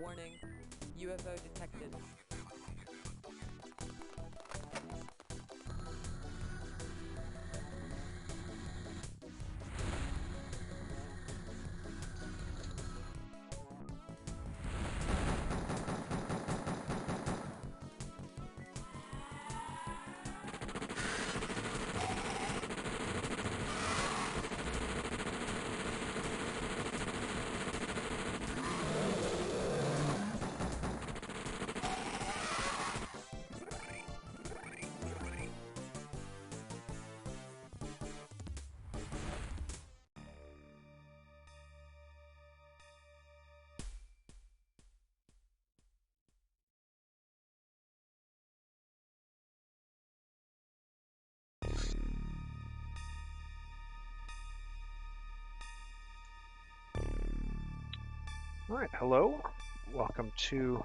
Warning, UFO detected. Alright, hello. Welcome to,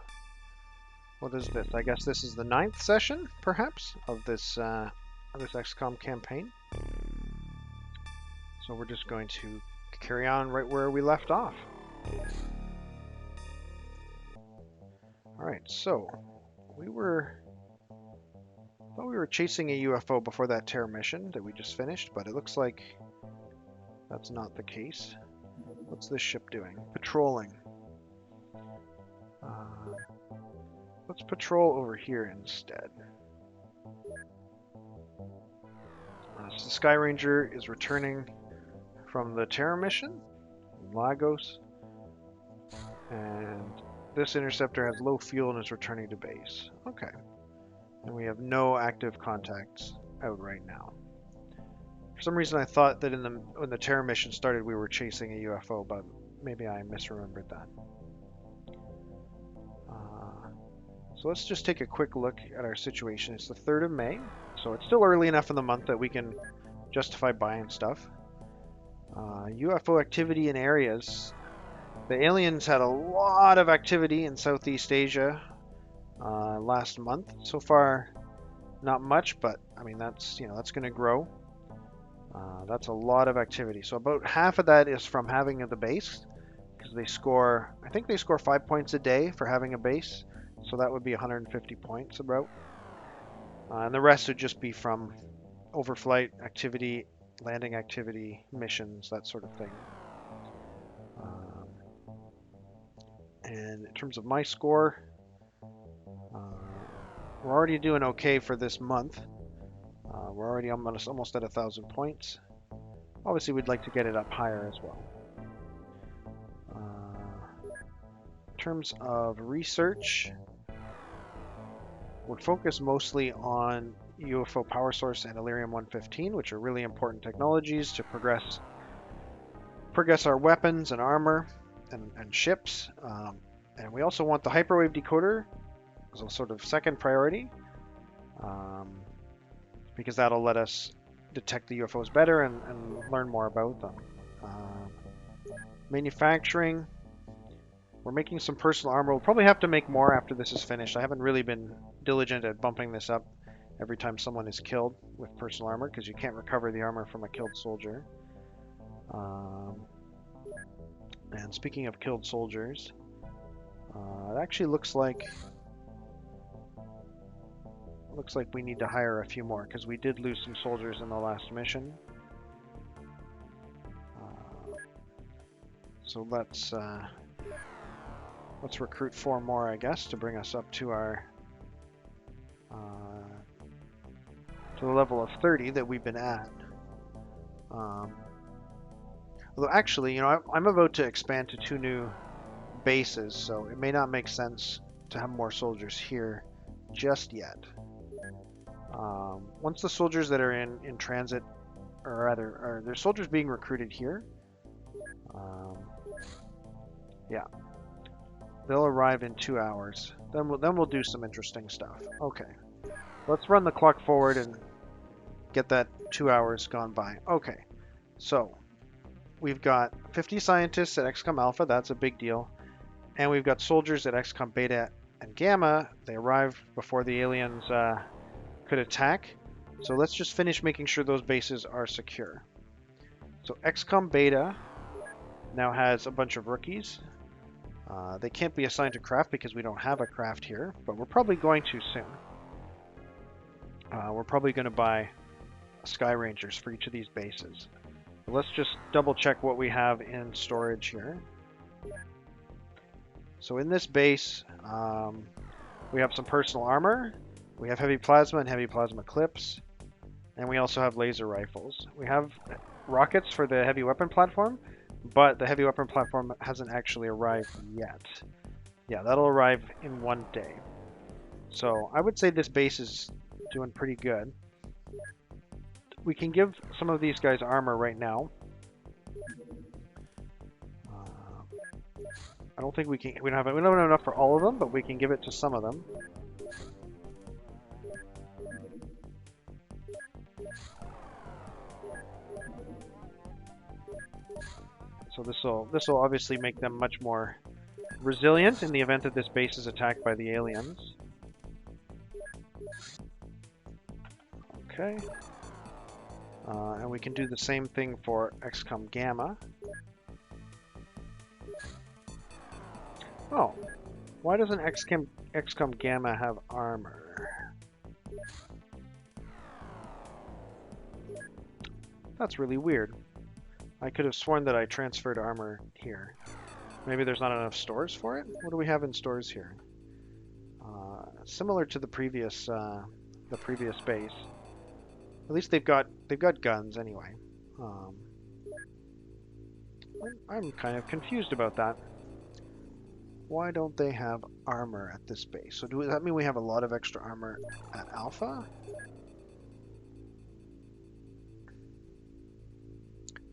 what is this? I guess this is the 9th session, perhaps, of this XCOM campaign. So we're just going to carry on right where we left off. Alright, so thought we were chasing a UFO before that terror mission that we just finished, but it looks like that's not the case. What's this ship doing? Patrolling. Let's patrol over here instead. So the Sky Ranger is returning from the Terra mission in Lagos, and this interceptor has low fuel and is returning to base. Okay, and we have no active contacts out right now. For some reason, I thought that when the Terra mission started, we were chasing a UFO, but maybe I misremembered that. So let's just take a quick look at our situation. It's the 3rd of May, so it's still early enough in the month that we can justify buying stuff. UFO activity in areas. The aliens had a lot of activity in Southeast Asia last month. So far, not much, but I mean that's going to grow. That's a lot of activity. So about half of that is from having the base, because they score. I think they score 5 points a day for having a base. So that would be 150 points about. And the rest would just be from overflight activity, landing activity, missions, that sort of thing. And in terms of my score, we're already doing okay for this month. We're already almost at 1,000 points. Obviously, we'd like to get it up higher as well. In terms of research, we're focused mostly on UFO power source and Illyrium-115, which are really important technologies to progress our weapons and armor and ships. And we also want the Hyperwave Decoder as a sort of second priority, because that'll let us detect the UFOs better and learn more about them. Manufacturing. We're making some personal armor. We'll probably have to make more after this is finished. I haven't really been diligent at bumping this up every time someone is killed with personal armor, because you can't recover the armor from a killed soldier. And speaking of killed soldiers, it actually looks like we need to hire a few more, because we did lose some soldiers in the last mission. So let's recruit 4 more, I guess, to bring us up to our to the level of 30 that we've been at. Although actually, I'm about to expand to 2 new bases, so it may not make sense to have more soldiers here just yet. Once the soldiers that are in transit, or rather, there's soldiers being recruited here. Yeah. They'll arrive in 2 hours. Then we'll do some interesting stuff. Okay. Let's run the clock forward and get that 2 hours gone by. Okay. So we've got 50 scientists at XCOM Alpha. That's a big deal. And we've got soldiers at XCOM Beta and Gamma. They arrived before the aliens could attack. So let's just finish making sure those bases are secure. So XCOM Beta now has a bunch of rookies. They can't be assigned to craft because we don't have a craft here, but we're probably going to soon. We're probably going to buy Sky Rangers for each of these bases. So let's just double check what we have in storage here. So in this base, we have some personal armor, we have heavy plasma and heavy plasma clips, and we also have laser rifles. We have rockets for the heavy weapon platform, but the heavy weapon platform hasn't actually arrived yet. Yeah, that'll arrive in 1 day. So I would say this base is doing pretty good. We can give some of these guys armor right now. I don't think we can. We don't have enough for all of them, but we can give it to some of them. So this will obviously make them much more resilient in the event that this base is attacked by the aliens. Okay. And we can do the same thing for XCOM Gamma. Oh, why doesn't XCOM Gamma have armor? That's really weird. I could have sworn that I transferred armor here. Maybe there's not enough stores for it? What do we have in stores here? Similar to the previous base. At least they've got guns anyway. I'm kind of confused about that. Why don't they have armor at this base? So does that mean we have a lot of extra armor at Alpha?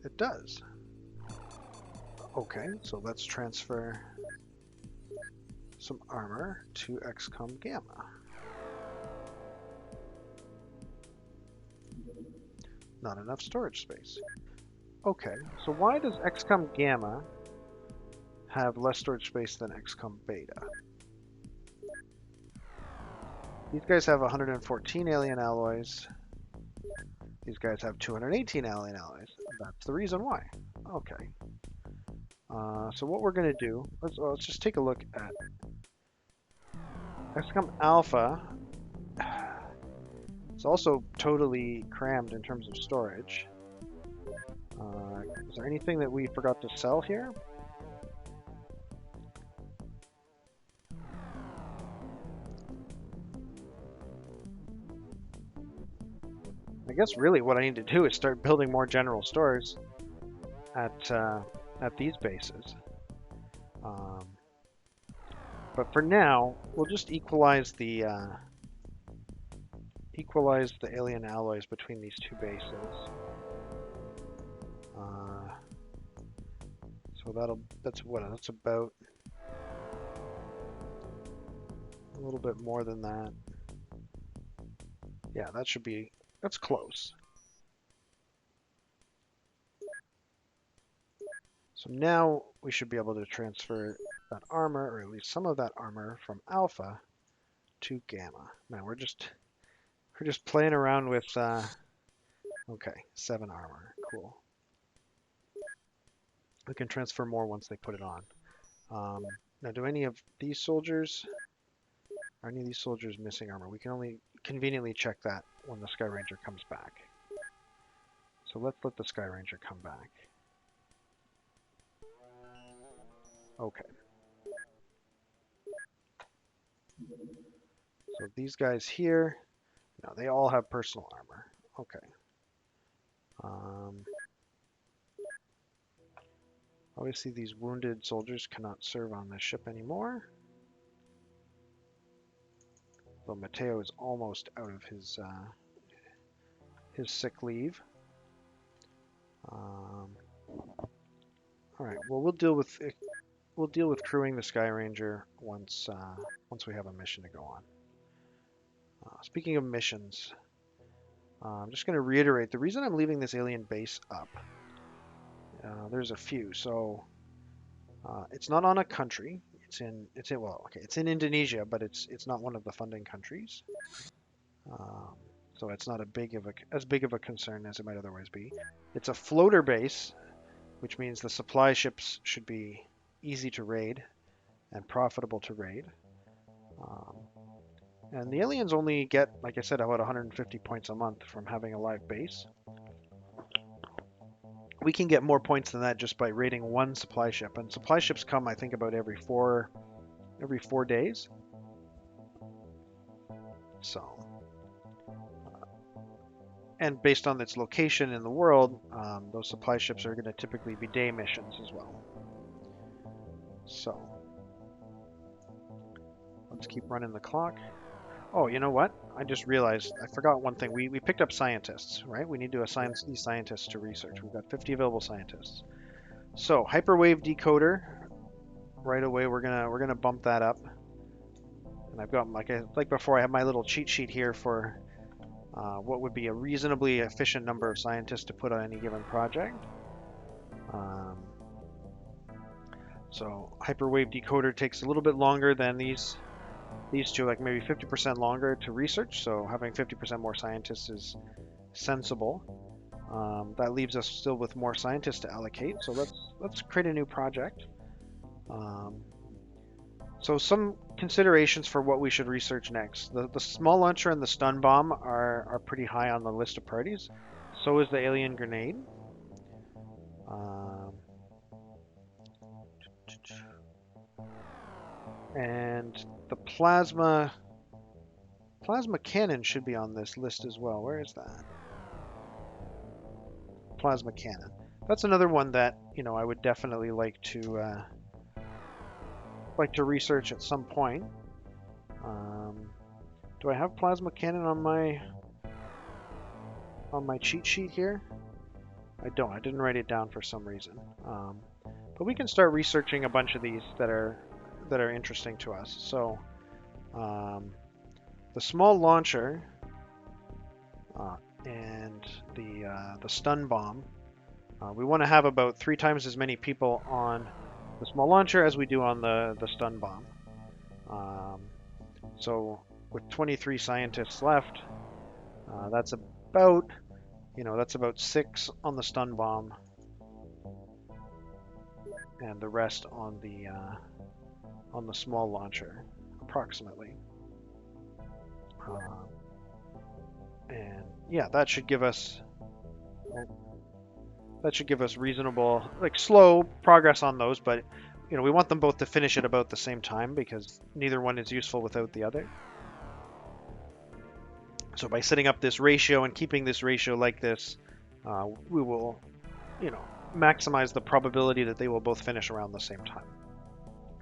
It does. Okay, so let's transfer some armor to XCOM Gamma. Not enough storage space. Okay, so why does XCOM Gamma have less storage space than XCOM Beta? These guys have 114 alien alloys. These guys have 218 alien alloys. That's the reason why. Okay. So what we're going to do, let's just take a look at XCOM Alpha. It's also totally crammed in terms of storage. Is there anything that we forgot to sell here? I guess really what I need to do is start building more general stores at these bases. But for now, we'll just equalize the alien alloys between these two bases. So that's about a little bit more than that. Yeah, that's close. So now we should be able to transfer that armor, or at least some of that armor, from Alpha to Gamma. Now we're just playing around with okay, 7 armor. Cool. We can transfer more once they put it on. Now, do any of these soldiers, are any of these soldiers missing armor? We can only conveniently check that when the Sky Ranger comes back. So let's let the Sky Ranger come back. Okay. So these guys here, no, they all have personal armor. Okay. Obviously, these wounded soldiers cannot serve on this ship anymore. Though Mateo is almost out of his sick leave. All right. Well, we'll deal with crewing the Sky Ranger once we have a mission to go on. Speaking of missions, I'm just going to reiterate the reason I'm leaving this alien base up. There's a few. So it's not on a country. It's in Indonesia, but it's not one of the funding countries. So it's not as big of a concern as it might otherwise be. It's a floater base, which means the supply ships should be easy to raid. and profitable to raid. Um, and the aliens only get, like I said, about 150 points a month from having a live base. We can get more points than that just by raiding one supply ship, and supply ships come, I think, about every four days. So, and based on its location in the world, those supply ships are going to typically be day missions as well. So, let's keep running the clock. Oh, you know what? I just realized I forgot one thing. We picked up scientists, right? We need to assign these scientists to research. We've got 50 available scientists. So Hyperwave Decoder, right away we're gonna bump that up. And I've got like before, I have my little cheat sheet here for what would be a reasonably efficient number of scientists to put on any given project. So Hyperwave Decoder takes a little bit longer than these two, like maybe 50% longer to research, so having 50% more scientists is sensible. That leaves us still with more scientists to allocate, so let's create a new project. So some considerations for what we should research next. The small launcher and the stun bomb are pretty high on the list of priorities. So is the alien grenade. And the plasma cannon should be on this list as well. Where is that? Plasma cannon. That's another one that, you know, I would definitely like to research at some point. Do I have plasma cannon on my cheat sheet here? I don't. I didn't write it down for some reason. But we can start researching a bunch of these that are interesting to us. So the small launcher and the stun bomb. We want to have about 3 times as many people on the small launcher as we do on the stun bomb. So with 23 scientists left, that's about 6 on the stun bomb, and the rest on the small launcher, approximately. And yeah, that should give us reasonable, like slow progress on those, but you know, we want them both to finish at about the same time because neither one is useful without the other. So by setting up this ratio and keeping this ratio like this, we will, you know, maximize the probability that they will both finish around the same time.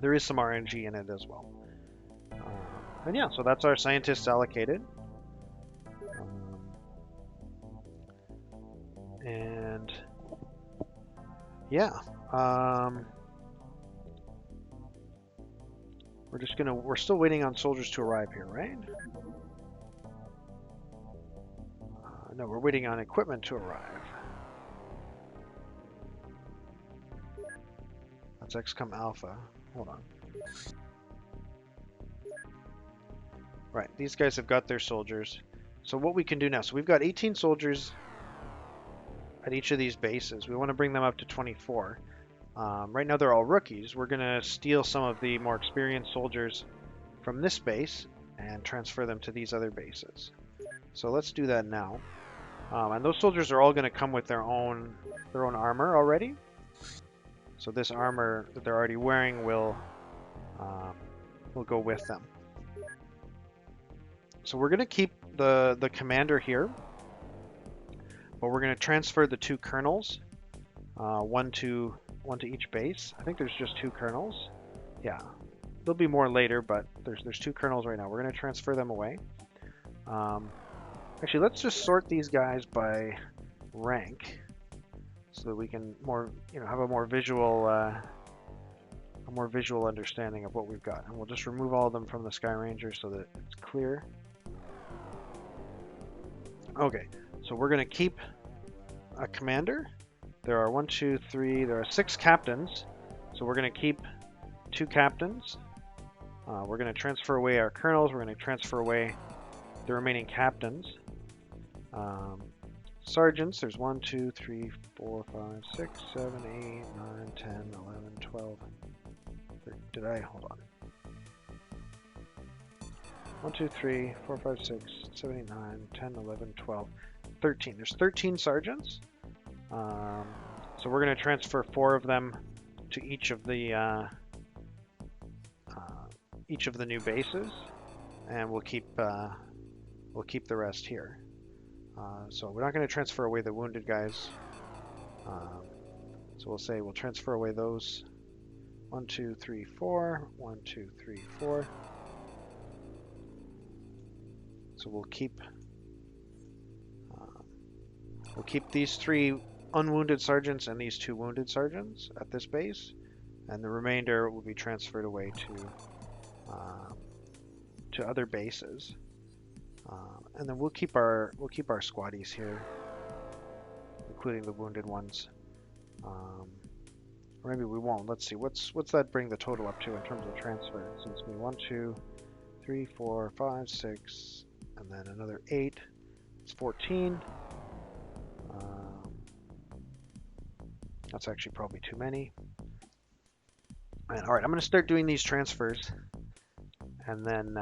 There is some RNG in it as well. And yeah, so that's our scientists allocated. And yeah, we're still waiting on soldiers to arrive here, right? No, we're waiting on equipment to arrive. That's XCOM Alpha. Hold on. Right, these guys have got their soldiers. So what we can do now, so we've got 18 soldiers at each of these bases. We want to bring them up to 24. Right now they're all rookies. We're going to steal some of the more experienced soldiers from this base and transfer them to these other bases. So let's do that now. And those soldiers are all going to come with their own armor already. So this armor that they're already wearing will go with them. So we're going to keep the commander here, but we're going to transfer the 2 colonels, one to each base. I think there's just 2 colonels. Yeah, there'll be more later, but there's 2 colonels right now. We're going to transfer them away. Actually, let's just sort these guys by rank, so that we can have a more visual understanding of what we've got. And we'll just remove all of them from the Sky Ranger so that it's clear. Okay, so we're going to keep a commander. There are 1, 2, 3, there are 6 captains. So we're going to keep 2 captains. We're going to transfer away our colonels. We're going to transfer away the remaining captains. Sergeants, there's 1, 2, 3, 4, 5, 6, 7, 8, 9, 10, 11, 12, did I? Hold on. 1, 2, 3, 4, 5, 6, 7, 8, 9, 10, 11, 12, 13. There's 13 sergeants. So we're going to transfer 4 of them to each of the new bases, and we'll keep the rest here. So we're not going to transfer away the wounded guys. So we'll say we'll transfer away those 1, 2, 3, 4. 1, 2, 3, 4. So we'll keep these 3 unwounded sergeants and these 2 wounded sergeants at this base, and the remainder will be transferred away to other bases. And then we'll keep our squaddies here, including the wounded ones. Or maybe we won't. Let's see. What's that bring the total up to in terms of transfer? It seems to be 1, 2, 3, 4, 5, 6, and then another 8. It's 14. That's actually probably too many. And, all right, I'm going to start doing these transfers, and then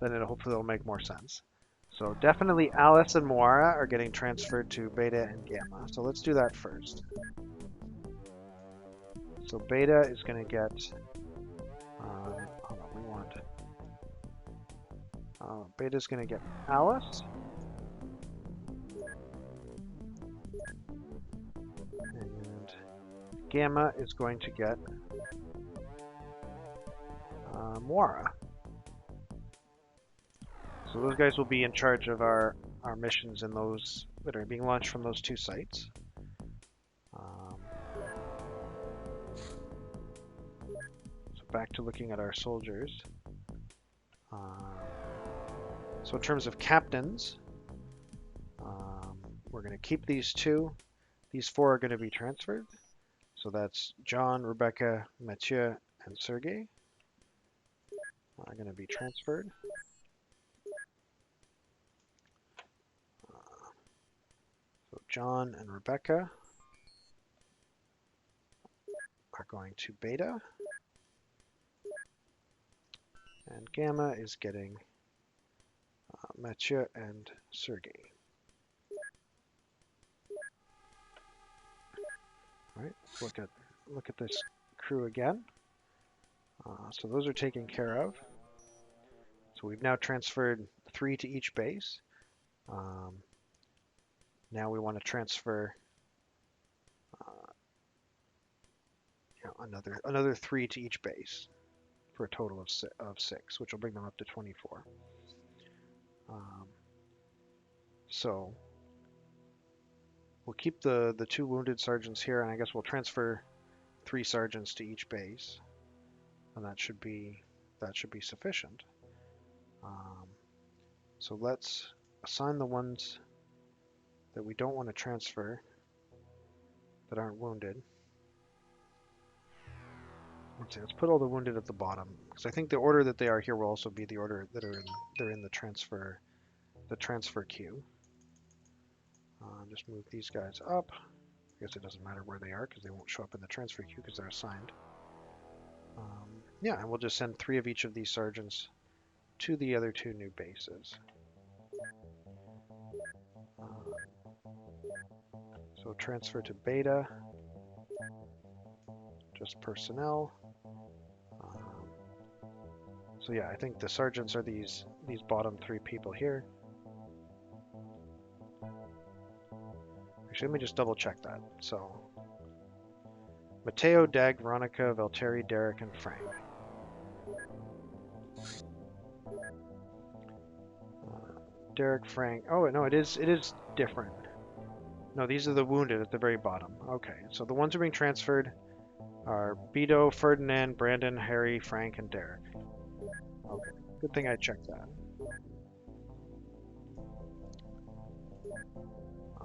hopefully it'll make more sense. So definitely Alice and Moara are getting transferred to Beta and Gamma. So let's do that first. So Beta is going to get, hold on, we want, Beta is going to get Alice. And Gamma is going to get Moara. So those guys will be in charge of our missions in those that are being launched from those 2 sites. So back to looking at our soldiers. So in terms of captains, we're going to keep these 2. These 4 are going to be transferred. So that's John, Rebecca, Mathieu, and Sergey are going to be transferred. So John and Rebecca are going to Beta. And Gamma is getting Mathieu and Sergey. All right, let's look at this crew again. So those are taken care of. So we've now transferred 3 to each base. Now we want to transfer another 3 to each base for a total of 6, which will bring them up to 24. So we'll keep the 2 wounded sergeants here, and I guess we'll transfer 3 sergeants to each base, and that should be sufficient. So let's assign the ones that we don't want to transfer that aren't wounded. Let's put all the wounded at the bottom, because I think the order that they are here will also be the order that they're in the transfer queue. Just move these guys up. I guess it doesn't matter where they are because they won't show up in the transfer queue because they're assigned. Yeah, and we'll just send 3 of each of these sergeants to the other 2 new bases. So transfer to Beta, just personnel. So yeah, I think the sergeants are these bottom 3 people here. Actually, let me just double check that. So Matteo, Dag, Veronica, Valtteri, Derek, and Frank. Derek, Frank. Oh no, it is different. No, these are the wounded at the very bottom. Okay, so the ones who are being transferred are Beto, Ferdinand, Brandon, Harry, Frank, and Derek. Okay, good thing I checked that.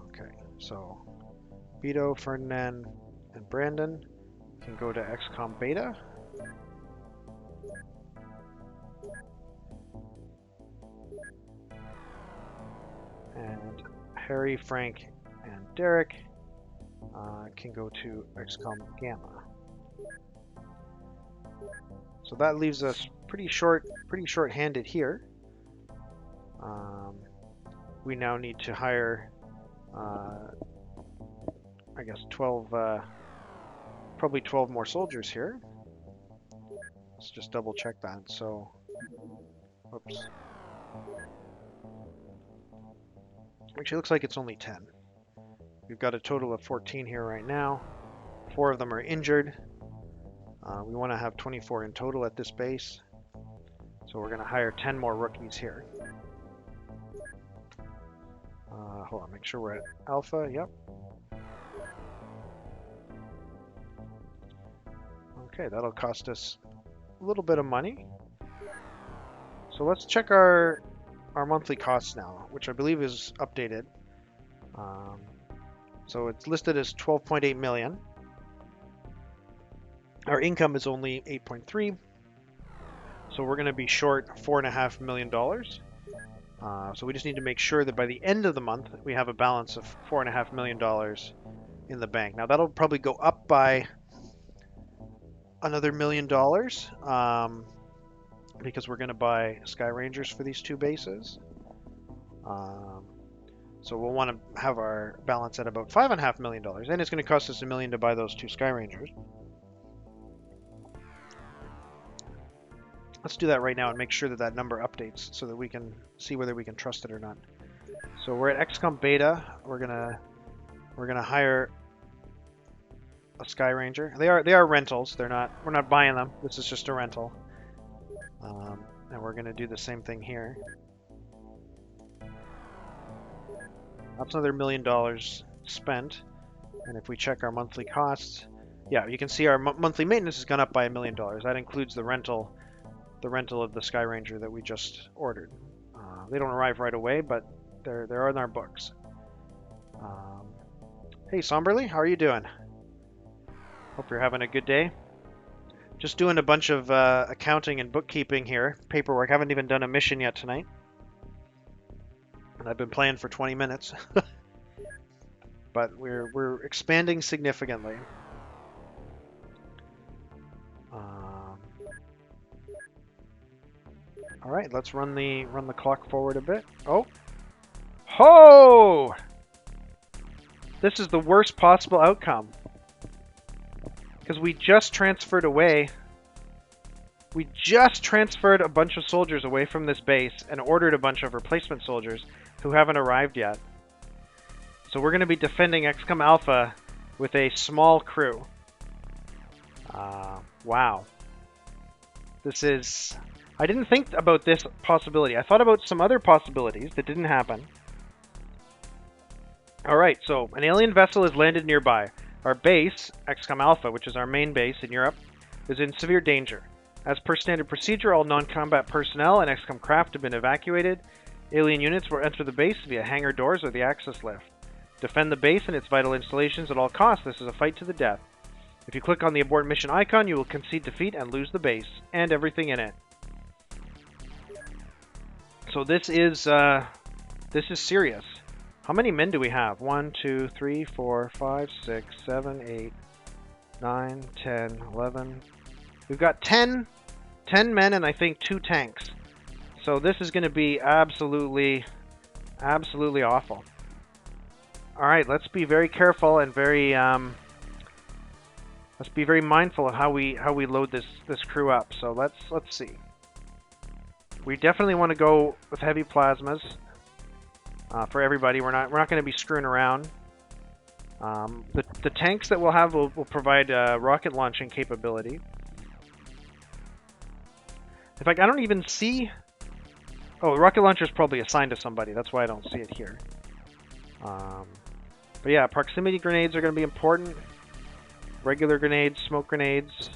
Okay, so Beto, Ferdinand, and Brandon can go to XCOM Beta. And Harry, Frank, and Derek can go to XCOM Gamma. So that leaves us pretty short-handed here. We now need to hire, I guess, 12, probably 12 more soldiers here. Let's just double check that. So, oops. Actually, it looks like it's only 10. We've got a total of 14 here right now. 4 of them are injured. We want to have 24 in total at this base. So we're going to hire 10 more rookies here. Hold on, make sure we're at Alpha. Yep. Okay, that'll cost us a little bit of money. So let's check our monthly costs now, which I believe is updated. So it's listed as 12.8 million. Our income is only 8.3, so we're going to be short $4.5 million. So we just need to make sure that by the end of the month we have a balance of $4.5 million in the bank. Now that'll probably go up by another $1 million because we're going to buy Sky Rangers for these 2 bases. So we'll want to have our balance at about $5.5 million, and it's going to cost us $1 million to buy those 2 Sky Rangers. Let's do that right now and make sure that that number updates so that we can see whether we can trust it or not. So we're at XCOM Beta. We're gonna hire a Sky Ranger. They are rentals. We're not buying them. This is just a rental. And we're gonna do the same thing here. That's another $1 million spent. And if we check our monthly costs, yeah, you can see our monthly maintenance has gone up by $1 million. That includes the rental of the Sky Ranger that we just ordered. They don't arrive right away, but they're in our books. Hey, Somberly, how are you doing? Hope you're having a good day. Just doing a bunch of accounting and bookkeeping here, paperwork. Haven't even done a mission yet tonight. And I've been playing for 20 minutes. But we're expanding significantly. All right, let's run the clock forward a bit. Oh, ho! This is the worst possible outcome because we just transferred away. We just transferred a bunch of soldiers away from this base and ordered a bunch of replacement soldiers who haven't arrived yet. So we're going to be defending XCOM Alpha with a small crew. Wow. This is... I didn't think about this possibility. I thought about some other possibilities that didn't happen. Alright, so an alien vessel has landed nearby. Our base, XCOM Alpha, which is our main base in Europe, is in severe danger. As per standard procedure, all non-combat personnel and XCOM craft have been evacuated. Alien units will enter the base via hangar doors or the access lift. Defend the base and its vital installations at all costs. This is a fight to the death. If you click on the abort mission icon, you will concede defeat and lose the base and everything in it. So this is serious. How many men do we have? 1, 2, 3, 4, 5, 6, 7, 8, 9, 10, 11. We've got 10 men and I think 2 tanks. So this is going to be absolutely awful. All right, let's be very careful and very let's be very mindful of how we load this crew up. So let's see. We definitely want to go with heavy plasmas for everybody. We're not going to be screwing around. The tanks that we'll have will provide rocket launching capability. In fact, I don't even see... Oh, the rocket launcher is probably assigned to somebody. That's why I don't see it here. But yeah, proximity grenades are going to be important. Regular grenades, smoke grenades.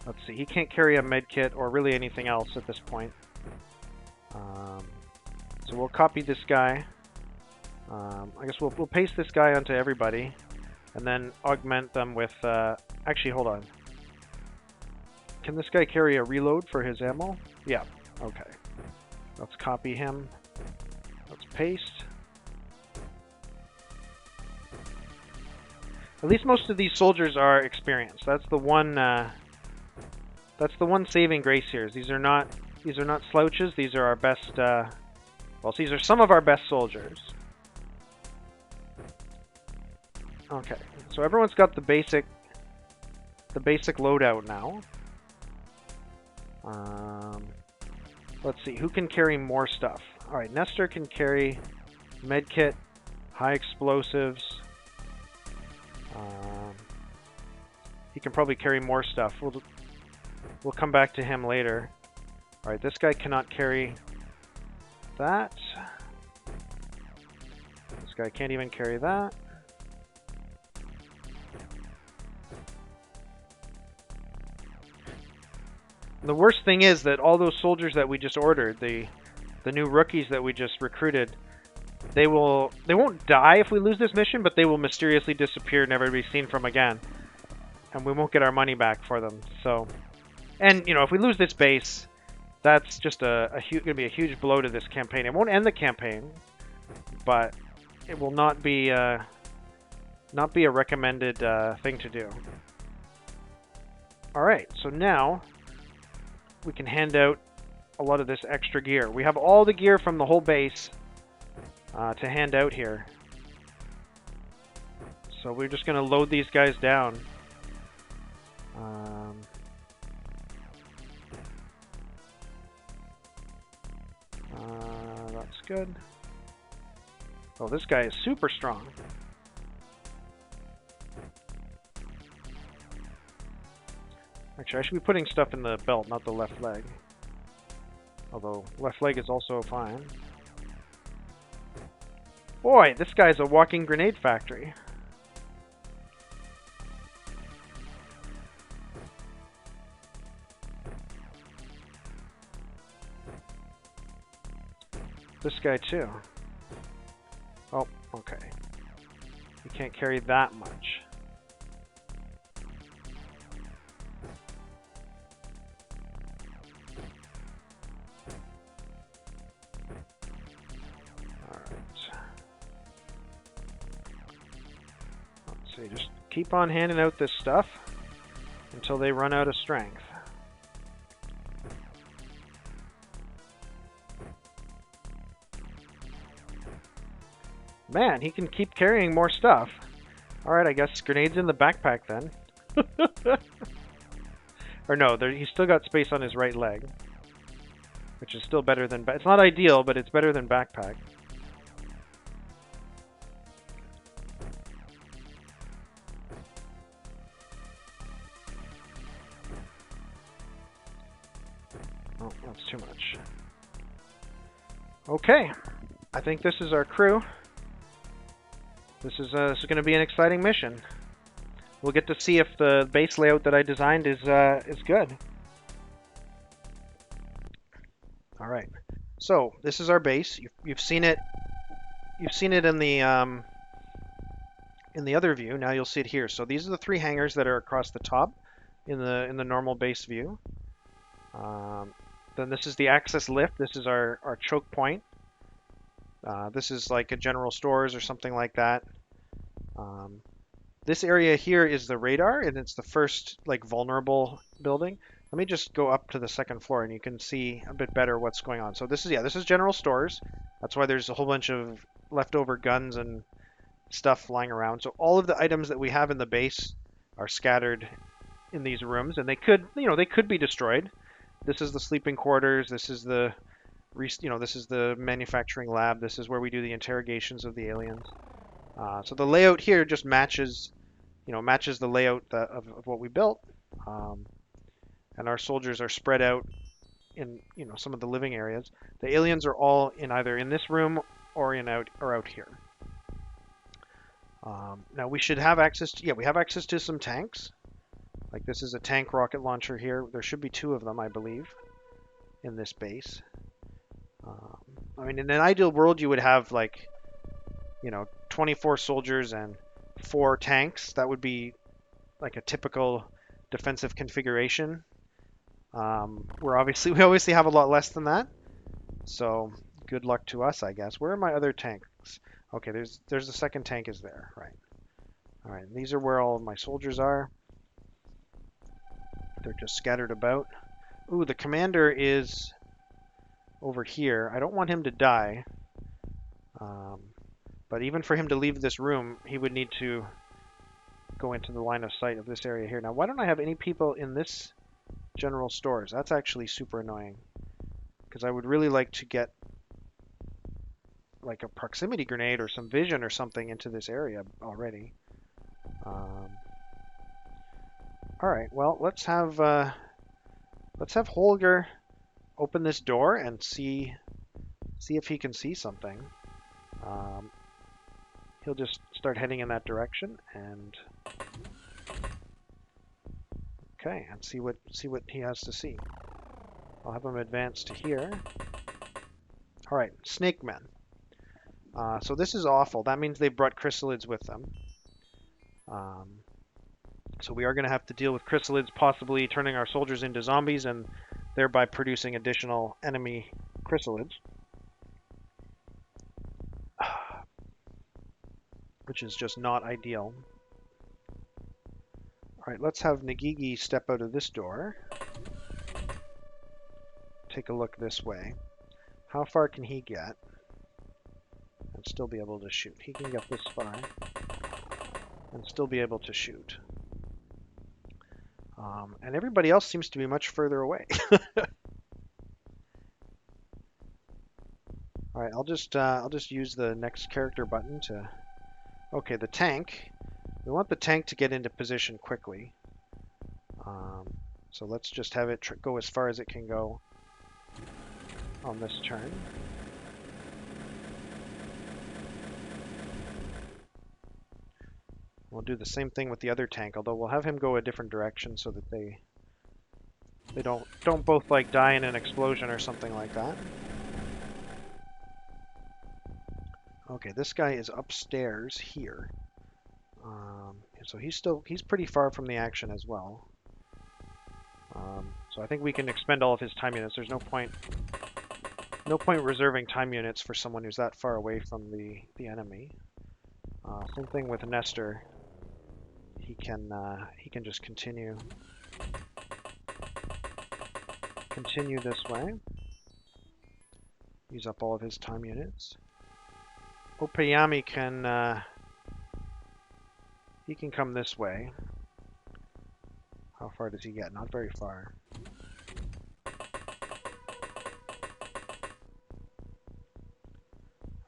Let's see, he can't carry a med kit or really anything else at this point. So we'll copy this guy. I guess we'll paste this guy onto everybody. And then augment them with... actually, hold on. Can this guy carry a reload for his ammo? Yeah, okay. Let's copy him. Let's paste. At least most of these soldiers are experienced. That's the one saving grace here. These are not slouches. These are our best well, these are some of our best soldiers. Okay. So everyone's got the basic loadout now. Let's see, who can carry more stuff? Alright, Nestor can carry medkit, high explosives. He can probably carry more stuff. We'll come back to him later. Alright, this guy cannot carry that. This guy can't even carry that. The worst thing is that all those soldiers that we just ordered, the new rookies that we just recruited, they won't die if we lose this mission, but they will mysteriously disappear, never be seen from again, and we won't get our money back for them. So, and you know, if we lose this base, that's just going to be a huge blow to this campaign. It won't end the campaign, but it will not be a recommended thing to do. All right, so now we can hand out a lot of this extra gear. We have all the gear from the whole base to hand out here. So we're just going to load these guys down. That's good. Oh, this guy is super strong. Actually, I should be putting stuff in the belt, not the left leg. Although, left leg is also fine. Boy, this guy's a walking grenade factory. This guy too. Oh, okay. You can't carry that much. So you just keep on handing out this stuff until they run out of strength. Man, he can keep carrying more stuff. Alright, I guess grenades in the backpack then. Or no, he's still got space on his right leg. Which is still better than... It's not ideal, but it's better than backpack. Oh, that's too much. Okay, I think this is our crew. This is going to be an exciting mission. We'll get to see if the base layout that I designed is good. All right, so this is our base. You've seen it. You've seen it in the other view. Now you'll see it here. So these are the 3 hangars that are across the top in the normal base view. Then this is the access lift. This is our choke point. This is like a general stores or something like that. This area here is the radar, and it's the first like vulnerable building. Let me just go up to the 2nd floor, and you can see a bit better what's going on. So this is general stores. That's why there's a whole bunch of leftover guns and stuff lying around. So all of the items that we have in the base are scattered in these rooms, and they could be destroyed. This is the sleeping quarters. This is the this is the manufacturing lab. This is where we do the interrogations of the aliens. So the layout here just matches the layout of what we built. And our soldiers are spread out in some of the living areas. The aliens are all either in this room or out here. Now we should have access to we have access to some tanks. Like this is a tank rocket launcher here. There should be 2 of them, I believe, in this base. I mean, in an ideal world, you would have 24 soldiers and 4 tanks. That would be like a typical defensive configuration. We obviously have a lot less than that. So good luck to us, I guess. Where are my other tanks? Okay, there's the 2nd tank is there, right? Alright, these are where all of my soldiers are. They're just scattered about. Ooh, the commander is over here. I don't want him to die. But even for him to leave this room, he would need to go into the line of sight of this area here. Now, why don't I have any people in this general stores? That's actually super annoying. Because I would really like to get like a proximity grenade or some vision or something into this area already. All right, well, let's have Holger open this door and see if he can see something. He'll just start heading in that direction and okay, and see what he has to see. I'll have him advance to here. All right, snake men. So this is awful. That means they brought chrysalids with them. So we are going to have to deal with chrysalids possibly turning our soldiers into zombies and thereby producing additional enemy chrysalids. Which is just not ideal. Alright, let's have Nagigi step out of this door. Take a look this way. How far can he get? And still be able to shoot. He can get this far. And still be able to shoot. And everybody else seems to be much further away. Alright, I'll just use the next character button to... Okay, the tank. We want the tank to get into position quickly. So let's just have it go as far as it can go on this turn. We'll do the same thing with the other tank, although we'll have him go a different direction so that they don't both like die in an explosion or something like that. Okay, this guy is upstairs here. So he's pretty far from the action as well. So I think we can expend all of his time units. There's no point reserving time units for someone who's that far away from the enemy. Same thing with Nestor. He can just continue this way. Use up all of his time units. Opayami can he can come this way. How far does he get? Not very far.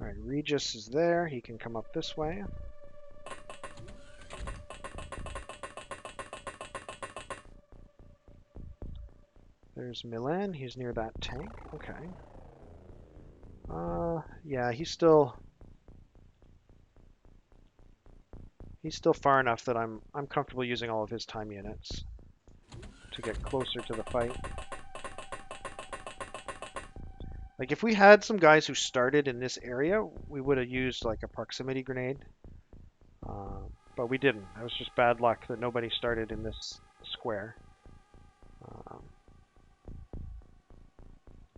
Alright, Regis is there. He can come up this way. There's Milan. He's near that tank. Okay. Yeah, he's still far enough that I'm comfortable using all of his time units to get closer to the fight. Like if we had some guys who started in this area, we would have used like a proximity grenade. But we didn't. That was just bad luck that nobody started in this square.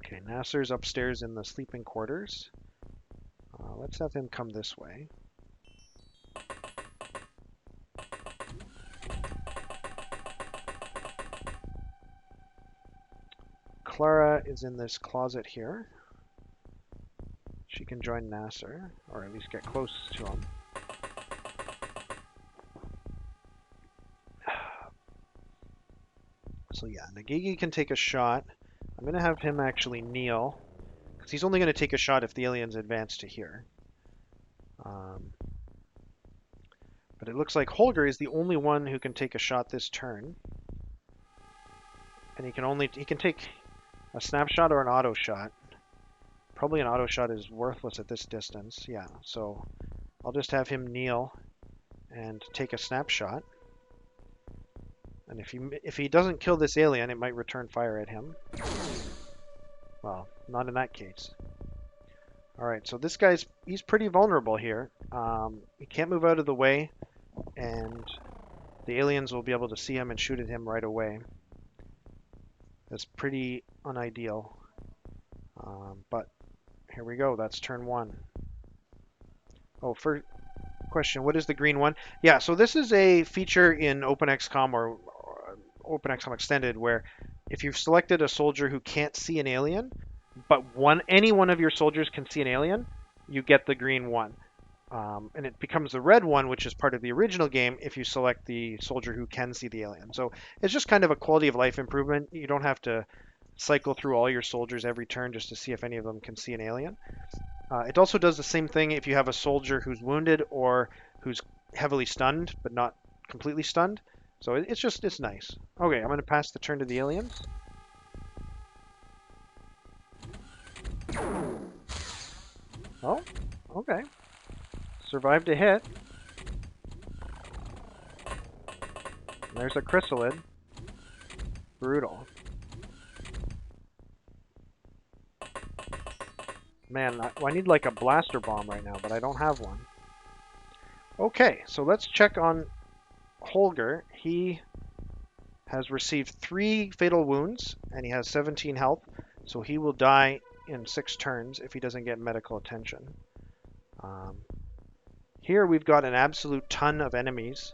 Okay, Nasser's upstairs in the sleeping quarters. Let's have him come this way. Clara is in this closet here. She can join Nasser, or at least get close to him. So yeah, Nagigi can take a shot. I'm going to have him actually kneel, because he's only going to take a shot if the aliens advance to here. But it looks like Holger is the only one who can take a shot this turn. And he can take a snapshot or an auto shot. Probably an auto shot is worthless at this distance. Yeah, so I'll just have him kneel and take a snapshot. And if he doesn't kill this alien, it might return fire at him. Well, not in that case. All right, so this he's pretty vulnerable here. He can't move out of the way, and the aliens will be able to see him and shoot at him right away. That's pretty unideal. But here we go. That's turn one. Oh, question. What is the green one? Yeah, so this is a feature in OpenXCom or OpenXCom Extended where if you've selected a soldier who can't see an alien, but any one of your soldiers can see an alien, you get the green one. And it becomes the red one, which is part of the original game, if you select the soldier who can see the alien. So it's just kind of a quality of life improvement. You don't have to cycle through all your soldiers every turn just to see if any of them can see an alien. It also does the same thing if you have a soldier who's wounded or who's heavily stunned, but not completely stunned. So it's nice. Okay, I'm going to pass the turn to the aliens. Oh, okay. Survived a hit. And there's a chrysalid. Brutal. Man, I need like a blaster bomb right now, but I don't have one. Okay, so let's check on Holger. He has received 3 fatal wounds, and he has 17 health, so he will die in 6 turns if he doesn't get medical attention. Here we've got an absolute ton of enemies,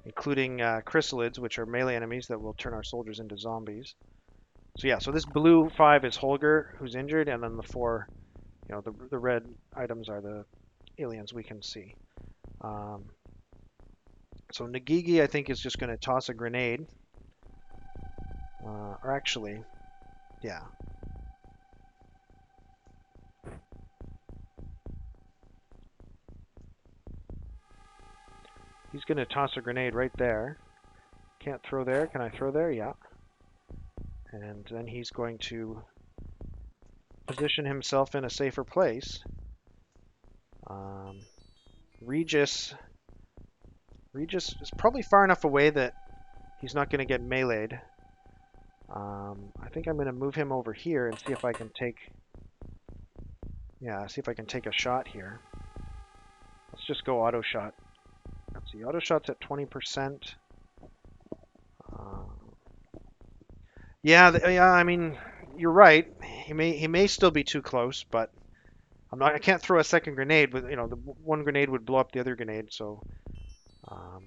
including chrysalids, which are melee enemies that will turn our soldiers into zombies. So yeah, so this blue 5 is Holger, who's injured, and then the 4, the red items are the aliens we can see. So Nagigi, I think, is just going to toss a grenade. Or actually, yeah. He's going to toss a grenade right there. Can't throw there. Can I throw there? Yeah. And then he's going to position himself in a safer place. Regis is probably far enough away that he's not going to get meleeed. I think I'm going to move him over here and see if I can take a shot here. Let's just go auto shot. Let's see, auto shot's at 20%. Yeah, I mean, you're right. He may still be too close, but I can't throw a second grenade. But the one grenade would blow up the other grenade, so. I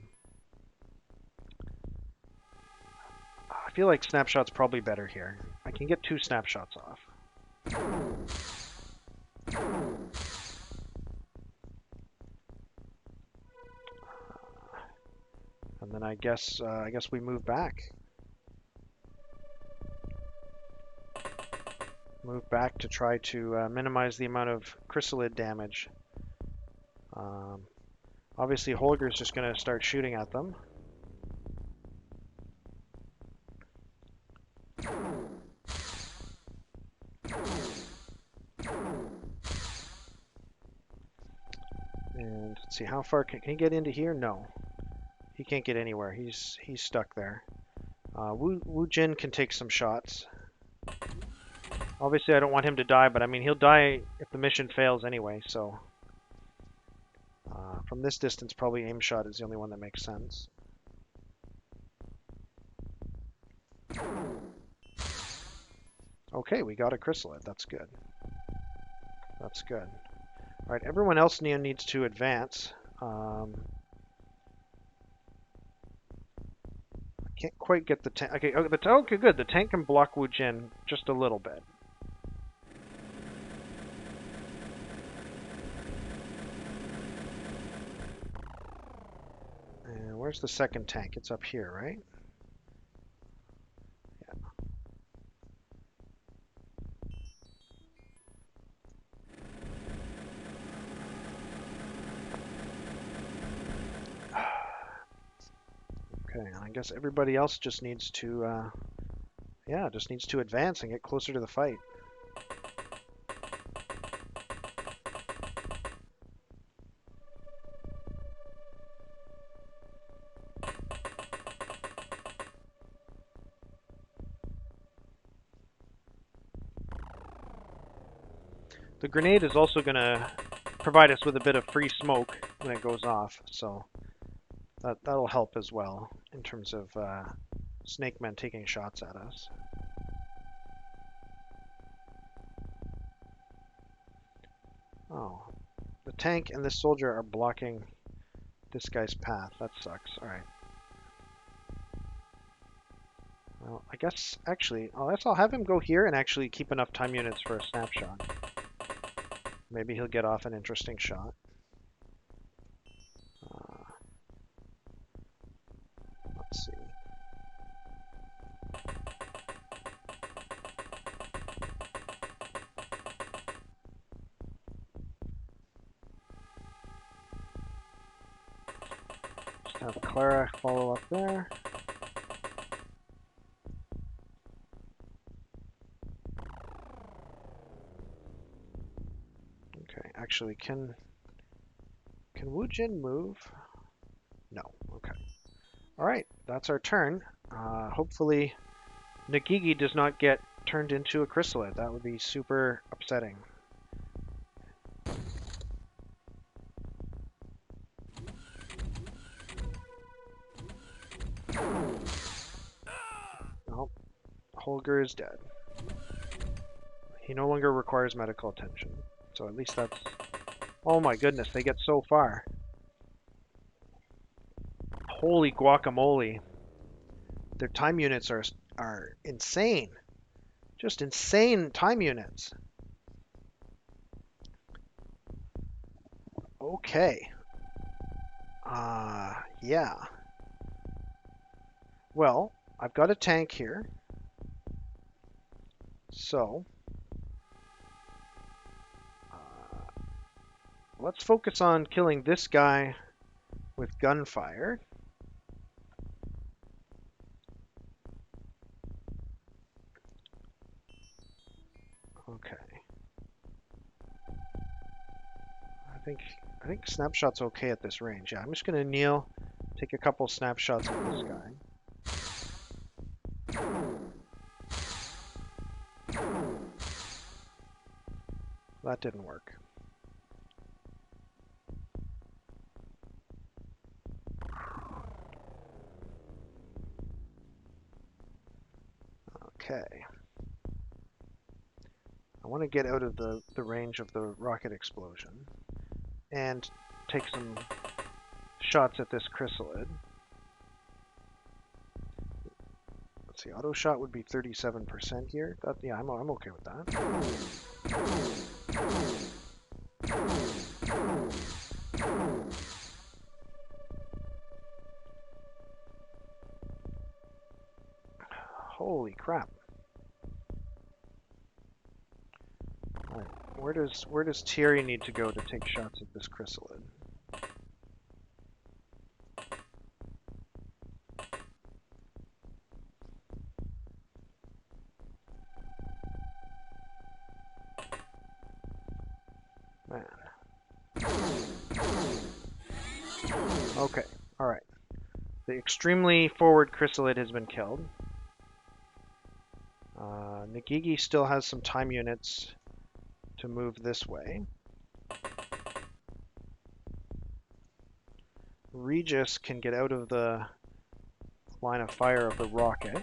feel like snapshot's probably better here. I can get 2 snapshots off. And then I guess we move back. Move back to try to minimize the amount of chrysalid damage. Obviously, Holger's just going to start shooting at them. And let's see, how far can he get into here? No, he can't get anywhere. He's stuck there. Wu Jin can take some shots. Obviously, I don't want him to die, but I mean, he'll die if the mission fails anyway, so from this distance, probably aim shot is the only one that makes sense. Okay, we got a chrysalid. That's good. That's good. All right, everyone else needs to advance. Can't quite get the tank. Okay, okay, good. The tank can block Wu Jin just a little bit. And where's the second tank? It's up here, right? Okay, and I guess everybody else just needs to, advance and get closer to the fight. The grenade is also going to provide us with a bit of free smoke when it goes off, so that'll help as well in terms of Snake Men taking shots at us. Oh, tank and this soldier are blocking this guy's path. That sucks. All right. Well, I guess actually, I'll have him go here and actually keep enough time units for a snapshot. Maybe he'll get off an interesting shot. Let's see. Just have Clara follow up there. Okay, actually, can Wu Jin move? No. Okay. All right, that's our turn. Hopefully, Nagigi does not get turned into a chrysalid. That would be super upsetting. Well, Holger is dead. He no longer requires medical attention. So at least that's... Oh my goodness, they get so far. Holy guacamole. Their time units are insane. Just insane time units. Okay. Yeah. Well, I've got a tank here. So, let's focus on killing this guy with gunfire. Okay. I think snapshot's okay at this range. Yeah, I'm just gonna kneel, take a couple snapshots of this guy. That didn't work. Okay. I want to get out of the range of the rocket explosion and take some shots at this chrysalid. Let's see, auto shot would be 37% here. Yeah, I'm okay with that. Holy crap. Right. Where does Thierry need to go to take shots at this chrysalid? Man. Okay, alright. The extremely forward chrysalid has been killed. Nagigi still has some time units to move this way. Regis can get out of the line of fire of the rocket.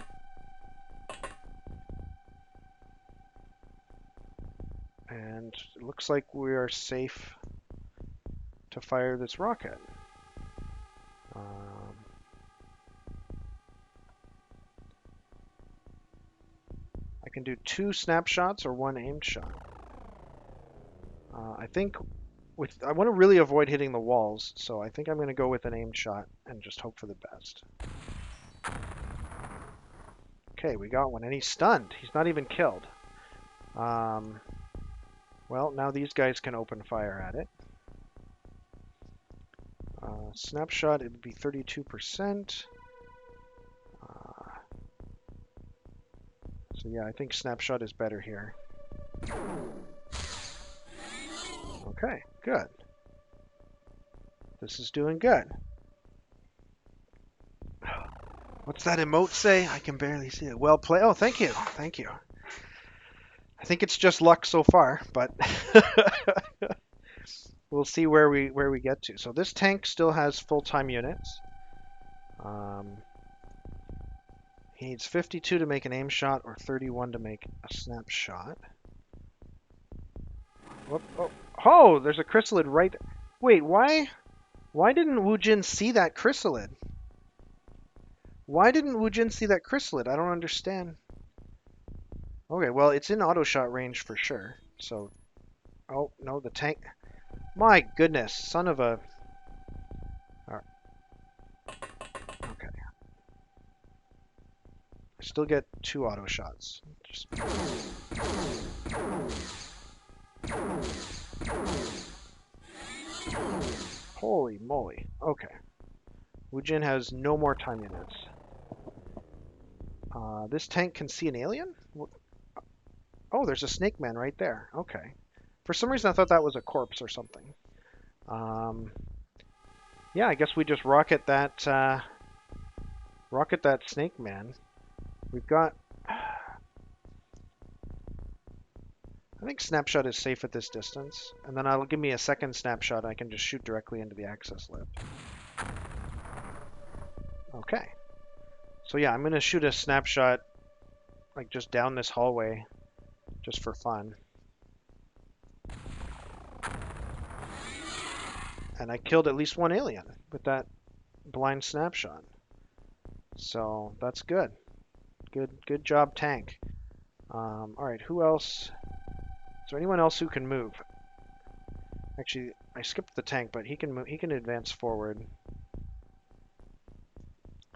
And it looks like we are safe to fire this rocket. I can do 2 snapshots or 1 aimed shot. I think I want to really avoid hitting the walls, so I think I'm going to go with an aimed shot and just hope for the best. Okay, we got one, and he's stunned. He's not even killed. Well, now these guys can open fire at it. Snapshot, it would be 32%. So yeah, I think snapshot is better here. Okay, good. This is doing good. What's that emote say? I can barely see it. Well played. Oh, thank you. Thank you. I think it's just luck so far, but we'll see where we get to. So this tank still has full-time units. He needs 52 to make an aim shot or 31 to make a snapshot. Whoop, oh. Oh, there's a chrysalid right. Wait, why didn't Wu Jin see that chrysalid? Why didn't Wu Jin see that chrysalid? I don't understand. Okay, well, it's in auto shot range for sure. So, oh no, the tank. My goodness, son of a. Alright, okay. I still get 2 auto shots. Just... Holy moly. Okay. Wu Jin has no more time units. This tank can see an alien? Oh, there's a snake man right there. Okay. For some reason I thought that was a corpse or something. Yeah, I guess we just rocket that snake man. We've got... I think snapshot is safe at this distance. And then it'll give me a second snapshot. I can just shoot directly into the access lift. Okay. So yeah, I'm going to shoot a snapshot like just down this hallway just for fun. And I killed at least 1 alien with that blind snapshot. So that's good. Good job, tank. All right, who else? Is there anyone else who can move? Actually, I skipped the tank, but he can move. He can advance forward.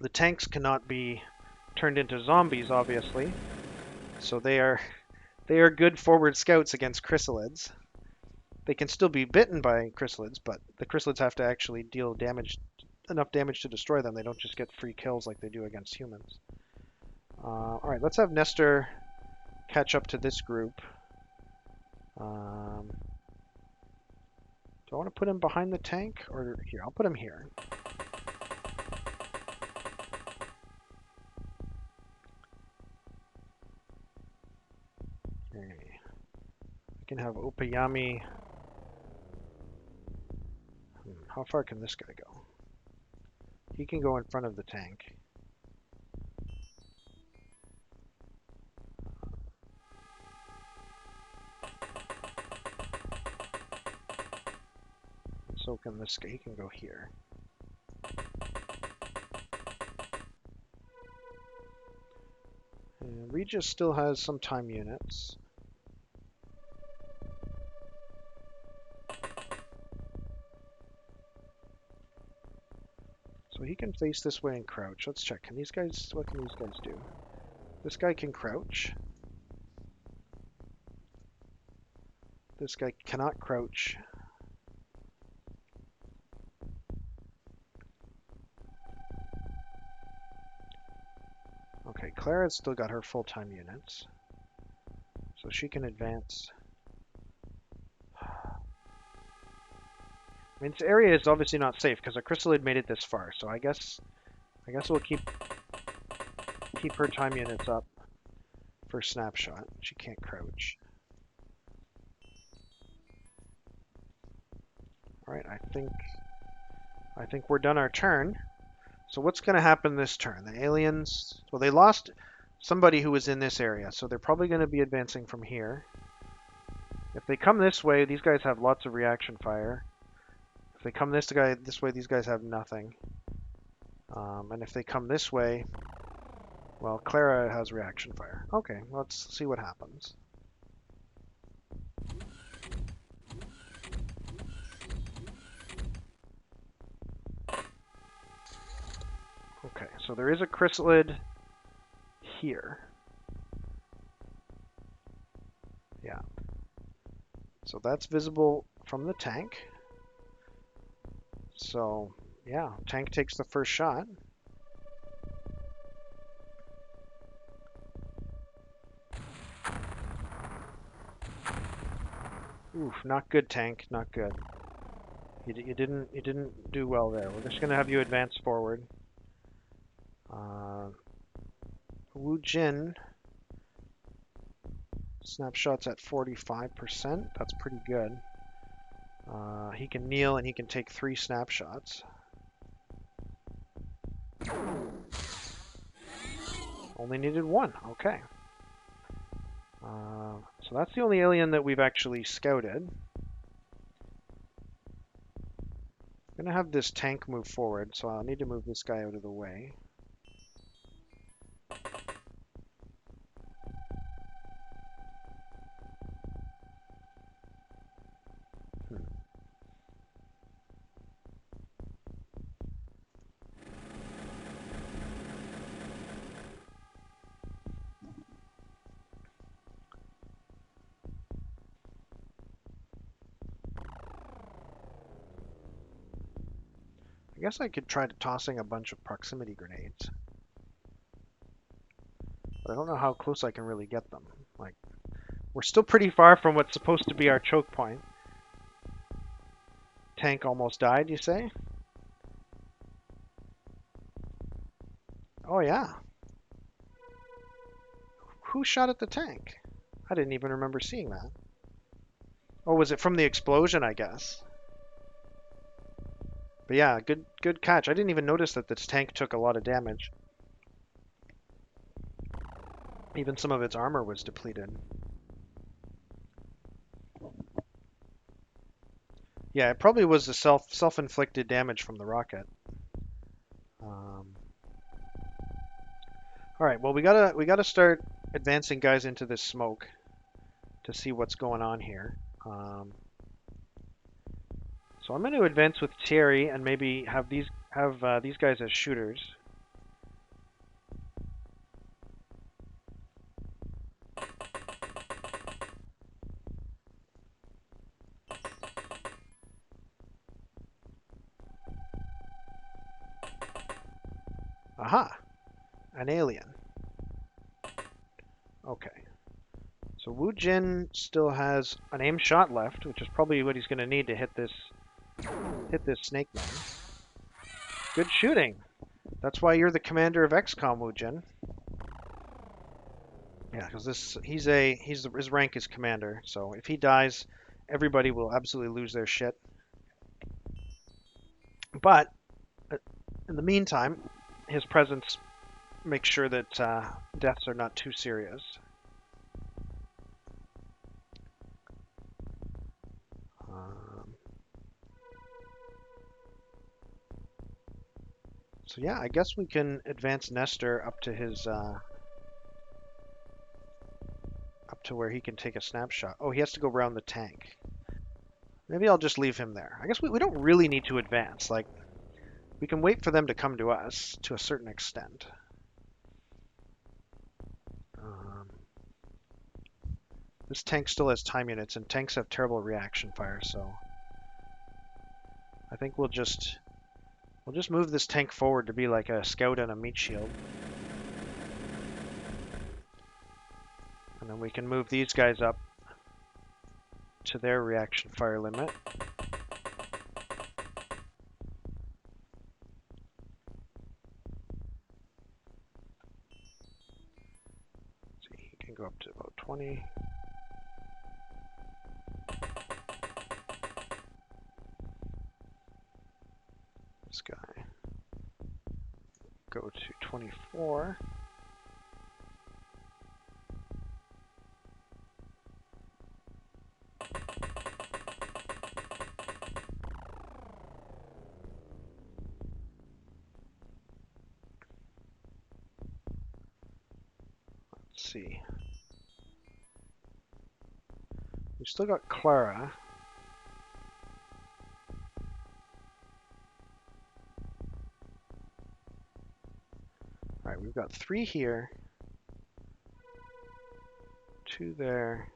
The tanks cannot be turned into zombies, obviously. So they are good forward scouts against chrysalids. They can still be bitten by chrysalids, but the chrysalids have to actually deal enough damage to destroy them. They don't just get free kills like they do against humans. All right, let's have Nestor catch up to this group. Do I want to put him behind the tank? Or here, I'll put him here. Okay. I can have Opayami. How far can this guy go? He can go in front of the tank. So can this guy. He can go here. And Regis still has some time units. So he can face this way and crouch. Let's check. What can these guys do? This guy can crouch. This guy cannot crouch. Okay, Clara's still got her full-time units. So she can advance. I mean, this area is obviously not safe because a chrysalid made it this far. So I guess we'll keep her time units up for snapshot. She can't crouch. All right, I think we're done our turn. So what's going to happen this turn? The aliens, well, they lost somebody who was in this area, so they're probably going to be advancing from here. If they come this way, these guys have lots of reaction fire. If they come this way, these guys have nothing. And if they come this way, well, Clara has reaction fire. Okay, let's see what happens. Okay, so there is a chrysalid here. Yeah. So that's visible from the tank. So, yeah, tank takes the first shot. Oof, not good, tank, not good. You didn't do well there. We're just gonna have you advance forward. Wu Jin snapshots at 45%. That's pretty good. He can kneel and he can take 3 snapshots. Only needed 1. Okay. So So that's the only alien that we've actually scouted. I'm gonna have this tank move forward, so I'll need to move this guy out of the way. I guess I could try tossing a bunch of proximity grenades. But I don't know how close I can really get them. Like, we're still pretty far from what's supposed to be our choke point. Tank almost died, you say? Oh yeah. Who shot at the tank? I didn't even remember seeing that. Oh, was it from the explosion, I guess? But yeah, good catch. I didn't even notice that this tank took a lot of damage. Even some of its armor was depleted. Yeah, it probably was the self-inflicted damage from the rocket. All right, well we gotta start advancing guys into this smoke to see what's going on here. So I'm going to advance with Thierry and maybe have these guys as shooters. Aha! An alien. Okay. So Wu Jin still has an aim shot left, which is probably what he's going to need to hit this snake man. Good shooting. That's why you're the commander of XCOM, Wu Jin. Yeah, because his rank is commander. So if he dies, everybody will absolutely lose their shit. But in the meantime, his presence makes sure that deaths are not too serious. So yeah, I guess we can advance Nestor up to his up to where he can take a snapshot. Oh, he has to go around the tank. Maybe I'll just leave him there. I guess we don't really need to advance. Like, we can wait for them to come to us to a certain extent. This tank still has time units, and tanks have terrible reaction fire, so I think we'll just move this tank forward to be like a scout and a meat shield. And then we can move these guys up to their reaction fire limit. Let's see, he can go up to about 20. This guy go to 24. Let's see. We've still got Clara. Alright, we've got 3 here. 2 there.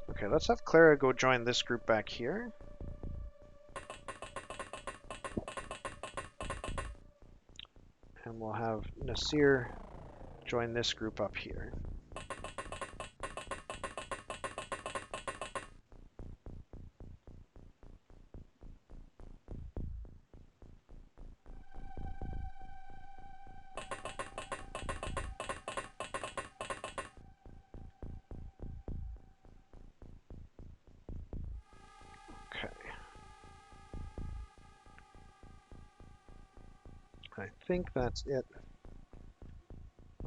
Okay, let's have Clara go join this group back here. And we'll have Nasir join this group up here. I think that's it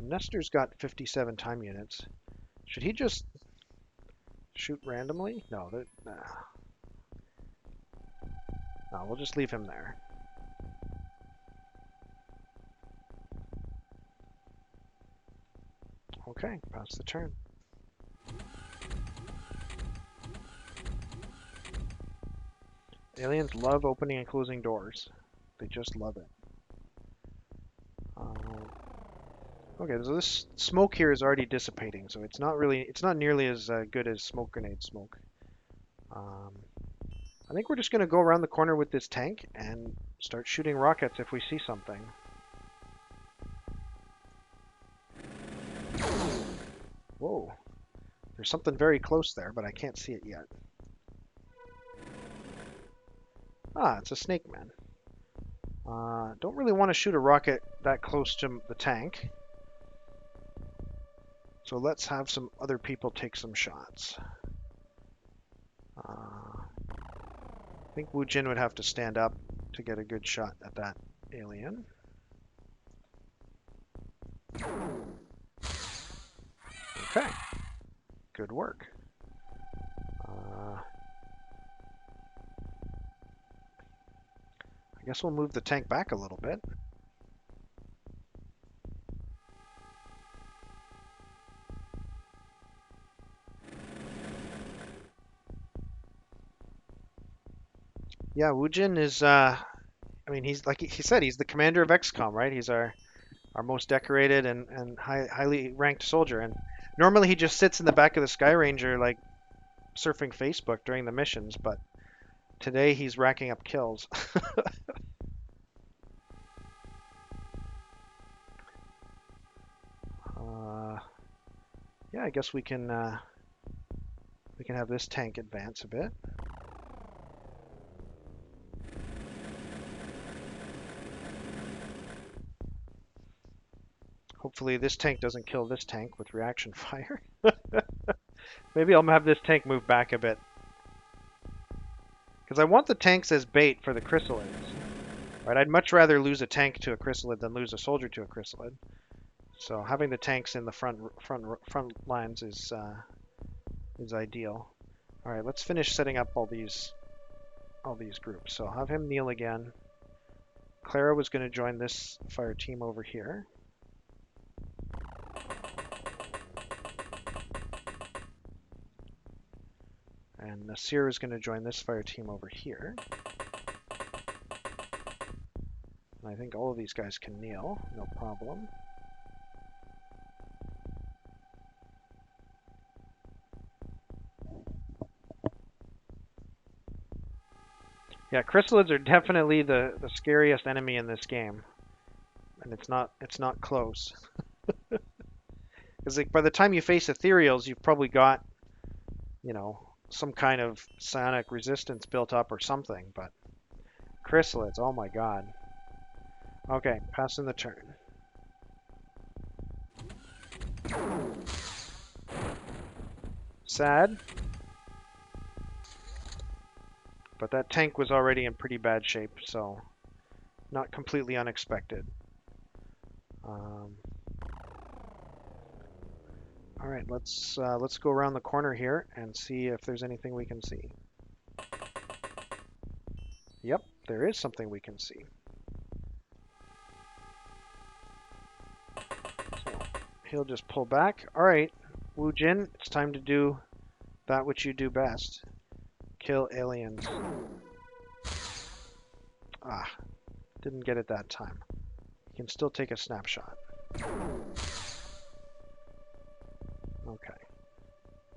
Nestor's got 57 time units. Should he just shoot randomly? No, nah. No, we'll just leave him there. Okay, pass the turn. Aliens love opening and closing doors. They just love it. Okay, so this smoke here is already dissipating, so it's not nearly as good as smoke grenade smoke. I think we're just going to go around the corner with this tank and start shooting rockets if we see something. Whoa, there's something very close there, but I can't see it yet. Ah, it's a snake man. Don't really want to shoot a rocket that close to the tank. So let's have some other people take some shots. I think Wu Jin would have to stand up to get a good shot at that alien. Okay, good work. I guess we'll move the tank back a little bit. Yeah, Wu Jin is, I mean, he's like he said, he's the commander of XCOM, right? He's our most decorated and highly ranked soldier. And normally he just sits in the back of the Sky Ranger, like surfing Facebook during the missions, but today he's racking up kills. Yeah, I guess we can have this tank advance a bit. Hopefully this tank doesn't kill this tank with reaction fire. Maybe I'll have this tank move back a bit. Because I want the tanks as bait for the chrysalids. Right? I'd much rather lose a tank to a chrysalid than lose a soldier to a chrysalid. So having the tanks in the front lines is ideal. All right, let's finish setting up all these groups. So I'll have him kneel again. Clara was going to join this fire team over here. And Nasir is going to join this fire team over here. And I think all of these guys can kneel, no problem. Yeah, chrysalids are definitely the scariest enemy in this game. And it's not close. Because like, by the time you face ethereals, you've probably got, you know, some kind of psionic resistance built up or something, but chrysalids, oh my god. Okay, passing the turn. Sad. But that tank was already in pretty bad shape, so not completely unexpected. All right, let's go around the corner here and see if there's anything we can see. Yep, there is something we can see. So he'll just pull back. All right, Wu Jin, it's time to do that which you do best. Kill aliens. Ah, didn't get it that time. You can still take a snapshot. Okay.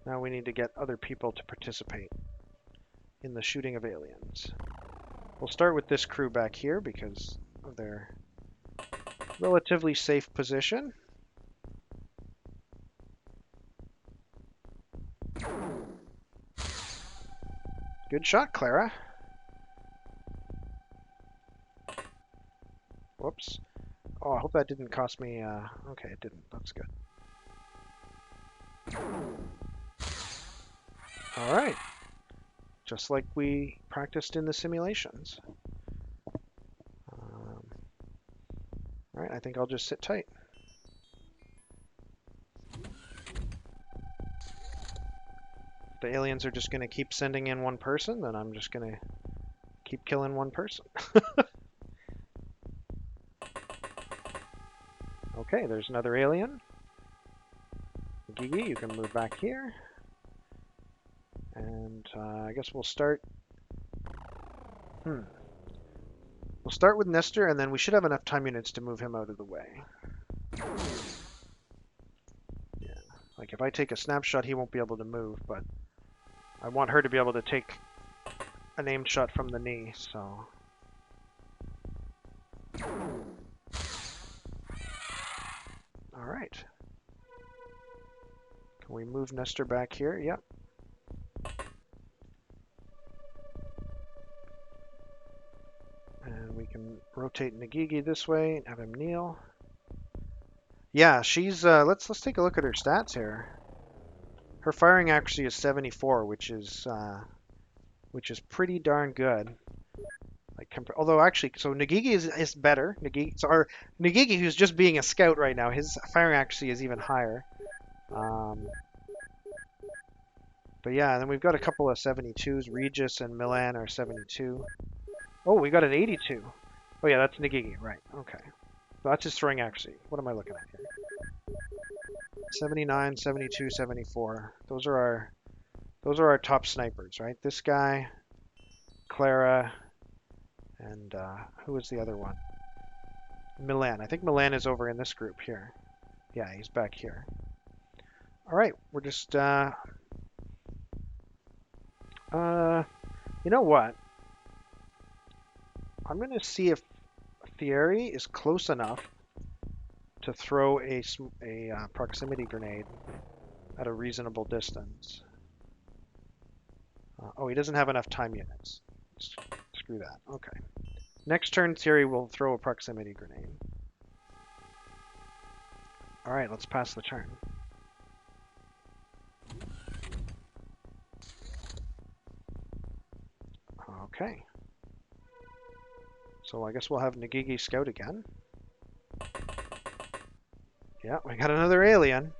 Now we need to get other people to participate in the shooting of aliens. We'll start with this crew back here because of their relatively safe position. Good shot, Clara. Whoops. Oh, I hope that didn't cost me... Okay, it didn't. That's good. All right. Just like we practiced in the simulations. All right, I think I'll just sit tight. the aliens are just going to keep sending in one person, then I'm just going to keep killing one person. Okay, there's another alien. Gigi, you can move back here. And I guess we'll start... We'll start with Nestor, and then we should have enough time units to move him out of the way. Yeah, like if I take a snapshot, he won't be able to move, but I want her to be able to take a named shot from the knee, so... Alright. Can we move Nestor back here? Yep. And we can rotate Nagigi this way and have him kneel. Yeah, she's let's take a look at her stats here. Her firing accuracy is 74, which is pretty darn good. Like although actually, so Nagigi is better. Nagigi, who's just being a scout right now, his firing accuracy is even higher. But yeah, then we've got a couple of 72s. Regis and Milan are 72. Oh, we got an 82. Oh yeah, that's Nagigi, right? Okay, so that's his throwing accuracy. What am I looking at here? 79, 72, 74. Those are our top snipers, right? This guy, Clara, and who was the other one? Milan. I think Milan is over in this group here. Yeah, he's back here. All right, we're just you know what? I'm going to see if Thierry is close enough to throw a proximity grenade at a reasonable distance. Oh, he doesn't have enough time units. Screw that. Okay. Next turn, Thierry will throw a proximity grenade. All right, let's pass the turn. Okay. So I guess we'll have Nagigi scout again. Yeah, we got another alien.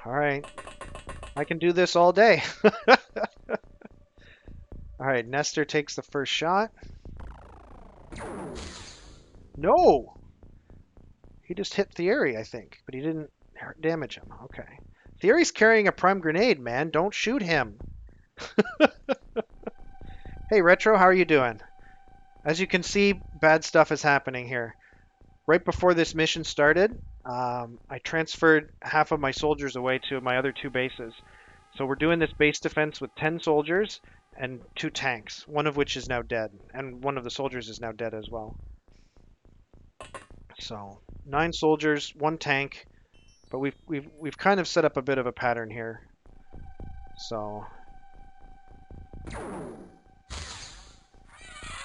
All right. I can do this all day. All right, Nestor takes the first shot. No! He just hit Thierry, I think, but he didn't damage him. Okay. Thierry's carrying a prime grenade, man. Don't shoot him. Hey, Retro, how are you doing? As you can see, bad stuff is happening here. Right before this mission started, I transferred half of my soldiers away to my other two bases. So we're doing this base defense with 10 soldiers and 2 tanks, one of which is now dead, and one of the soldiers is now dead as well. So 9 soldiers, 1 tank, but we've kind of set up a bit of a pattern here. So,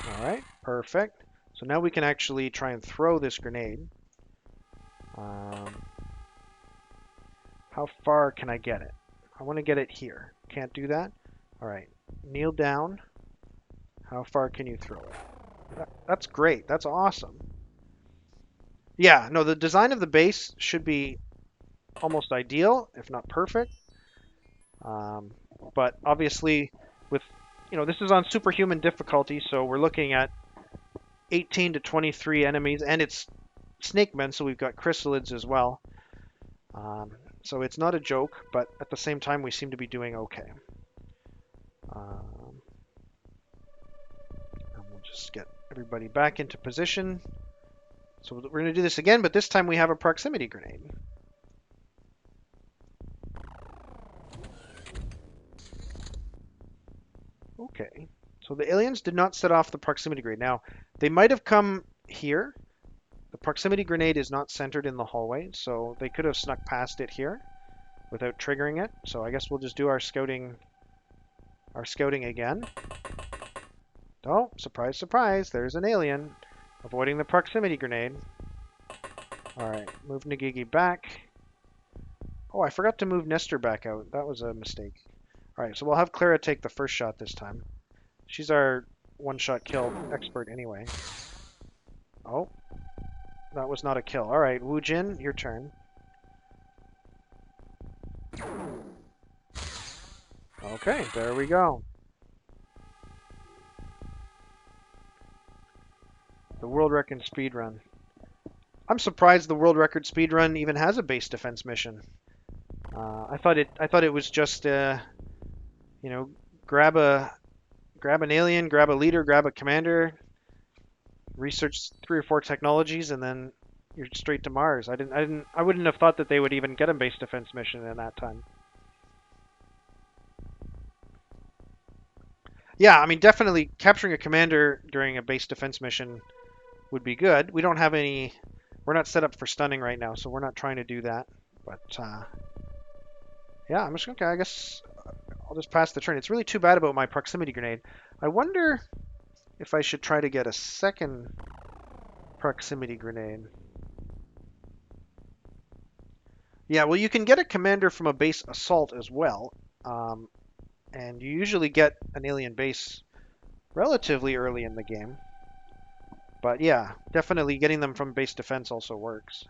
all right, perfect. So now we can actually try and throw this grenade. How far can I get it? I want to get it here. Can't do that? All right, kneel down. How far can you throw it? That's great. That's awesome. Yeah, no, the design of the base should be almost ideal, if not perfect. But obviously, with, this is on superhuman difficulty, so we're looking at 18 to 23 enemies, and it's snake men, so we've got chrysalids as well. So it's not a joke, but at the same time, we seem to be doing okay. And we'll just get everybody back into position. So we're going to do this again, but this time we have a proximity grenade. Okay, so the aliens did not set off the proximity grenade. Now, they might have come here. The proximity grenade is not centered in the hallway, so they could have snuck past it here without triggering it. So I guess we'll just do our scouting again. Oh, surprise, surprise, there's an alien avoiding the proximity grenade. All right, move Nagigi back. Oh, I forgot to move Nestor back out. That was a mistake. All right, so we'll have Clara take the first shot this time. She's our one-shot kill expert anyway. Oh, that was not a kill. All right, Wu Jin, your turn. Okay, there we go. The world record speedrun. I'm surprised the world record speedrun even has a base defense mission. I thought it was just you know, grab an alien, grab a leader, grab a commander, research 3 or 4 technologies, and then you're straight to Mars. I wouldn't have thought that they would even get a base defense mission in that time. Yeah, I mean, definitely capturing a commander during a base defense mission would be good. We don't have any. We're not set up for stunning right now, so we're not trying to do that. But yeah, I'm just okay. I guess I'll just pass the turn. It's really too bad about my proximity grenade. I wonder if I should try to get a second proximity grenade. Yeah, well, you can get a commander from a base assault as well. And you usually get an alien base relatively early in the game. But yeah, definitely getting them from base defense also works.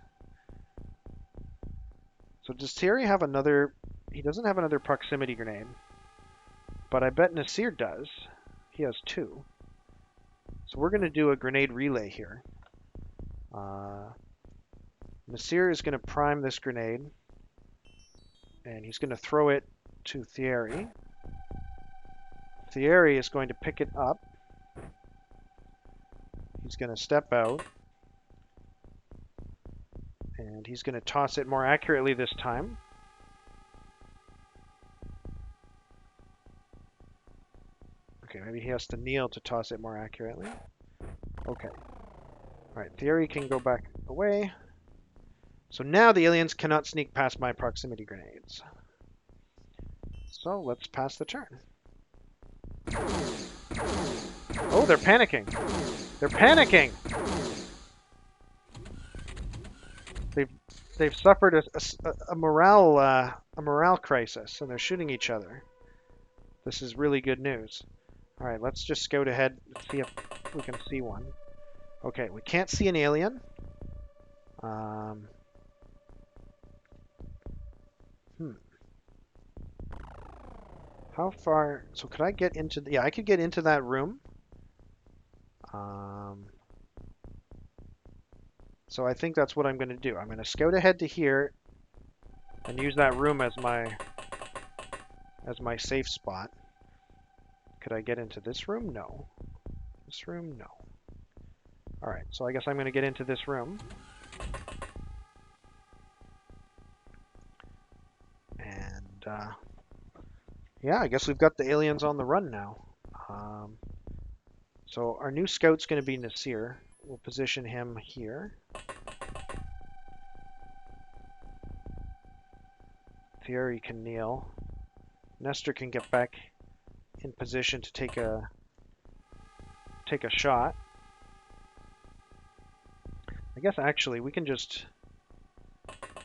So does Thierry have another... He doesn't have another proximity grenade. But I bet Nasir does. He has 2. So we're going to do a grenade relay here. Nasir is going to prime this grenade. And he's going to throw it to Thierry. Thierry is going to pick it up. He's going to step out. And he's going to toss it more accurately this time. Okay, maybe he has to kneel to toss it more accurately. Okay. Alright, Thierry can go back away. So now the aliens cannot sneak past my proximity grenades. So let's pass the turn. Oh, they're panicking. They're panicking! They've suffered a morale crisis, and they're shooting each other. This is really good news. All right, let's just scout ahead and see if we can see one. Okay, we can't see an alien. How far? So could I get into? Yeah, I could get into that room. So I think that's what I'm going to do. I'm going to scout ahead to here and use that room as my safe spot. Could I get into this room? No. This room? No. All right, so I guess I'm going to get into this room. And yeah, I guess we've got the aliens on the run now. So our new scout's going to be Nasir. We'll position him here. Thierry can kneel. Nestor can get back in position to take a shot. I guess actually we can just,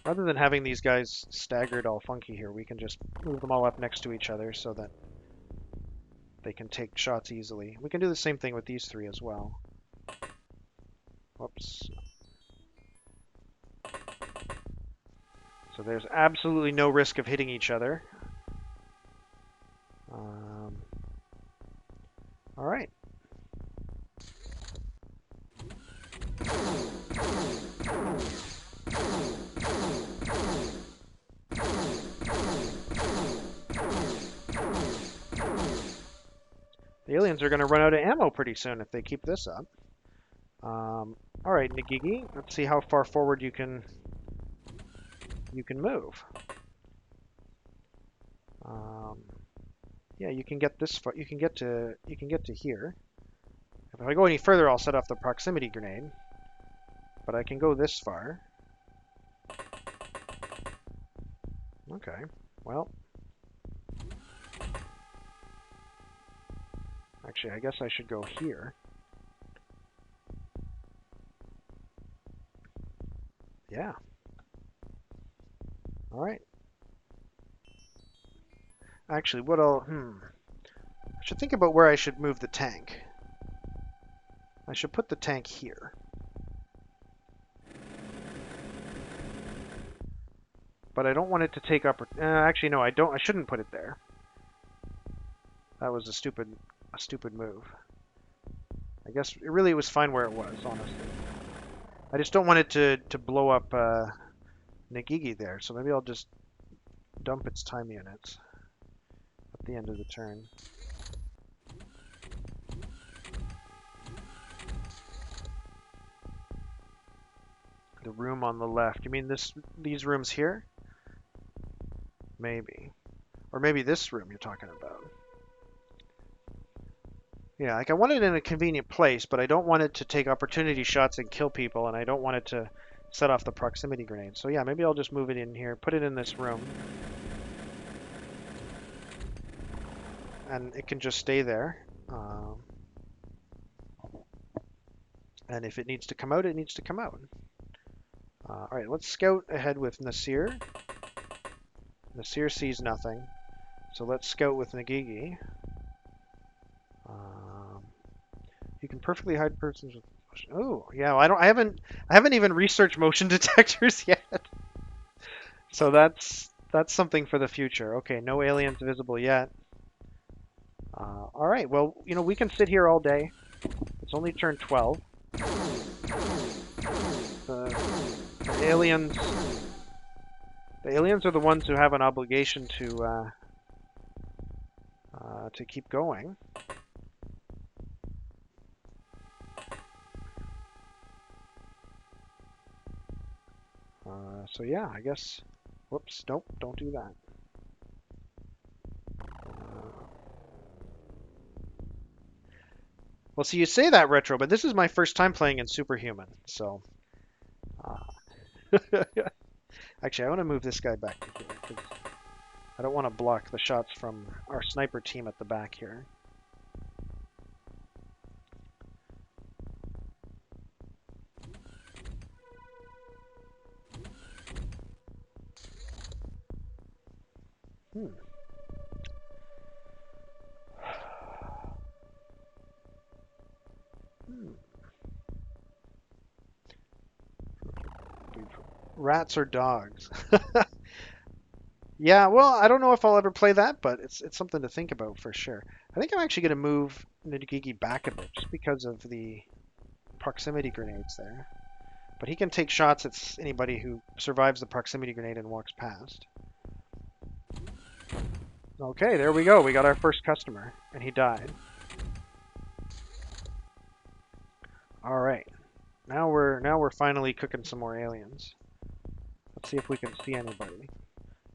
rather than having these guys staggered all funky here, we can just move them all up next to each other so that they can take shots easily. We can do the same thing with these 3 as well. Whoops. So there's absolutely no risk of hitting each other. All right. The aliens are going to run out of ammo pretty soon if they keep this up. All right, Nagigi, let's see how far forward you can move. Yeah, you can get this far. You can get to here. If I go any further, I'll set off the proximity grenade. But I can go this far. Okay. Well. Actually, I guess I should go here. Yeah. All right. Actually, what I'll... I should think about where I should move the tank. I should put the tank here. But I don't want it to take up... actually, no, I don't. I shouldn't put it there. That was a stupid move. I guess it really was fine where it was, honestly. I just don't want it to blow up Nagigi there, so maybe I'll just dump its time units at the end of the turn. The room on the left. You mean these rooms here? Maybe. Or maybe this room you're talking about. Yeah, like I want it in a convenient place, but I don't want it to take opportunity shots and kill people, and I don't want it to set off the proximity grenade. So yeah, maybe I'll just move it in here, put it in this room. And it can just stay there. And if it needs to come out, it needs to come out. All right, let's scout ahead with Nasir. Nasir sees nothing. So let's scout with Nagigi. You can perfectly hide persons with motion. Oh, yeah. Well, I haven't even researched motion detectors yet. So that's something for the future. Okay, no aliens visible yet. All right. Well, we can sit here all day. It's only turn 12. The aliens are the ones who have an obligation to keep going. So yeah, I guess. Whoops, nope, don't do that. Well, see, you say that, Retro, but this is my first time playing in Superhuman, so. Actually, I want to move this guy back to here, because I don't want to block the shots from our sniper team at the back here. Rats or dogs? Yeah, well, I don't know if I'll ever play that, but it's something to think about for sure. I think I'm actually going to move Nagigi back a bit just because of the proximity grenades there. But he can take shots at anybody who survives the proximity grenade and walks past. Okay, there we go. We got our first customer, and he died. All right. Now we're finally cooking some more aliens. Let's see if we can see anybody.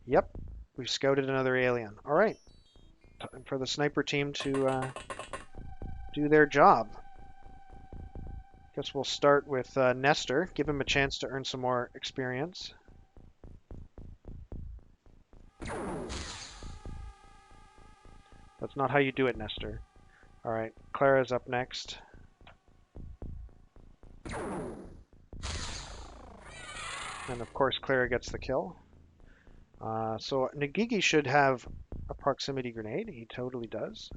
Yep, we've scouted another alien. All right, time for the sniper team to do their job. Guess we'll start with Nestor. Give him a chance to earn some more experience. That's not how you do it, Nestor. All right, Clara's up next. And of course, Clara gets the kill. So Nagigi should have a proximity grenade. He totally does.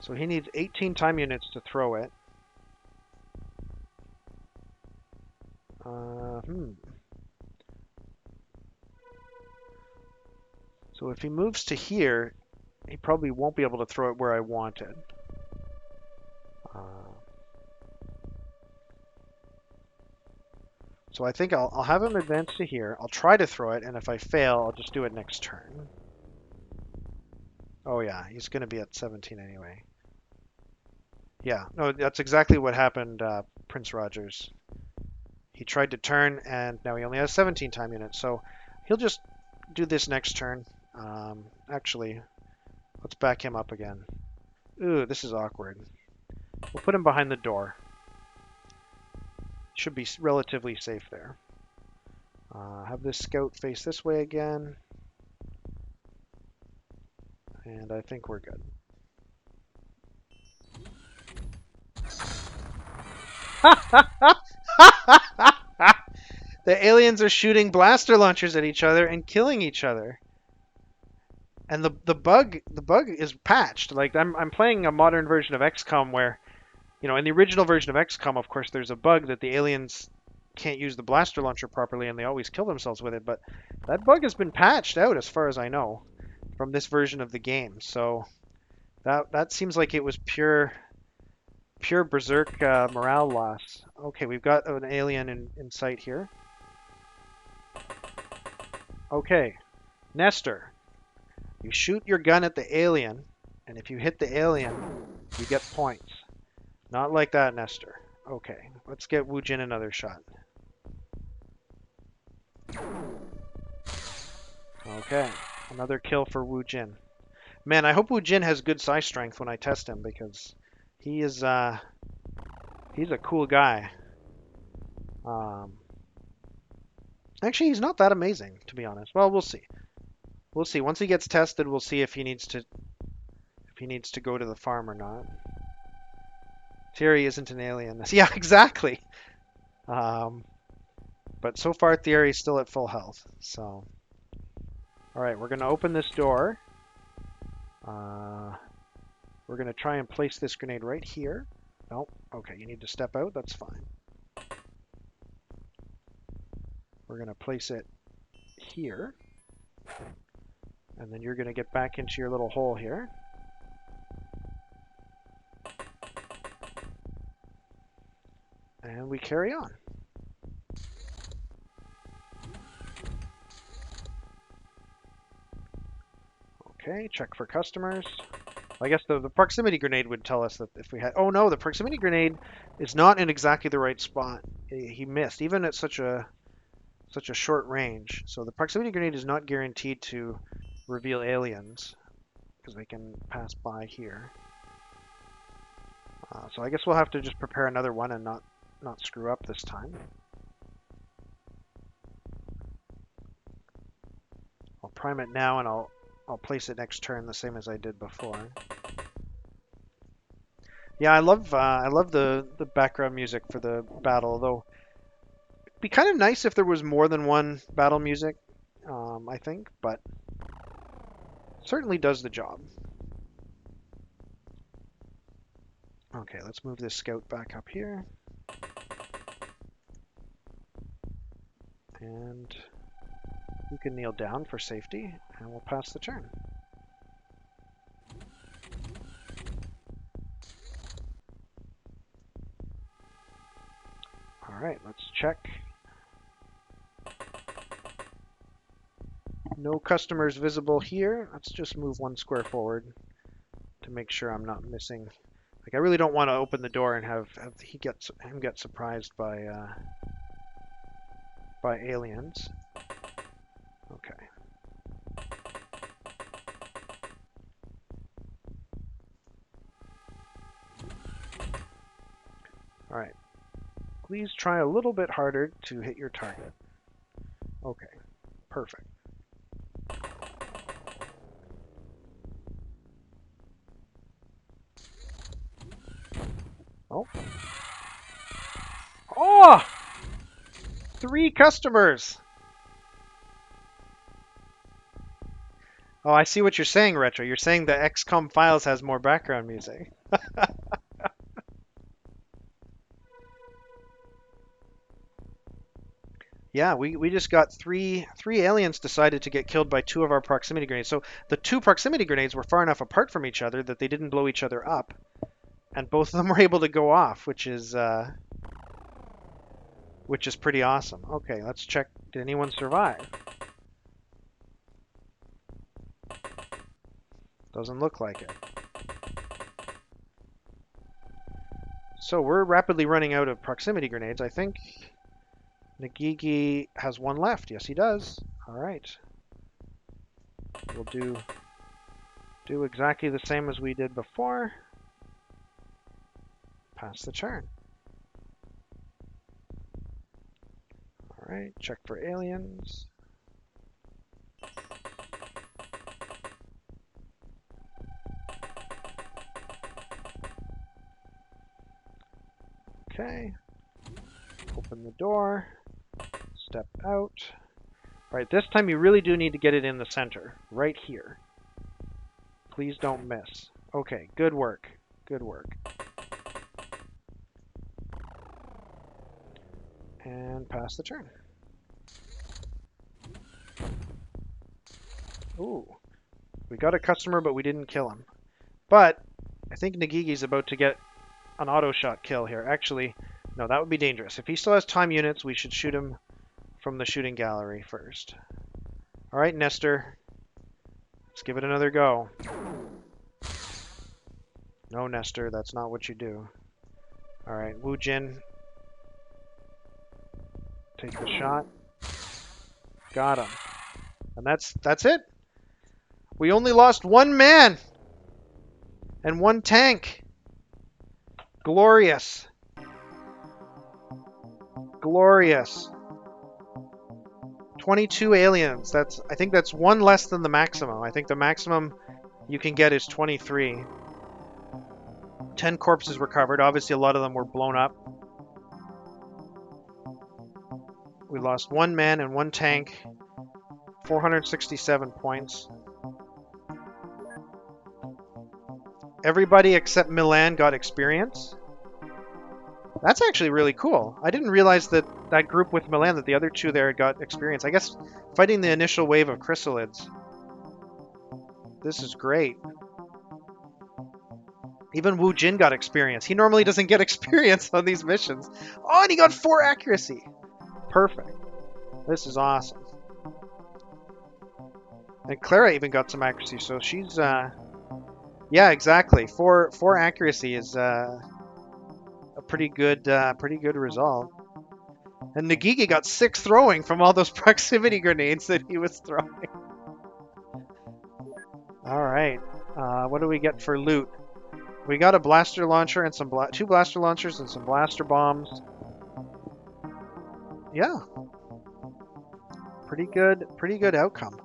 So he needs 18 time units to throw it. So if he moves to here, he probably won't be able to throw it where I wanted. So I think I'll have him advance to here. I'll try to throw it, and if I fail, I'll just do it next turn. Oh yeah, he's going to be at 17 anyway. Yeah, no, that's exactly what happened, Prince Rogers. He tried to turn, and now he only has 17 time units, so he'll just do this next turn. Actually, let's back him up again. Ooh, this is awkward. We'll put him behind the door. Should be relatively safe there. Have this scout face this way again. And I think we're good. The aliens are shooting blaster launchers at each other and killing each other. And the bug is patched. Like I'm playing a modern version of XCOM where, in the original version of XCOM, of course, there's a bug that the aliens can't use the blaster launcher properly and they always kill themselves with it. But that bug has been patched out as far as I know from this version of the game. So that seems like it was pure berserk morale loss. Okay, we've got an alien in sight here. Okay, Nestor, you shoot your gun at the alien, and if you hit the alien, you get points. Not like that, Nestor. Okay, let's get Wu Jin another shot. Okay, another kill for Wu Jin. Man, I hope Wu Jin has good psi strength when I test him because he is he's a cool guy. Actually, he's not that amazing, to be honest. Well, we'll see. We'll see. Once he gets tested, we'll see if he needs to go to the farm or not. Thierry isn't an alien. Yeah, exactly. But so far, Thierry's still at full health. So, all right, we're gonna open this door. We're gonna try and place this grenade right here. Nope. Okay, you need to step out. That's fine. We're gonna place it here. And then you're gonna get back into your little hole here. And we carry on. Okay, check for customers. I guess the proximity grenade would tell us that if we had... Oh no, the proximity grenade is not in exactly the right spot. He missed, even at such a short range. So the proximity grenade is not guaranteed to reveal aliens, because they can pass by here. So I guess we'll have to just prepare another one and not screw up this time. I'll prime it now and I'll place it next turn the same as I did before. Yeah, I love the background music for the battle, though it'd be kind of nice if there was more than one battle music, I think, but certainly does the job. Okay, let's move this scout back up here. And you can kneel down for safety, and we'll pass the turn. All right, let's check. No customers visible here. Let's just move one square forward to make sure I'm not missing. Like, I really don't want to open the door and have him get surprised by aliens. Okay. All right. Please try a little bit harder to hit your target. Okay. Perfect. Oh. Oh! 3 customers! Oh, I see what you're saying, Retro. You're saying the XCOM Files has more background music. Yeah, we just got three aliens decided to get killed by 2 of our proximity grenades. So the 2 proximity grenades were far enough apart from each other that they didn't blow each other up, and both of them were able to go off, which is pretty awesome. Okay, let's check. Did anyone survive? Doesn't look like it. So we're rapidly running out of proximity grenades. I think Nagigi has 1 left. Yes, he does. All right. We'll do exactly the same as we did before. Pass the turn. All right, check for aliens. Okay. Open the door. Step out. All right, this time you really do need to get it in the center, right here. Please don't miss. Okay, good work. Good work. And pass the turn. Ooh. We got a customer, but we didn't kill him. But I think Nagigi's about to get an auto shot kill here. Actually, no, that would be dangerous. If he still has time units, we should shoot him from the shooting gallery first. All right, Nestor. Let's give it another go. No, Nestor, that's not what you do. All right, Wu Jin. Take the shot. Got him. And that's it. We only lost one man and one tank. Glorious. Glorious. 22 aliens. I think that's one less than the maximum. I think the maximum you can get is 23. 10 corpses recovered. Obviously, a lot of them were blown up. We lost one man and one tank. 467 points. Everybody except Milan got experience. That's actually really cool. I didn't realize that that group with Milan, that the other two there got experience. I guess fighting the initial wave of chrysalids. This is great. Even Wu Jin got experience. He normally doesn't get experience on these missions. Oh, and he got 4 accuracy. Perfect. This is awesome. And Clara even got some accuracy, so she's yeah, exactly. 4 accuracy is a pretty good result. And Nagigi got 6 throwing from all those proximity grenades that he was throwing. All right. What do we get for loot? We got a blaster launcher and some 2 blaster launchers and some blaster bombs. Yeah. Pretty good outcome.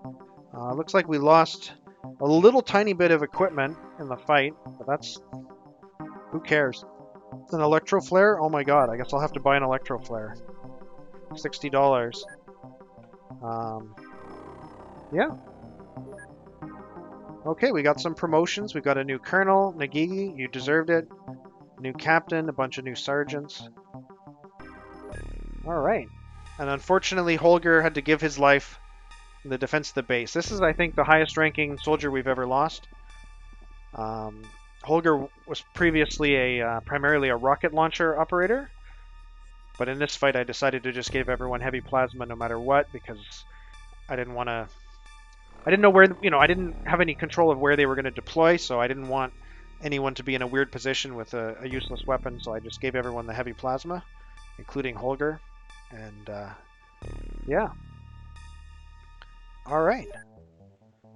Looks like we lost a little tiny bit of equipment in the fight, but who cares? It's an electro flare? Oh my god, I guess I'll have to buy an electro flare. $60. Yeah. Okay, we got some promotions. We've got a new colonel, Nagigi, you deserved it. New captain, a bunch of new sergeants. All right. And unfortunately, Holger had to give his life in the defense of the base. This is, I think, the highest ranking soldier we've ever lost. Holger was previously primarily a rocket launcher operator, but in this fight I decided to just give everyone heavy plasma no matter what, because I didn't know where, I didn't have any control of where they were going to deploy, so I didn't want anyone to be in a weird position with a useless weapon, so I just gave everyone the heavy plasma, including Holger, and yeah. All right.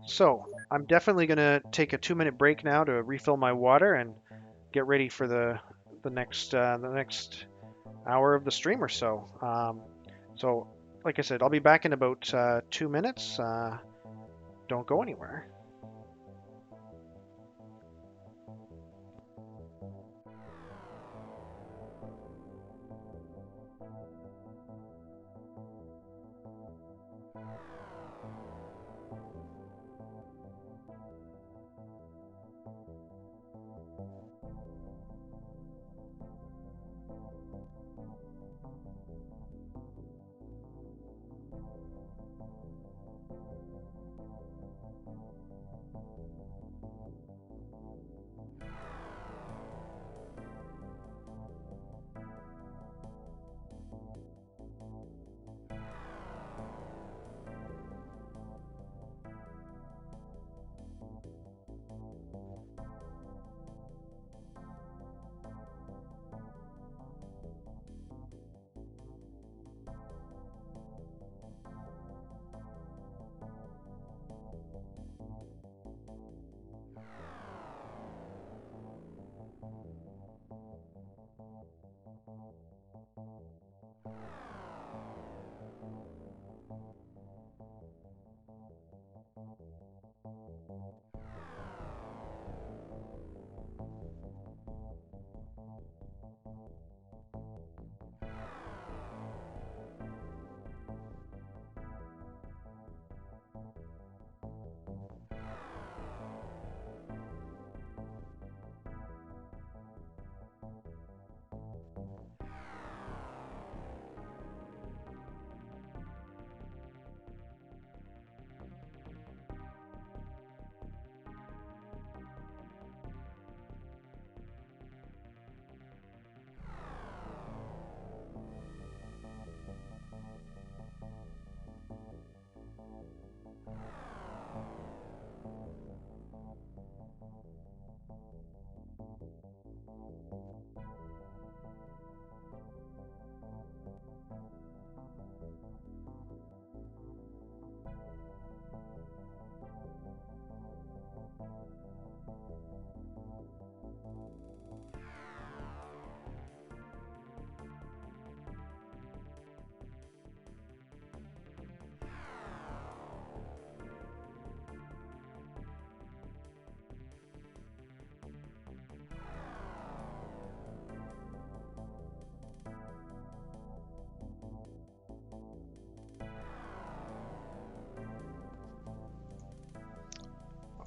So I'm definitely going to take a 2-minute break now to refill my water and get ready for the next hour of the stream or so. So like I said, I'll be back in about 2 minutes. Don't go anywhere.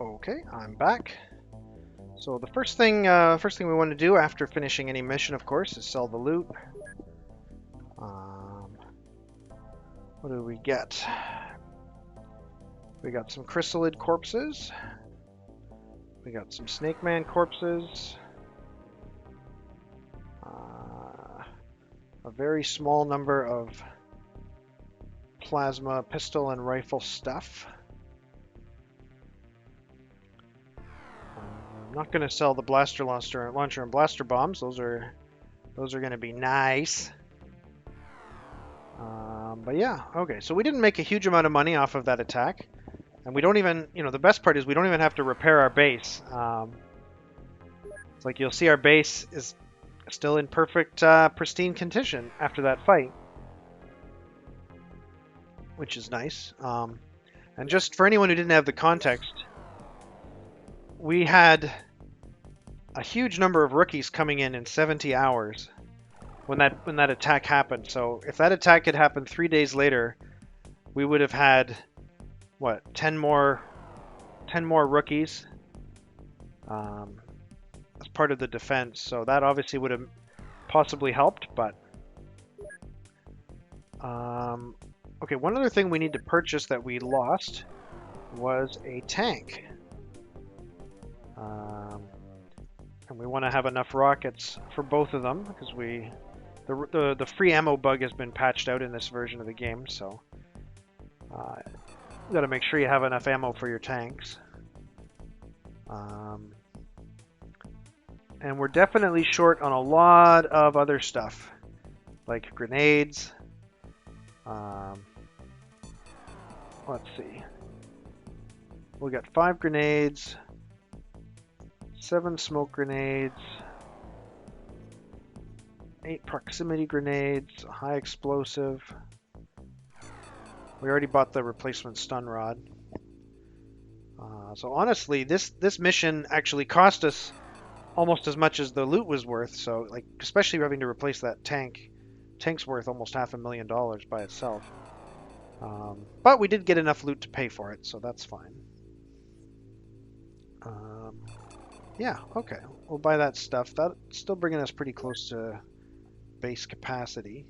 Okay, I'm back. So the first thing we want to do after finishing any mission, of course, is sell the loot. What do we get? We got some chrysalid corpses. We got some snake man corpses. A very small number of plasma pistol and rifle stuff. I'm not going to sell the blaster launcher and blaster bombs. Those are going to be nice. But yeah, okay. So we didn't make a huge amount of money off of that attack, and we don't even, the best part is we don't even have to repair our base. It's like you'll see our base is still in perfect, pristine condition after that fight, which is nice. And just for anyone who didn't have the context, we had a huge number of rookies coming in 70 hours when that attack happened. So if that attack had happened 3 days later, we would have had what, 10 more rookies as part of the defense. So that obviously would have possibly helped, but okay, one other thing we need to purchase that we lost was a tank. And we want to have enough rockets for both of them because the free ammo bug has been patched out in this version of the game, so you got to make sure you have enough ammo for your tanks. And we're definitely short on a lot of other stuff, like grenades. Let's see. We got 5 grenades, 7 smoke grenades, 8 proximity grenades, a high explosive. We already bought the replacement stun rod. So honestly, this mission actually cost us almost as much as the loot was worth. So like, especially having to replace that tank. Tank's worth almost $500,000 by itself. But we did get enough loot to pay for it, so that's fine. Yeah, okay. We'll buy that stuff. That's still bringing us pretty close to base capacity.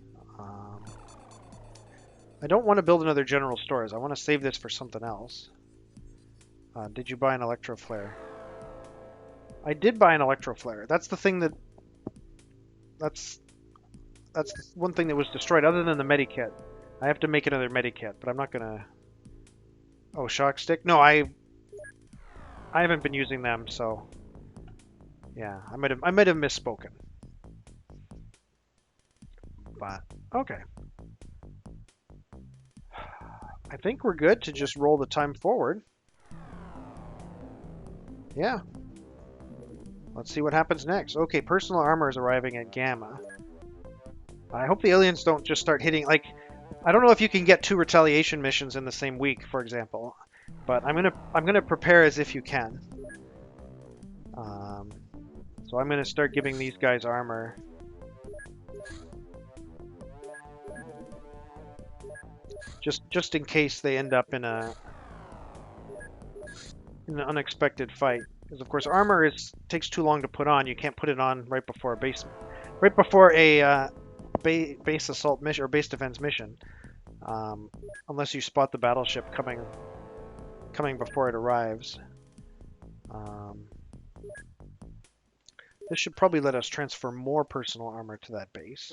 I don't want to build another general stores. I want to save this for something else. Did you buy an electro flare? I did buy an electro flare. That's the thing that... That's one thing that was destroyed, other than the medikit. I have to make another medikit, but I'm not gonna... Oh, shock stick? No, I haven't been using them, so... Yeah, I might have misspoken. But, okay. I think we're good to just roll the time forward. Yeah. Let's see what happens next. Okay, personal armor is arriving at Gamma. I hope the aliens don't just start hitting, like, I don't know if you can get 2 retaliation missions in the same week, for example, but I'm gonna prepare as if you can. So I'm gonna start giving these guys armor. Just in case they end up in an unexpected fight. Because of course armor takes too long to put on. You can't put it on right before a base assault mission or base defense mission, unless you spot the battleship coming before it arrives. This should probably let us transfer more personal armor to that base.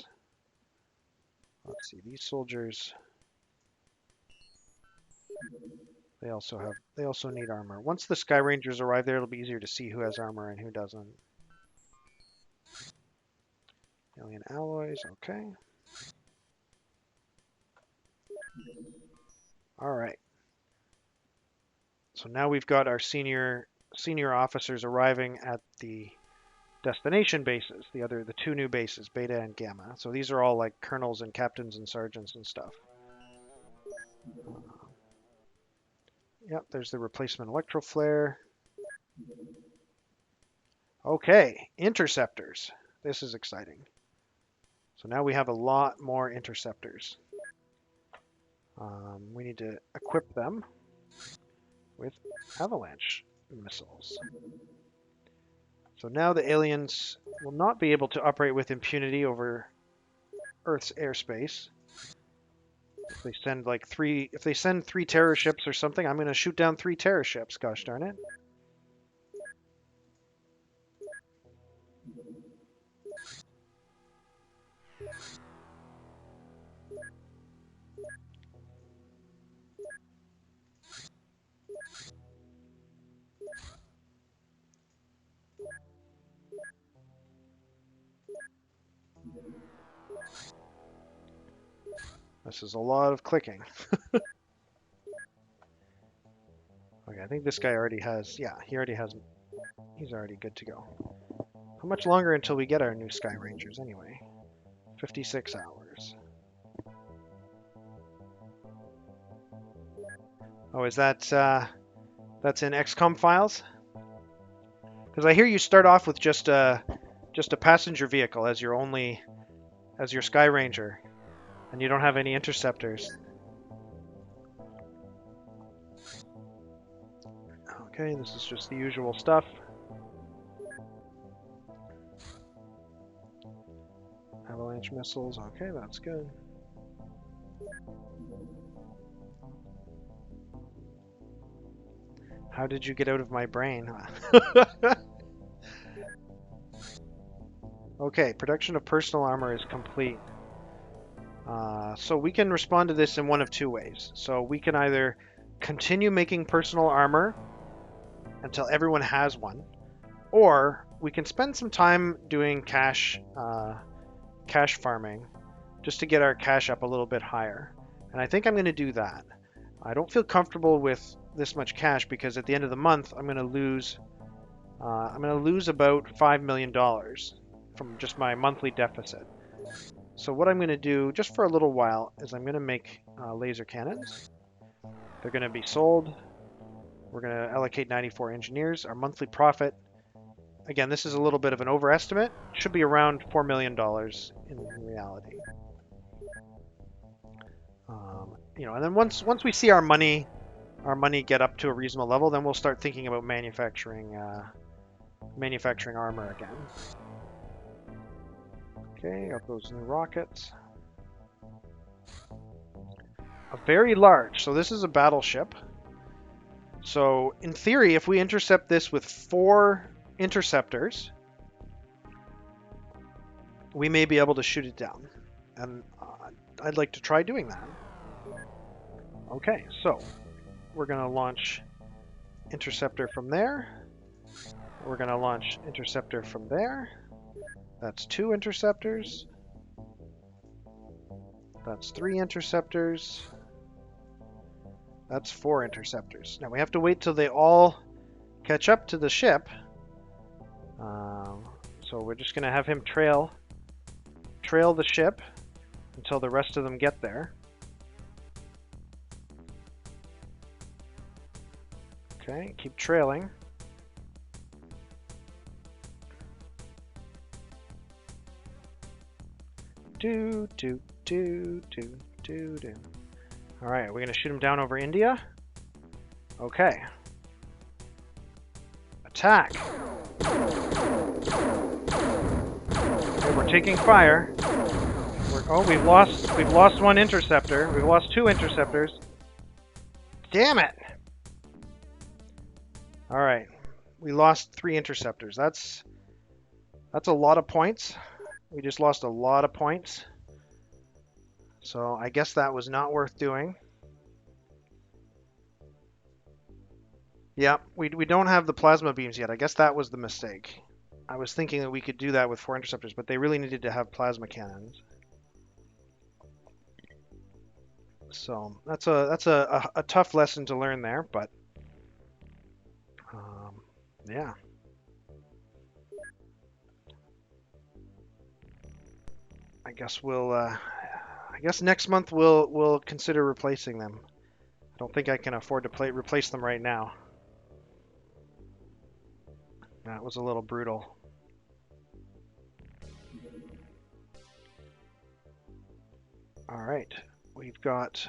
Let's see, these soldiers, they also need armor. Once the Sky Rangers arrive there, it'll be easier to see who has armor and who doesn't. Alien alloys, okay. All right. So now we've got our senior officers arriving at the destination bases, the two new bases, Beta and Gamma. So these are all like colonels and captains and sergeants and stuff. Yep, there's the replacement electroflare. Okay, interceptors. This is exciting. So now we have a lot more interceptors. We need to equip them with avalanche missiles. So now the aliens will not be able to operate with impunity over Earth's airspace. If they send like if they send 3 terror ships or something, I'm going to shoot down 3 terror ships. Gosh darn it. This is a lot of clicking. Okay, I think this guy already has, yeah, he's already good to go. How much longer until we get our new Sky Rangers anyway? 56 hours. Oh, is that's in XCOM files? Because I hear you start off with just a passenger vehicle as your Sky Ranger, and you don't have any interceptors. Okay, this is just the usual stuff. Avalanche missiles. Okay, that's good. How did you get out of my brain? Okay, production of personal armor is complete. So we can respond to this in one of 2 ways. So we can either continue making personal armor until everyone has one, or we can spend some time doing cash farming just to get our cash up a little bit higher. And I think I'm going to do that. I don't feel comfortable with this much cash because at the end of the month I'm going to lose about $5 million from just my monthly deficit. So what I'm going to do just for a little while is I'm going to make laser cannons. They're going to be sold. We're going to allocate 94 engineers. Our monthly profit, again, this is a little bit of an overestimate, should be around $4 million in reality. And then once we see our money get up to a reasonable level, then we'll start thinking about manufacturing armor again. Okay, got those new rockets. A very large, so this is a battleship. So in theory, if we intercept this with 4 interceptors, we may be able to shoot it down. And I'd like to try doing that. Okay, so we're going to launch interceptor from there. We're going to launch interceptor from there. That's 2 interceptors. That's 3 interceptors. That's 4 interceptors. Now we have to wait till they all catch up to the ship. So we're just going to have him trail the ship until the rest of them get there. Okay, keep trailing. Do, do, do, do, do, do. All right, we're going to shoot him down over India. Okay. Attack. Okay, we're taking fire. We've lost 1 interceptor. We've lost 2 interceptors. Damn it. All right. We lost 3 interceptors. That's a lot of points. We just lost a lot of points. So I guess that was not worth doing. Yeah, we don't have the plasma beams yet. I guess that was the mistake. I was thinking that we could do that with 4 interceptors, but they really needed to have plasma cannons. So that's a tough lesson to learn there, but yeah. I guess I guess next month we'll consider replacing them. I don't think I can afford to replace them right now. That was a little brutal. All right, we've got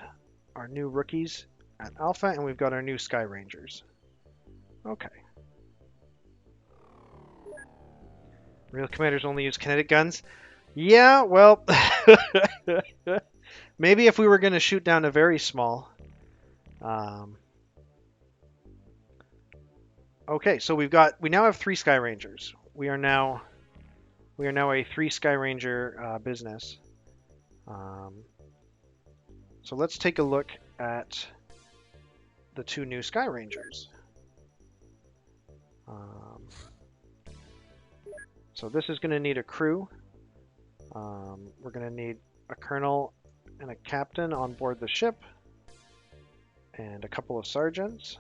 our new rookies at Alpha, and we've got our new Sky Rangers. Okay. Real commanders only use kinetic guns. Yeah, well, maybe if we were going to shoot down a very small. Okay, so we now have 3 Sky Rangers. We are now a 3 Sky Ranger business. So let's take a look at the 2 new Sky Rangers. So this is going to need a crew. We're going to need a colonel and a captain on board the ship, and a couple of sergeants.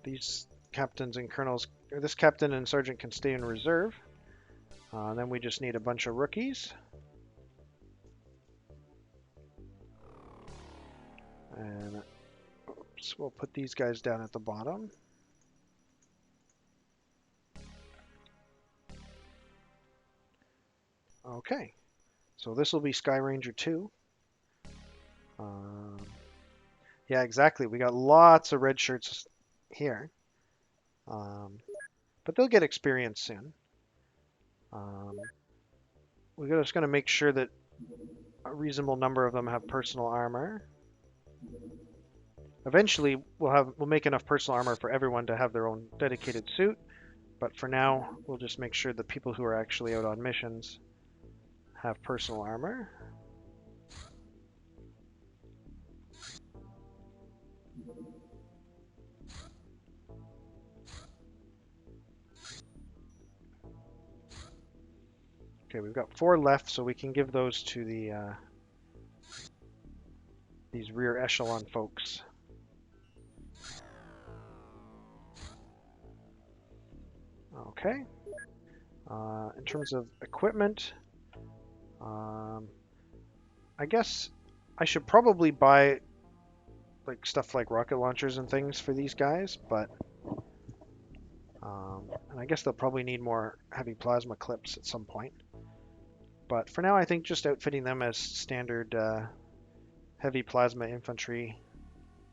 These captains and colonels, or this captain and sergeant can stay in reserve. Then we just need a bunch of rookies. And oops, we'll put these guys down at the bottom. Okay, so this will be Sky Ranger 2. Yeah, exactly. We got lots of red shirts here. But they'll get experience soon. We're just going to make sure that a reasonable number of them have personal armor. Eventually, we'll make enough personal armor for everyone to have their own dedicated suit. But for now, we'll just make sure that people who are actually out on missions have personal armor. Okay, we've got 4 left, so we can give those to these rear echelon folks. Okay. In terms of equipment, I guess I should probably buy like stuff like rocket launchers and things for these guys, but and I guess they'll probably need more heavy plasma clips at some point. But for now, I think just outfitting them as standard heavy plasma infantry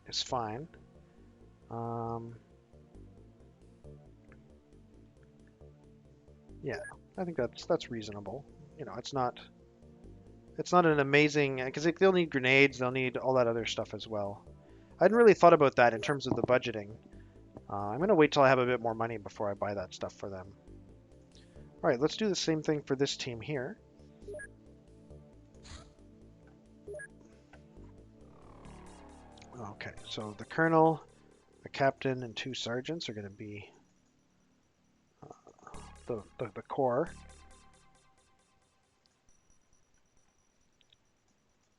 is fine. Yeah, I think that's reasonable. You know, it's not an amazing because they'll need grenades, they'll need all that other stuff as well. I hadn't really thought about that in terms of the budgeting. I'm going to wait till I have a bit more money before I buy that stuff for them. All right, let's do the same thing for this team here. Okay, so the colonel, the captain, and 2 sergeants are going to be the core.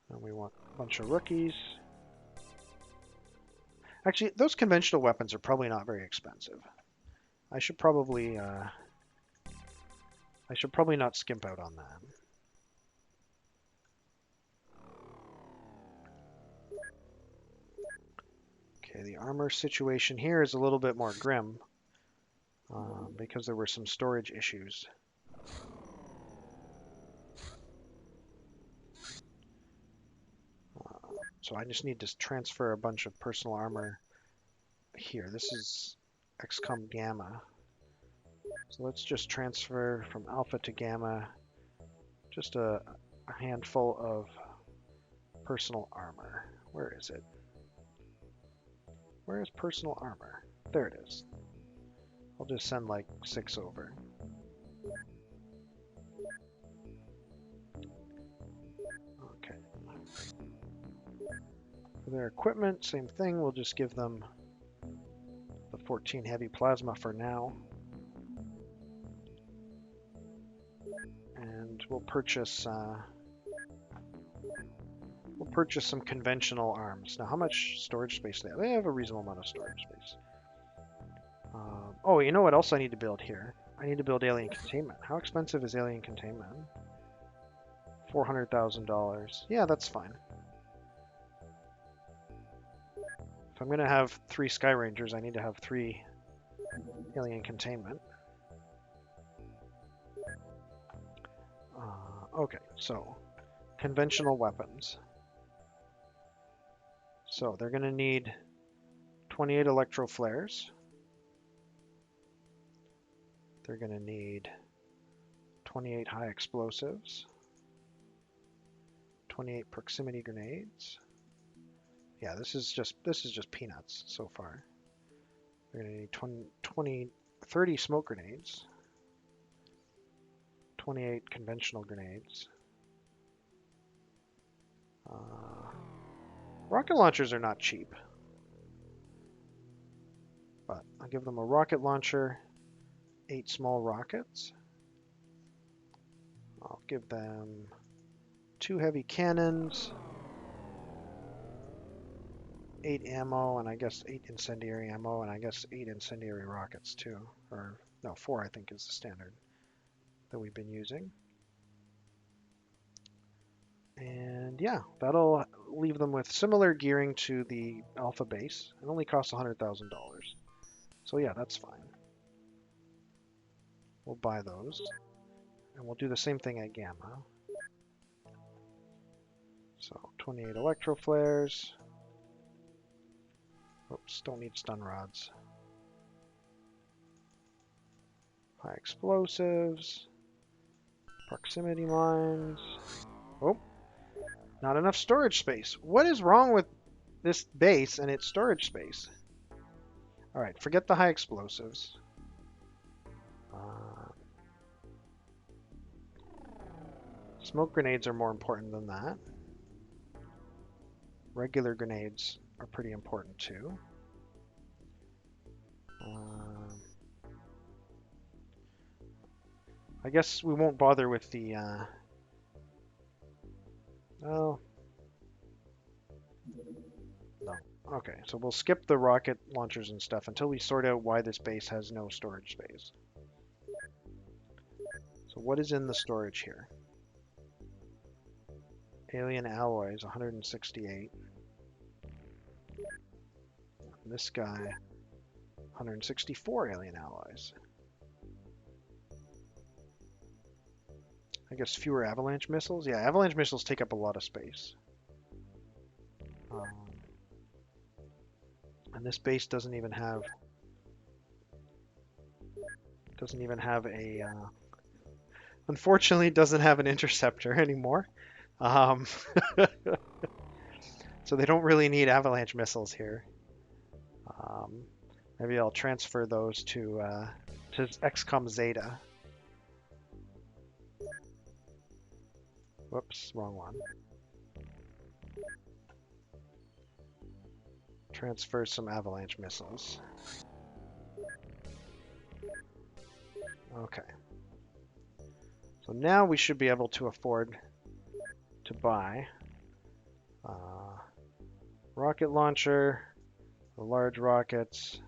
And we want a bunch of rookies. Actually, those conventional weapons are probably not very expensive. I should probably not skimp out on that. Okay, the armor situation here is a little bit more grim because there were some storage issues. So I just need to transfer a bunch of personal armor here. This is XCOM Gamma. So let's just transfer from Alpha to Gamma just a handful of personal armor. Where is it? Where is personal armor? There it is. I'll just send like 6 over. Okay. For their equipment, same thing. We'll just give them the 14 heavy plasma for now. And we'll purchase some conventional arms. Now, how much storage space do they have? They have a reasonable amount of storage space. Oh, you know what else I need to build here? I need to build alien containment. How expensive is alien containment? $400,000. Yeah, that's fine. If I'm going to have 3 Sky Rangers, I need to have 3 alien containment. Okay, so conventional weapons. So they're going to need 28 electro flares. They're going to need 28 high explosives, 28 proximity grenades. Yeah, this is just peanuts so far. They're going to need 30 smoke grenades, 28 conventional grenades. Rocket launchers are not cheap, but I'll give them a rocket launcher, 8 small rockets. I'll give them 2 heavy cannons, 8 ammo, and I guess 8 incendiary ammo, and I guess 8 incendiary rockets too. Or, no, 4 I think is the standard that we've been using. And yeah, that'll leave them with similar gearing to the Alpha base. It only costs $100,000. So yeah, that's fine. We'll buy those. And we'll do the same thing at Gamma. So 28 electro flares. Oops, don't need stun rods. High explosives. Proximity mines. Oh, not enough storage space. What is wrong with this base and its storage space? All right, forget the high explosives. Smoke grenades are more important than that. Regular grenades are pretty important too. I guess we won't bother with the... Oh. No. Okay, so we'll skip the rocket launchers and stuff until we sort out why this base has no storage space. So what is in the storage here? Alien alloys, 168. And this guy, 164 alien alloys. I guess fewer avalanche missiles? Yeah, avalanche missiles take up a lot of space. And this base doesn't even have a unfortunately doesn't have an interceptor anymore. So they don't really need avalanche missiles here. Maybe I'll transfer those to XCOM Zeta. Whoops, wrong one. Transfer some avalanche missiles. Okay. So now we should be able to afford to buy rocket launcher, the large rockets,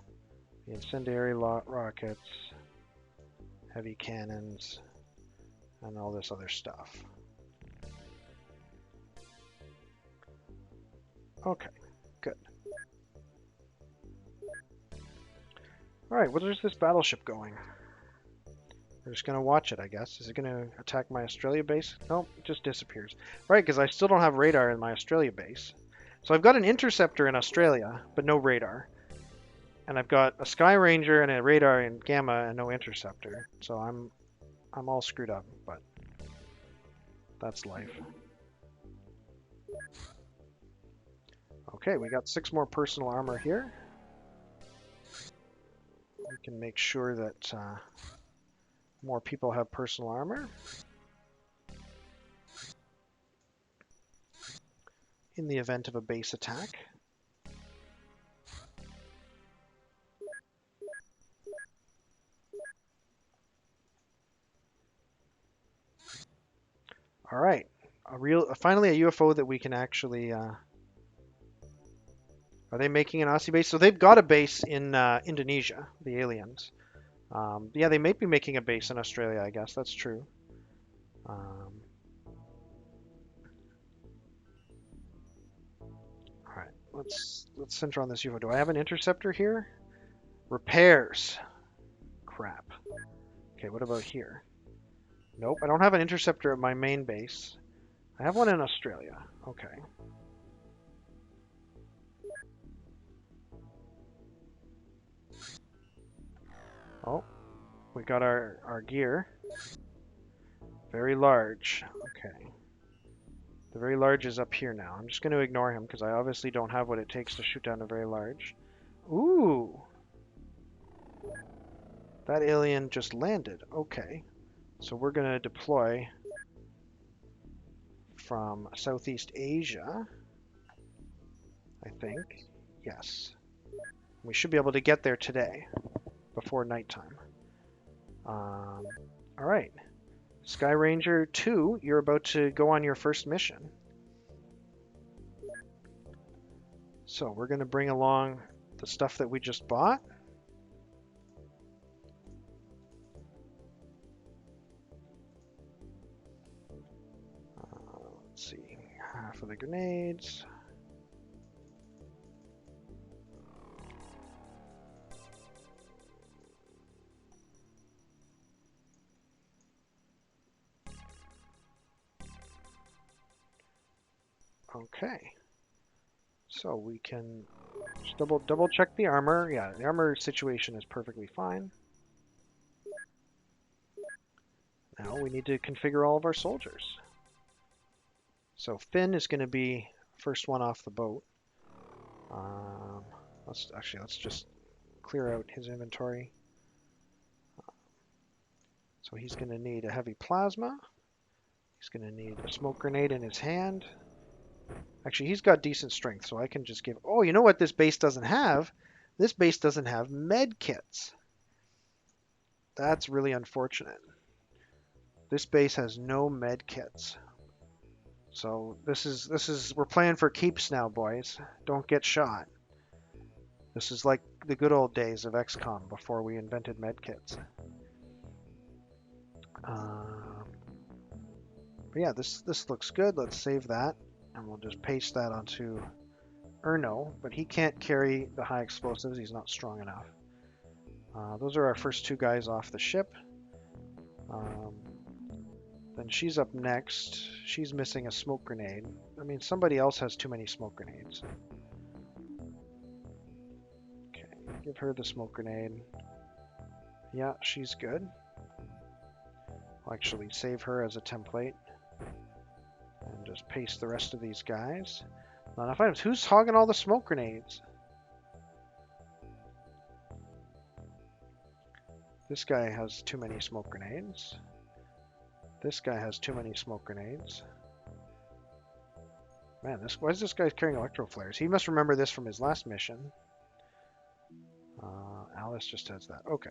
the incendiary rockets, heavy cannons, and all this other stuff. Okay, good. Alright, where's this battleship going? We're just going to watch it, I guess. Is it going to attack my Australia base? Nope, it just disappears. Right, because I still don't have radar in my Australia base. So I've got an interceptor in Australia, but no radar. And I've got a Sky Ranger and a radar in Gamma and no interceptor. So I'm all screwed up, but that's life. Okay, we got 6 more personal armor here. We can make sure that more people have personal armor. In the event of a base attack. All right, finally a UFO that we can actually. Are they making an Aussie base? So they've got a base in Indonesia, the aliens. Yeah, they may be making a base in Australia, I guess. That's true. Um, all right, let's center on this UFO. Do I have an interceptor here? Repairs. Crap. Okay, what about here? Nope, I don't have an interceptor at my main base. I have one in Australia. Okay. Oh, we got our gear. Very large. Okay. The very large is up here now. I'm just going to ignore him because I obviously don't have what it takes to shoot down a very large. Ooh! That alien just landed. Okay. So we're going to deploy from Southeast Asia, I think. Yes. We should be able to get there today before nighttime. All right. Sky Ranger 2, you're about to go on your first mission. So we're going to bring along the stuff that we just bought. Let's see, half of the grenades. Okay. So we can just double check the armor. Yeah, the armor situation is perfectly fine. Now we need to configure all of our soldiers. So Finn is going to be first one off the boat. Let's just clear out his inventory. So he's going to need a heavy plasma. He's going to need a smoke grenade in his hand. Actually, he's got decent strength, so I can just give... Oh, you know what this base doesn't have? This base doesn't have med kits. That's really unfortunate. This base has no med kits. So we're playing for keeps now, boys. Don't get shot. This is like the good old days of XCOM before we invented med kits. But yeah, this looks good. Let's save that, and we'll just paste that onto Erno. But he can't carry the high explosives. He's not strong enough. Those are our first two guys off the ship. Then she's up next. She's missing a smoke grenade. I mean, somebody else has too many smoke grenades. Okay, give her the smoke grenade. Yeah, she's good. I'll actually save her as a template. And just paste the rest of these guys. Not enough items. Who's hogging all the smoke grenades? This guy has too many smoke grenades. This guy has too many smoke grenades. Man, why is this guy carrying electro flares? He must remember this from his last mission. Alice just has that. Okay.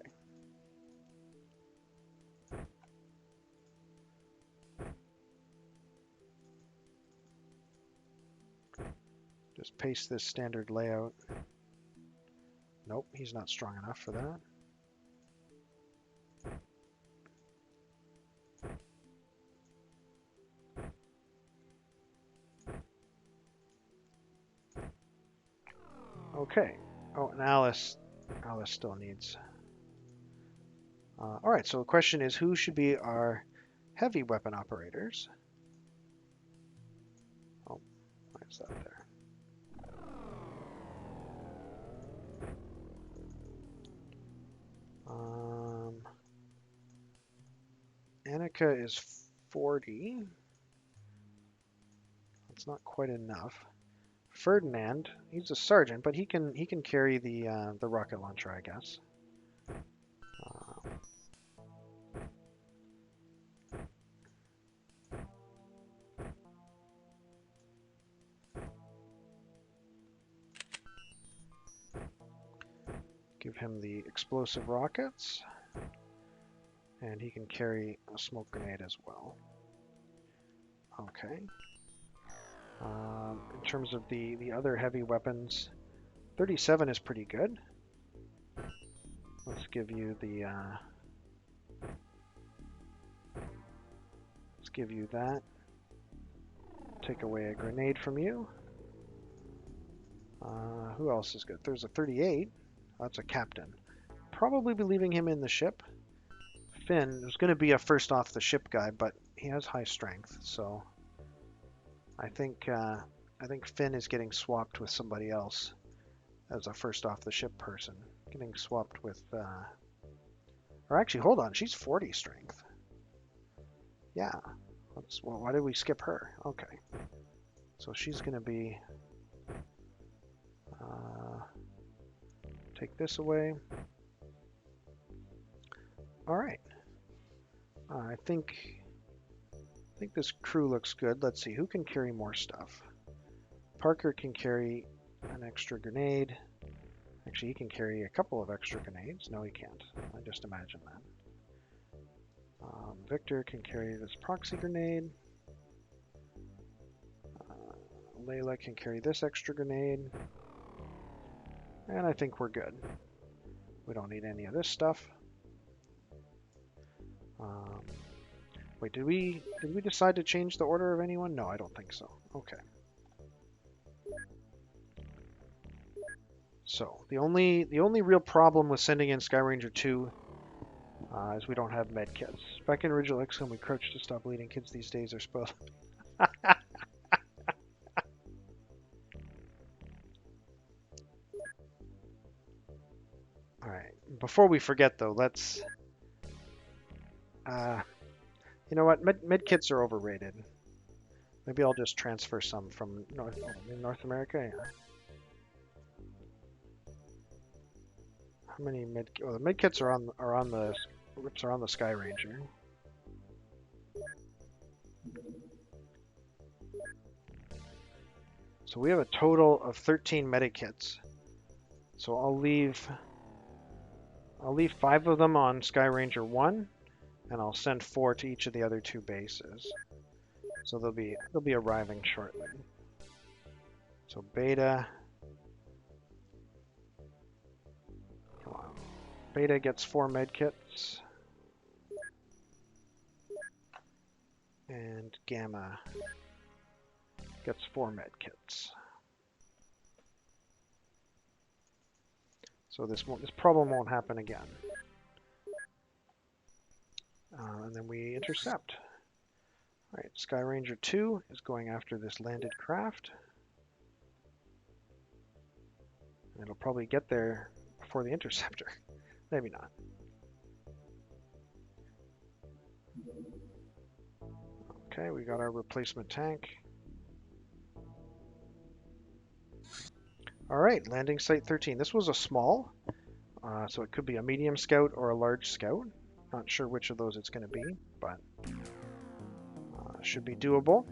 Just paste this standard layout. Nope, he's not strong enough for that. Okay. Oh, and Alice still needs. All right, so the question is, who should be our heavy weapon operators? Oh, why is that there? Annika is 40. That's not quite enough. Ferdinand, he's a sergeant, but he can carry the rocket launcher, I guess. Give him the explosive rockets, and he can carry a smoke grenade as well. Okay. In terms of the other heavy weapons, 37 is pretty good. Let's give you the let's give you that. Take away a grenade from you. Who else is good? There's a 38. That's a captain. Probably be leaving him in the ship. Finn, there's going to be a first off the ship guy, but he has high strength, so I think Finn is getting swapped with somebody else as a first off the ship person. Getting swapped with, or actually, hold on, she's 40 strength. Yeah, well, why did we skip her? Okay, so she's going to be, take this away. All right. I think this crew looks good. Let's see, who can carry more stuff? Parker can carry an extra grenade. Actually, he can carry a couple of extra grenades. No, he can't. I just imagined that. Victor can carry this proxy grenade. Layla can carry this extra grenade. And I think we're good. We don't need any of this stuff. Wait, did we decide to change the order of anyone? No, I don't think so. Okay. So the only real problem with sending in Skyranger 2 is we don't have med kits. Back in original XCOM, we crouched to stop bleeding. Kids these days are spoiled. All right. Before we forget, though, let's. You know what? Med kits are overrated. Maybe I'll just transfer some from North America. Yeah. How many med? Oh, the med kits are on the Skyranger. So we have a total of 13 medikits. So I'll leave 5 of them on Skyranger 1, and I'll send 4 to each of the other 2 bases. So they'll be arriving shortly. So Beta. Come on. Beta gets 4 medkits. And Gamma gets 4 medkits. So this problem won't happen again. And then we intercept. All right, Skyranger 2 is going after this landed craft. And it'll probably get there before the interceptor. Maybe not. Okay, we got our replacement tank. All right, landing site 13. This was a small, so it could be a medium scout or a large scout. Not sure which of those it's going to be, but should be doable.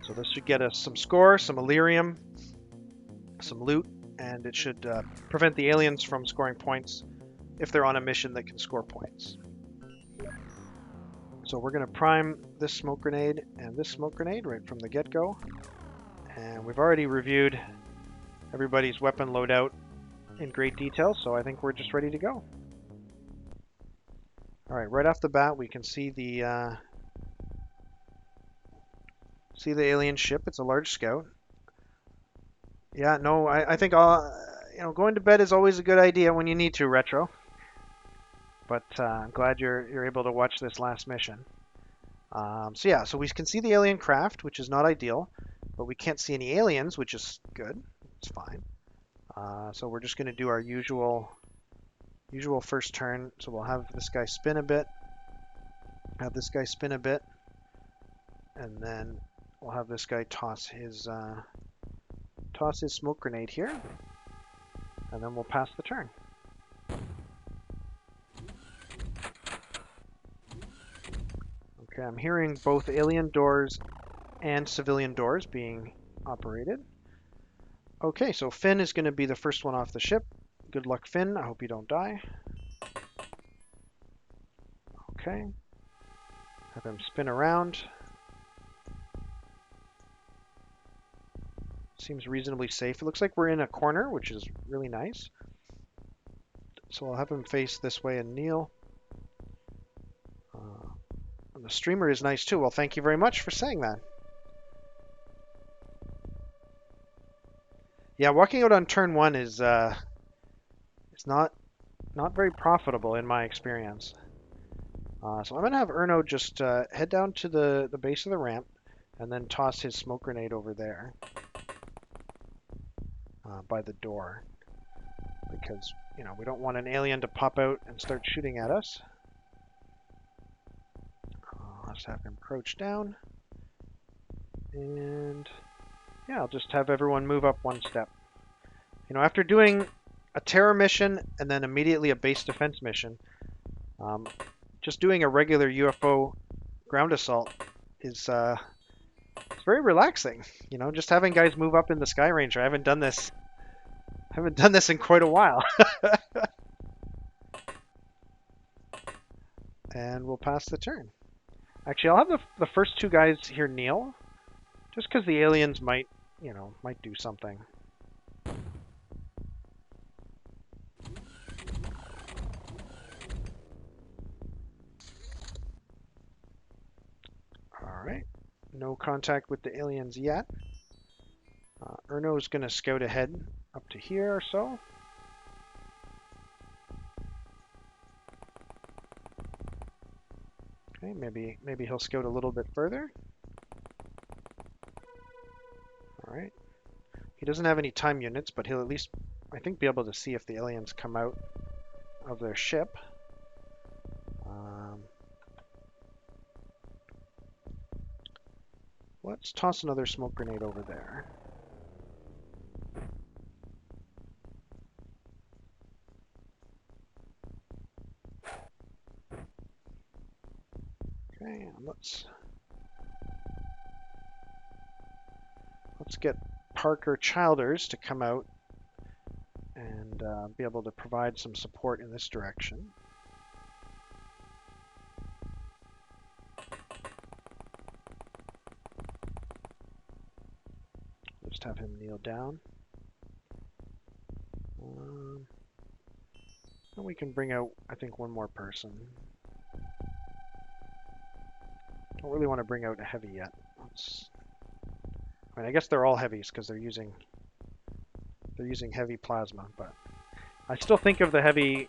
So this should get us some score, some Illyrium, some loot, and it should prevent the aliens from scoring points if they're on a mission that can score points. So we're going to prime this smoke grenade and this smoke grenade right from the get-go. And we've already reviewed everybody's weapon loadout in great detail, so I think we're just ready to go. All right off the bat, we can see the alien ship. It's a large scout. Yeah, no, I think going to bed is always a good idea when you need to, Retro. But I'm glad you're able to watch this last mission. So we can see the alien craft, which is not ideal, but we can't see any aliens, which is good. It's fine. So we're just going to do our usual first turn. So we'll have this guy spin a bit, have this guy spin a bit, and then we'll have this guy toss his smoke grenade here, and then we'll pass the turn. Okay, I'm hearing both alien doors and civilian doors being operated. Okay, so Finn is going to be the first one off the ship. Good luck, Finn. I hope you don't die. Okay. Have him spin around. Seems reasonably safe. It looks like we're in a corner, which is really nice. So I'll have him face this way and kneel. And the streamer is nice too. Well, thank you very much for saying that. Yeah, walking out on turn one is not very profitable in my experience. So I'm gonna have Erno just head down to the base of the ramp and then toss his smoke grenade over there by the door, because we don't want an alien to pop out and start shooting at us. Let's have him crouch down, and yeah, I'll just have everyone move up one step. After doing a terror mission and then immediately a base defense mission, just doing a regular UFO ground assault is it's very relaxing. Just having guys move up in the Sky Ranger. I haven't done this in quite a while. And we'll pass the turn. Actually, I'll have the first two guys here kneel, just because the aliens might do something. All right. No contact with the aliens yet. Erno's going to scout ahead up to here or so. Okay, maybe he'll scout a little bit further. All right. He doesn't have any time units, but he'll at least, I think, be able to see if the aliens come out of their ship. Let's toss another smoke grenade over there. Okay, and let's get Parker Childers to come out and be able to provide some support in this direction. Just have him kneel down. And we can bring out, I think, one more person. Don't really want to bring out a heavy yet. I guess they're all heavies because they're using heavy plasma, but I still think of the heavy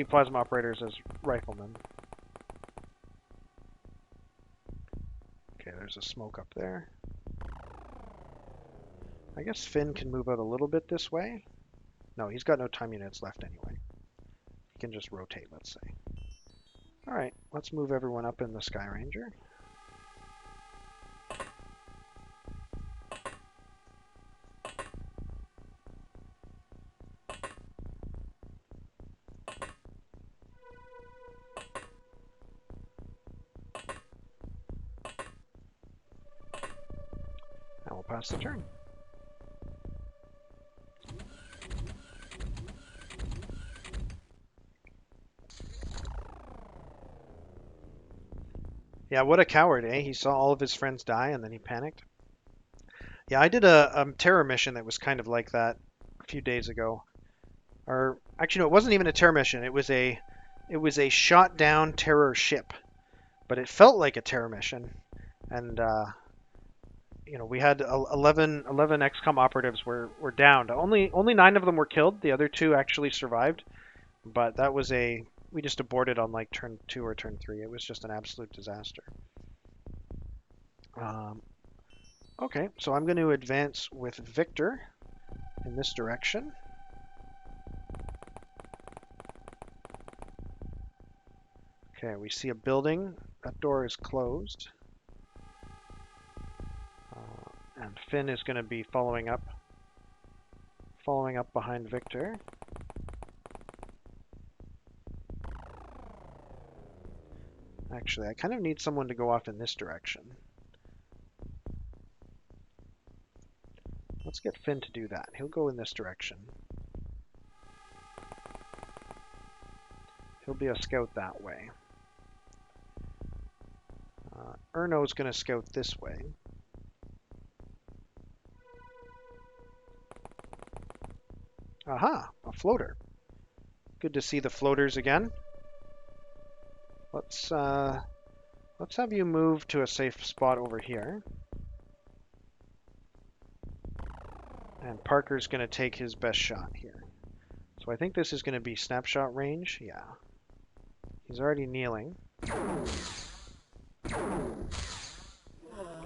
plasma operators as riflemen. Okay, there's a smoke up there. I guess Finn can move out a little bit this way. No, he's got no time units left anyway. He can just rotate, let's say. All right, let's move everyone up in the Sky Ranger. And we'll pass the turn. Yeah, what a coward, eh? He saw all of his friends die and then he panicked. Yeah, I did a terror mission that was kind of like that a few days ago. Or actually, no, it wasn't even a terror mission. It was a shot down terror ship, but it felt like a terror mission. And we had 11 XCOM operatives were downed. Only 9 of them were killed. The other 2 actually survived, but that was we just aborted on like turn 2 or turn 3. It was just an absolute disaster. Okay, so I'm going to advance with Victor in this direction. Okay, we see a building. That door is closed. And Finn is going to be following up behind Victor. Actually, I kind of need someone to go off in this direction. Let's get Finn to do that. He'll go in this direction. He'll be a scout that way. Erno's going to scout this way. Aha, a floater. Good to see the floaters again. Let's have you move to a safe spot over here. And Parker's going to take his best shot here. So I think this is going to be snapshot range. Yeah. He's already kneeling.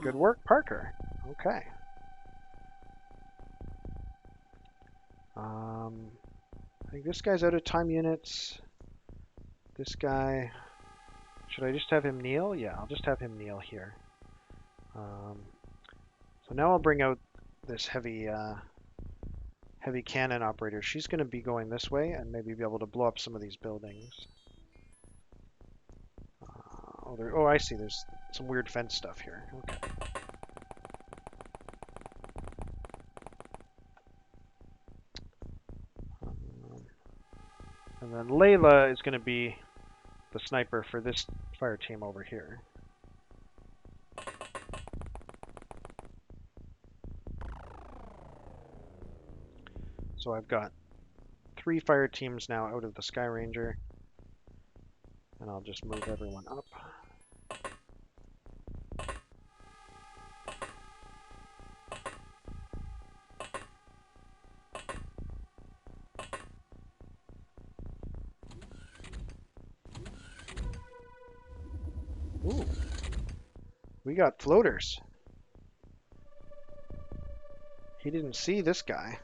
Good work, Parker. Okay. I think this guy's out of time units. This guy... Should I just have him kneel? Yeah, I'll just have him kneel here. So now I'll bring out this heavy cannon operator. She's going to be going this way and maybe be able to blow up some of these buildings. Oh, I see. There's some weird fence stuff here. Okay. And then Layla is going to be the sniper for this fire team over here. So I've got 3 fire teams now out of the Sky Ranger. And I'll just move everyone up. Ooh. We got floaters. He didn't see this guy.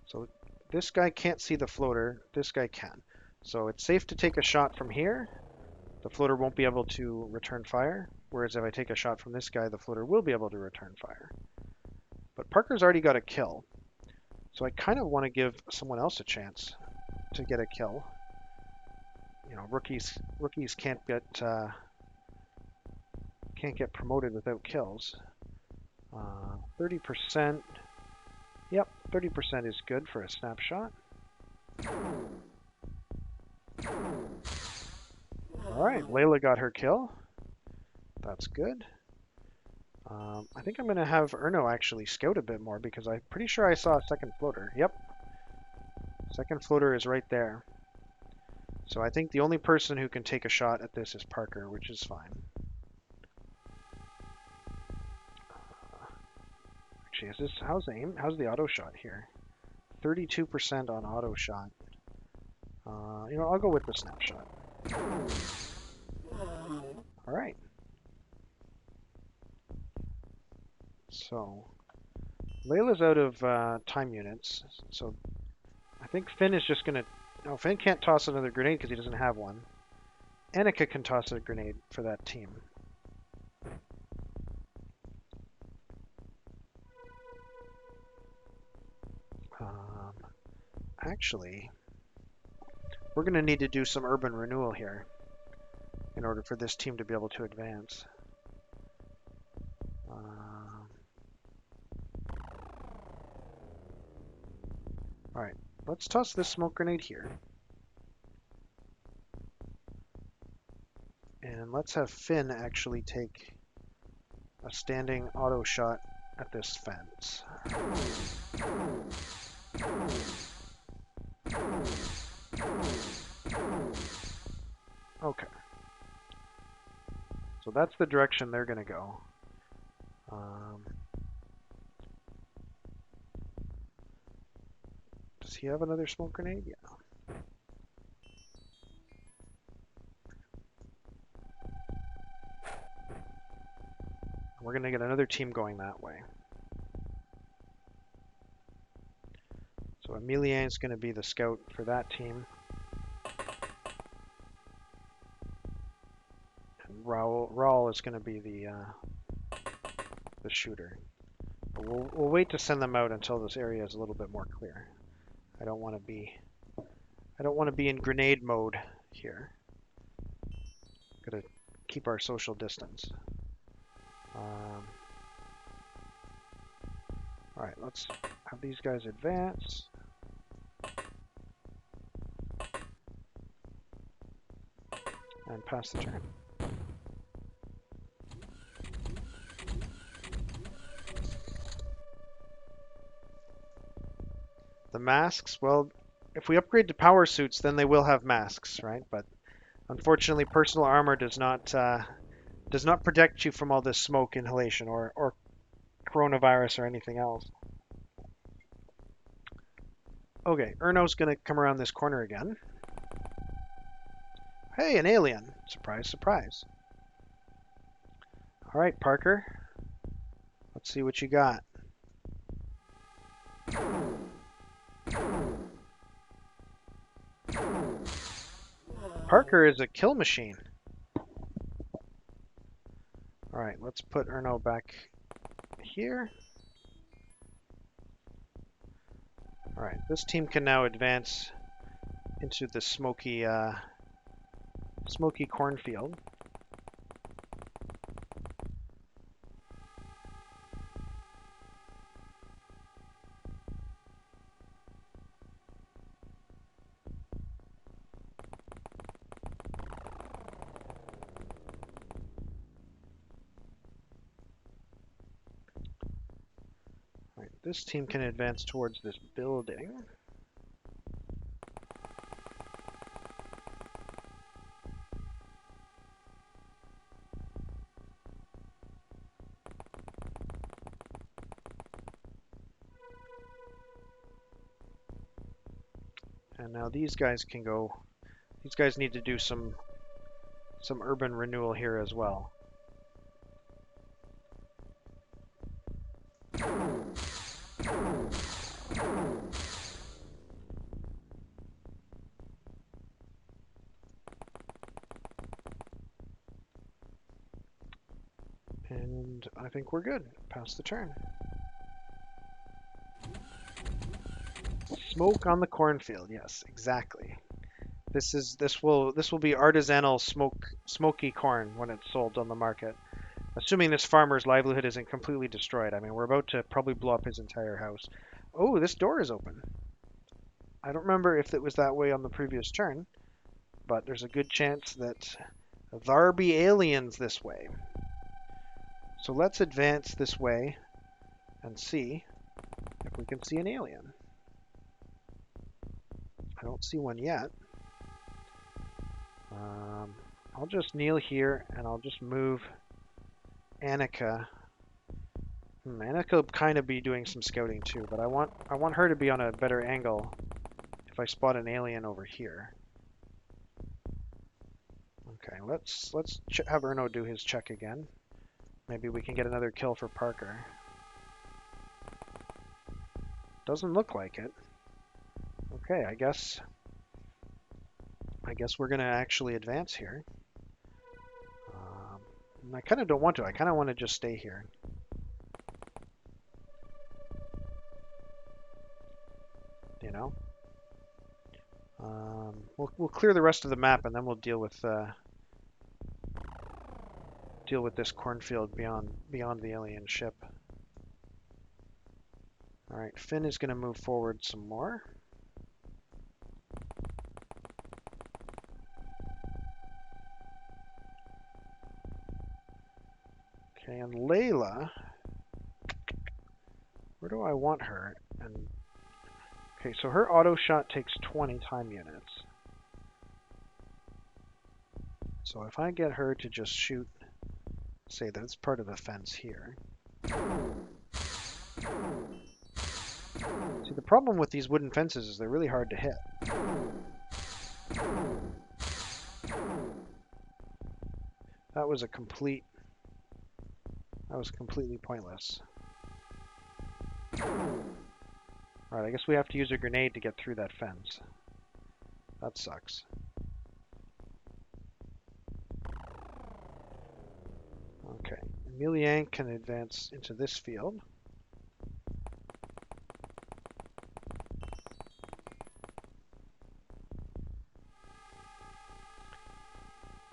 So this guy can't see the floater. This guy can. So it's safe to take a shot from here. The floater won't be able to return fire. Whereas if I take a shot from this guy, the floater will be able to return fire. But Parker's already got a kill. So I kind of want to give someone else a chance to get a kill. You know, rookies can't get promoted without kills. 30%. Yep, 30% is good for a snapshot. Alright, Layla got her kill. That's good. I think I'm going to have Erno actually scout a bit more because I'm pretty sure I saw a second floater. Yep. Second floater is right there. So I think the only person who can take a shot at this is Parker, which is fine. Actually, is this how's the auto shot here? 32% on auto shot. You know, I'll go with the snapshot. All right. So Layla's out of time units, so I think Finn is just gonna. No, Finn can't toss another grenade because he doesn't have one. Annika can toss a grenade for that team. Actually, we're going to need to do some urban renewal here in order for this team to be able to advance. Alright, let's toss this smoke grenade here. And let's have Finn actually take a standing auto shot at this fence. Okay. So that's the direction they're going to go. Does he have another smoke grenade? Yeah. We're going to get another team going that way. So Emilien is going to be the scout for that team. And Raul is going to be the shooter. But we'll wait to send them out until this area is a little bit more clear. I don't want to be in grenade mode here. Gotta keep our social distance. Alright, let's have these guys advance. And pass the turn. The masks, well, if we upgrade to power suits, then they will have masks, right? But unfortunately, personal armor does not protect you from all this smoke inhalation or coronavirus or anything else. Okay, Erno's gonna come around this corner again. Hey, an alien! Surprise, surprise. All right, Parker. Let's see what you got. Parker is a kill machine. All right, let's put Erno back here. All right, this team can now advance into the smoky cornfield. All right, this team can advance towards this building. And now these guys can go. These guys need to do some urban renewal here as well. And I think we're good. Pass the turn. Smoke on the cornfield. Yes, exactly. This will be artisanal smoky corn when it's sold on the market. Assuming this farmer's livelihood isn't completely destroyed. I mean, we're about to probably blow up his entire house. Oh, this door is open. I don't remember if it was that way on the previous turn, but there's a good chance that there be aliens this way. So let's advance this way and see if we can see an alien. I don't see one yet. I'll just kneel here and I'll just move Annika. Annika will kind of be doing some scouting too, but I want her to be on a better angle if I spot an alien over here. Okay, let's have Erno do his check again. Maybe we can get another kill for Parker. Doesn't look like it. Okay, I guess we're gonna actually advance here. I kind of don't want to. I kind of want to just stay here. You know? We'll clear the rest of the map and then we'll deal with this cornfield beyond the alien ship. All right, Finn is going to move forward some more. Okay, and Layla, where do I want her? And okay, so her auto shot takes 20 time units. So if I get her to just shoot, say that it's part of the fence here. See, the problem with these wooden fences is they're really hard to hit. That was completely pointless. Alright, I guess we have to use a grenade to get through that fence. That sucks. Okay, Emilian can advance into this field.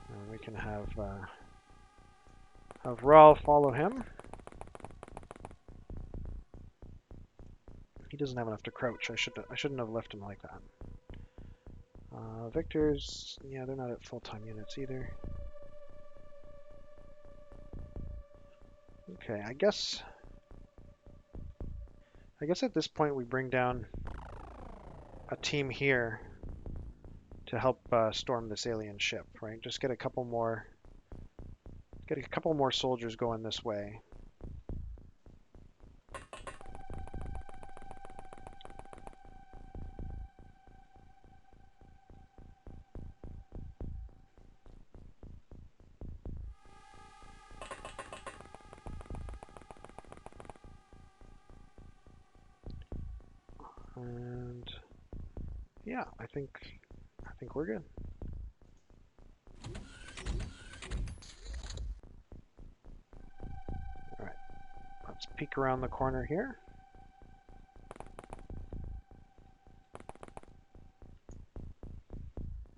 And we can have Raul follow him. He doesn't have enough to crouch. I shouldn't have left him like that. Victor's, yeah, they're not at full-time units either. Okay, I guess at this point we bring down a team here to help storm this alien ship, right? Just get a couple more soldiers going this way. And yeah, I think we're good. All right, let's peek around the corner here.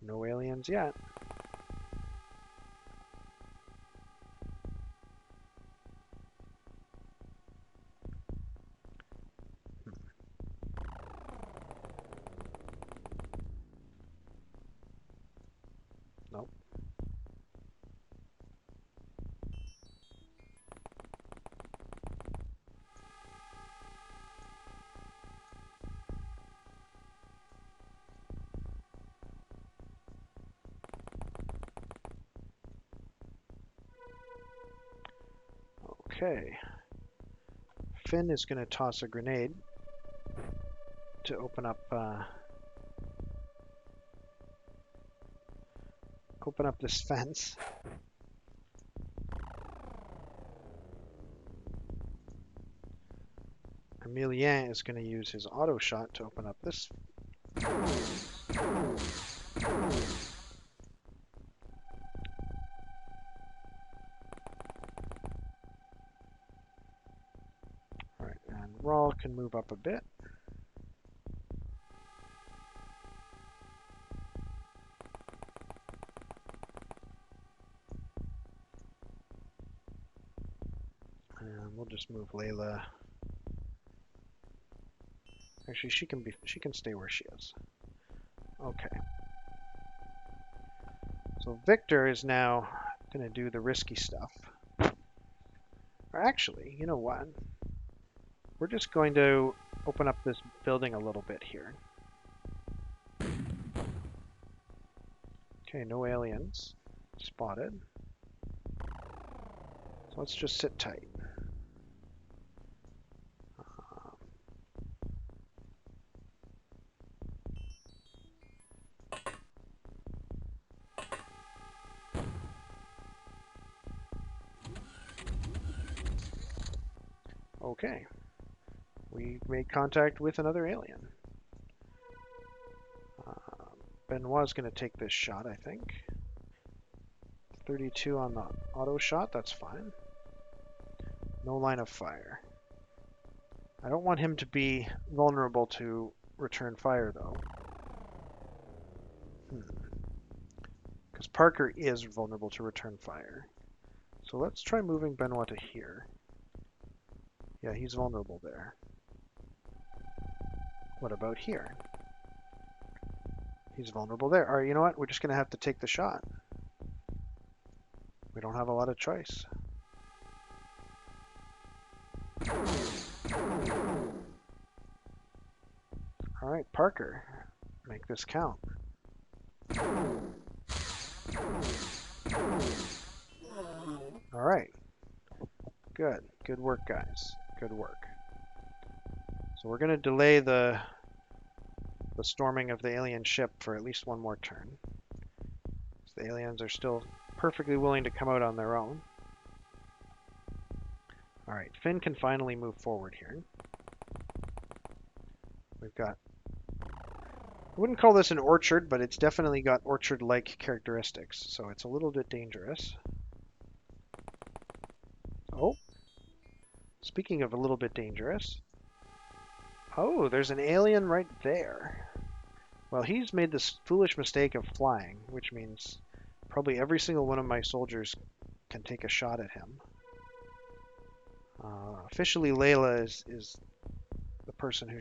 No aliens yet. Nope. Okay. Finn is going to toss a grenade to open up this fence. Emilien is going to use his auto shot to open up this. All right, and Rawl can move up a bit. And we'll just move Layla. Actually, she can stay where she is. Okay. So Victor is now going to do the risky stuff. Or actually, you know what? We're just going to open up this building a little bit here. Okay, no aliens spotted. So let's just sit tight. Okay. We made contact with another alien. Benoit's going to take this shot, I think. 32 on the auto shot, that's fine. No line of fire. I don't want him to be vulnerable to return fire, though. Because Parker is vulnerable to return fire. So let's try moving Benoit to here. Yeah, he's vulnerable there. What about here? He's vulnerable there. All right, you know what? We're just going to have to take the shot. We don't have a lot of choice. All right, Parker, make this count. All right. Good. Good work, guys. Good work. So we're going to delay the storming of the alien ship for at least one more turn. The aliens are still perfectly willing to come out on their own. All right, Finn can finally move forward here. We've got, I wouldn't call this an orchard, but it's definitely got orchard-like characteristics, so it's a little bit dangerous. Oh, speaking of a little bit dangerous. Oh, there's an alien right there. Well, he's made this foolish mistake of flying, which means probably every single one of my soldiers can take a shot at him. Officially, Layla is the person who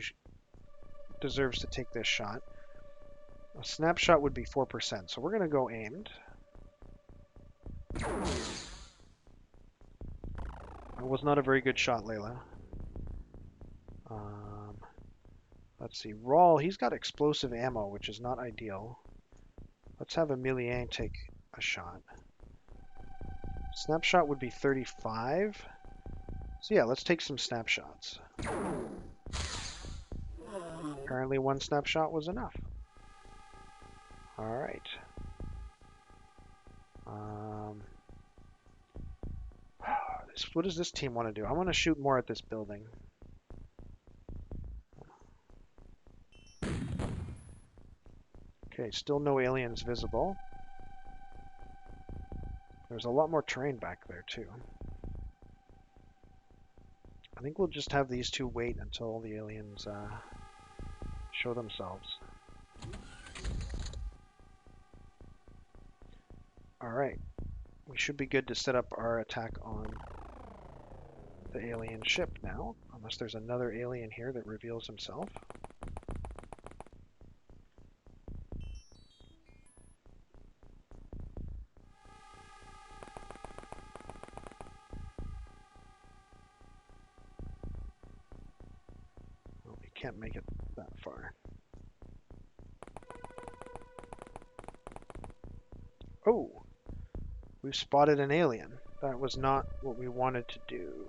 deserves to take this shot. A snapshot would be 4%, so we're going to go aimed. It was not a very good shot, Layla. Let's see. Rawl, he's got explosive ammo, which is not ideal. Let's have Emilien take a shot. Snapshot would be 35. So yeah, let's take some snapshots. Apparently one snapshot was enough. All right. What does this team want to do? I want to shoot more at this building. Okay, still no aliens visible. There's a lot more terrain back there too. I think we'll just have these two wait until the aliens show themselves. Alright, we should be good to set up our attack on the alien ship now, unless there's another alien here that reveals himself. Well, we can't make it that far. Oh! We've spotted an alien. That was not what we wanted to do.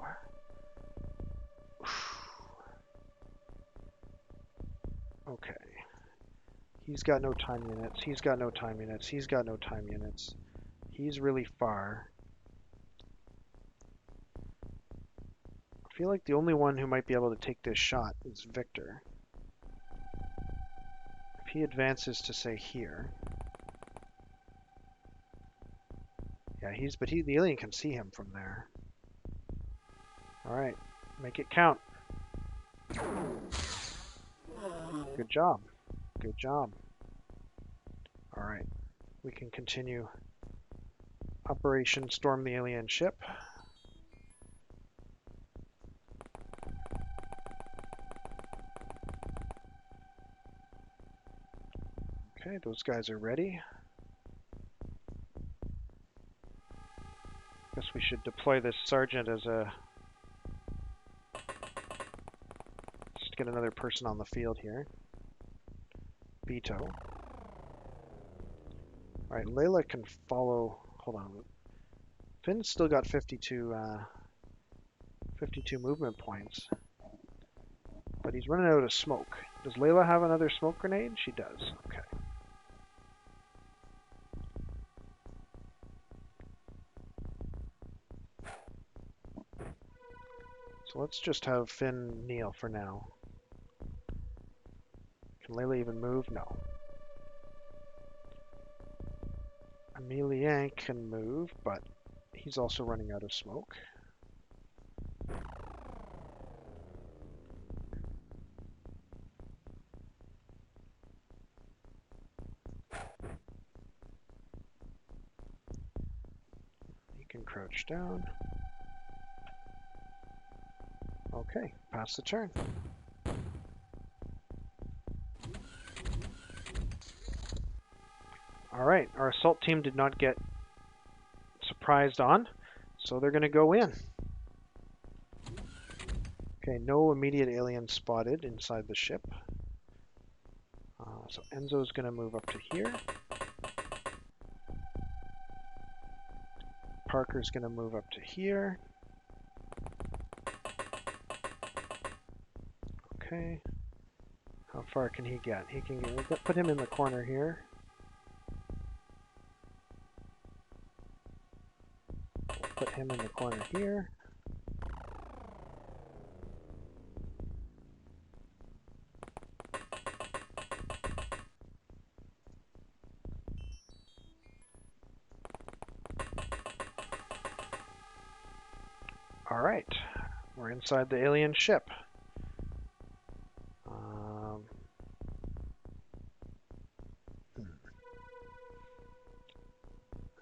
Okay. He's got no time units. He's got no time units. He's got no time units. He's really far. I feel like the only one who might be able to take this shot is Victor. If he advances to, say, here. Yeah, the alien can see him from there. Alright, make it count. Good job. Good job. Alright, we can continue Operation Storm the Alien Ship. Okay, those guys are ready. Guess we should deploy this sergeant as a... Just get another person on the field here. Beto. Alright, Layla can follow... Hold on. Finn's still got 52 movement points. But he's running out of smoke. Does Layla have another smoke grenade? She does. Okay. So let's just have Finn kneel for now. Can Layla even move? No. Emilien can move, but he's also running out of smoke. He can crouch down. Okay, pass the turn. Alright, our assault team did not get surprised on, so they're going to go in. Okay, no immediate aliens spotted inside the ship. So Enzo's going to move up to here. Parker's going to move up to here. Okay. How far can he get? He can get, put him in the corner here. Put him in the corner here. All right, we're inside the alien ship.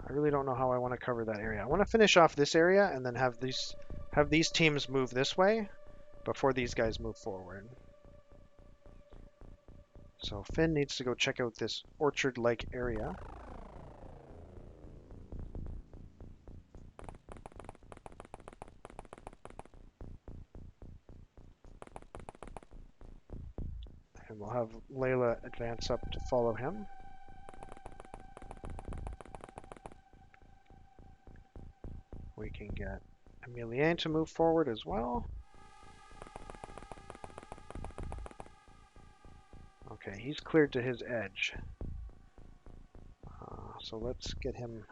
I really don't know how I want to cover that area. I want to finish off this area and then have these teams move this way before these guys move forward. So Finn needs to go check out this orchard-like area. And we'll have Layla advance up to follow him. We can get Emilien to move forward as well. Okay, he's cleared to his edge. So let's get him...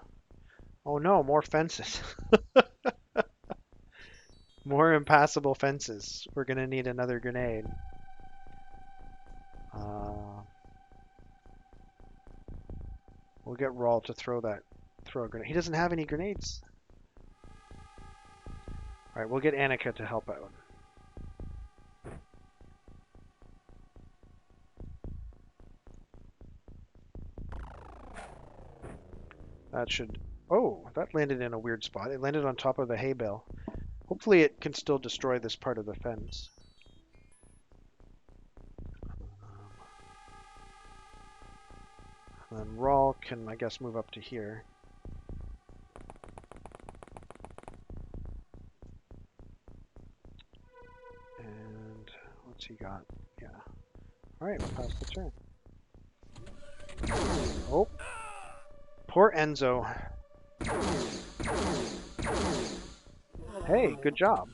Oh no, more fences. More impassable fences. We're going to need another grenade. We'll get Rawl to throw a grenade. He doesn't have any grenades. Alright, we'll get Annika to help out. That should... Oh, that landed in a weird spot. It landed on top of the hay bale. Hopefully it can still destroy this part of the fence. And then Rawl can, I guess, move up to here. And what's he got? Yeah. Alright, we'll pass the turn. Oh. Poor Enzo. Hey, good job.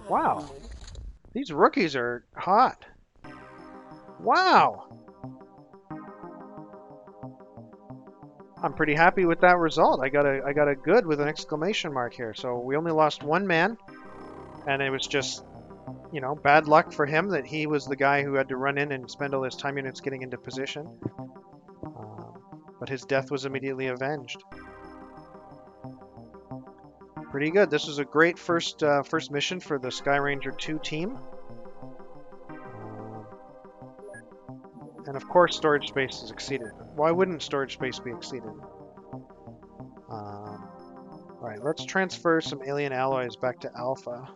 Wow. These rookies are hot. Wow. I'm pretty happy with that result. I got a good with an exclamation mark here. So we only lost one man, and it was just, you know, bad luck for him that he was the guy who had to run in and spend all his time units getting into position. But his death was immediately avenged. Pretty good. This was a great first mission for the Sky Ranger 2 team. And of course, storage space is exceeded. Why wouldn't storage space be exceeded? Alright, let's transfer some alien alloys back to Alpha.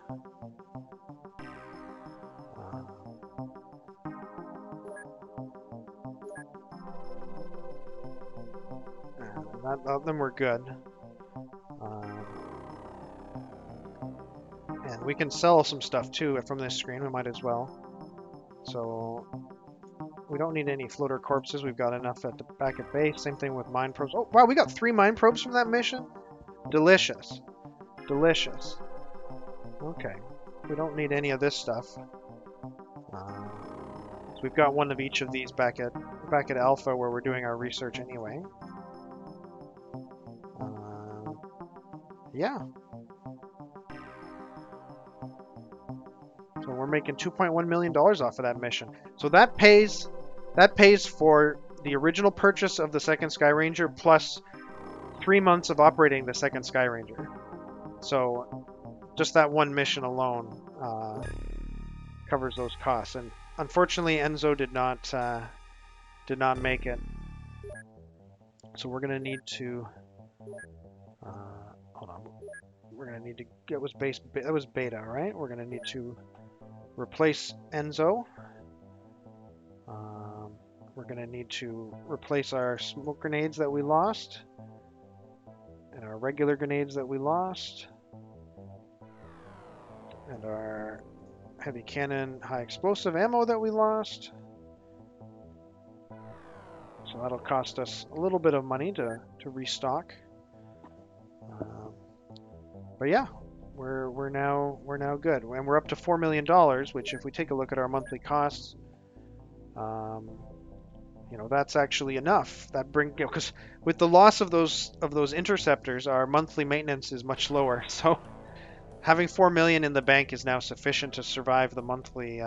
Then we're good. And we can sell some stuff too from this screen. We might as well. So we don't need any floater corpses. We've got enough at the back at base. Same thing with mine probes. Oh wow, we got 3 mine probes from that mission. Delicious, delicious. Okay, we don't need any of this stuff. So we've got one of each of these back at Alpha where we're doing our research anyway. Yeah. So we're making $2.1 million off of that mission. So that pays for the original purchase of the second Sky Ranger plus 3 months of operating the second Sky Ranger. So just that one mission alone covers those costs. And unfortunately, Enzo did not make it. So we're gonna need to hold on. We're gonna need to get that was beta, right? We're gonna need to replace Enzo. We're gonna need to replace our smoke grenades that we lost and our regular grenades that we lost and our heavy cannon high explosive ammo that we lost. So that'll cost us a little bit of money to restock. But yeah, we're now good, and we're up to $4 million. Which, if we take a look at our monthly costs, you know, that's actually enough. That because with the loss of those interceptors, our monthly maintenance is much lower. So having 4 million in the bank is now sufficient to survive the monthly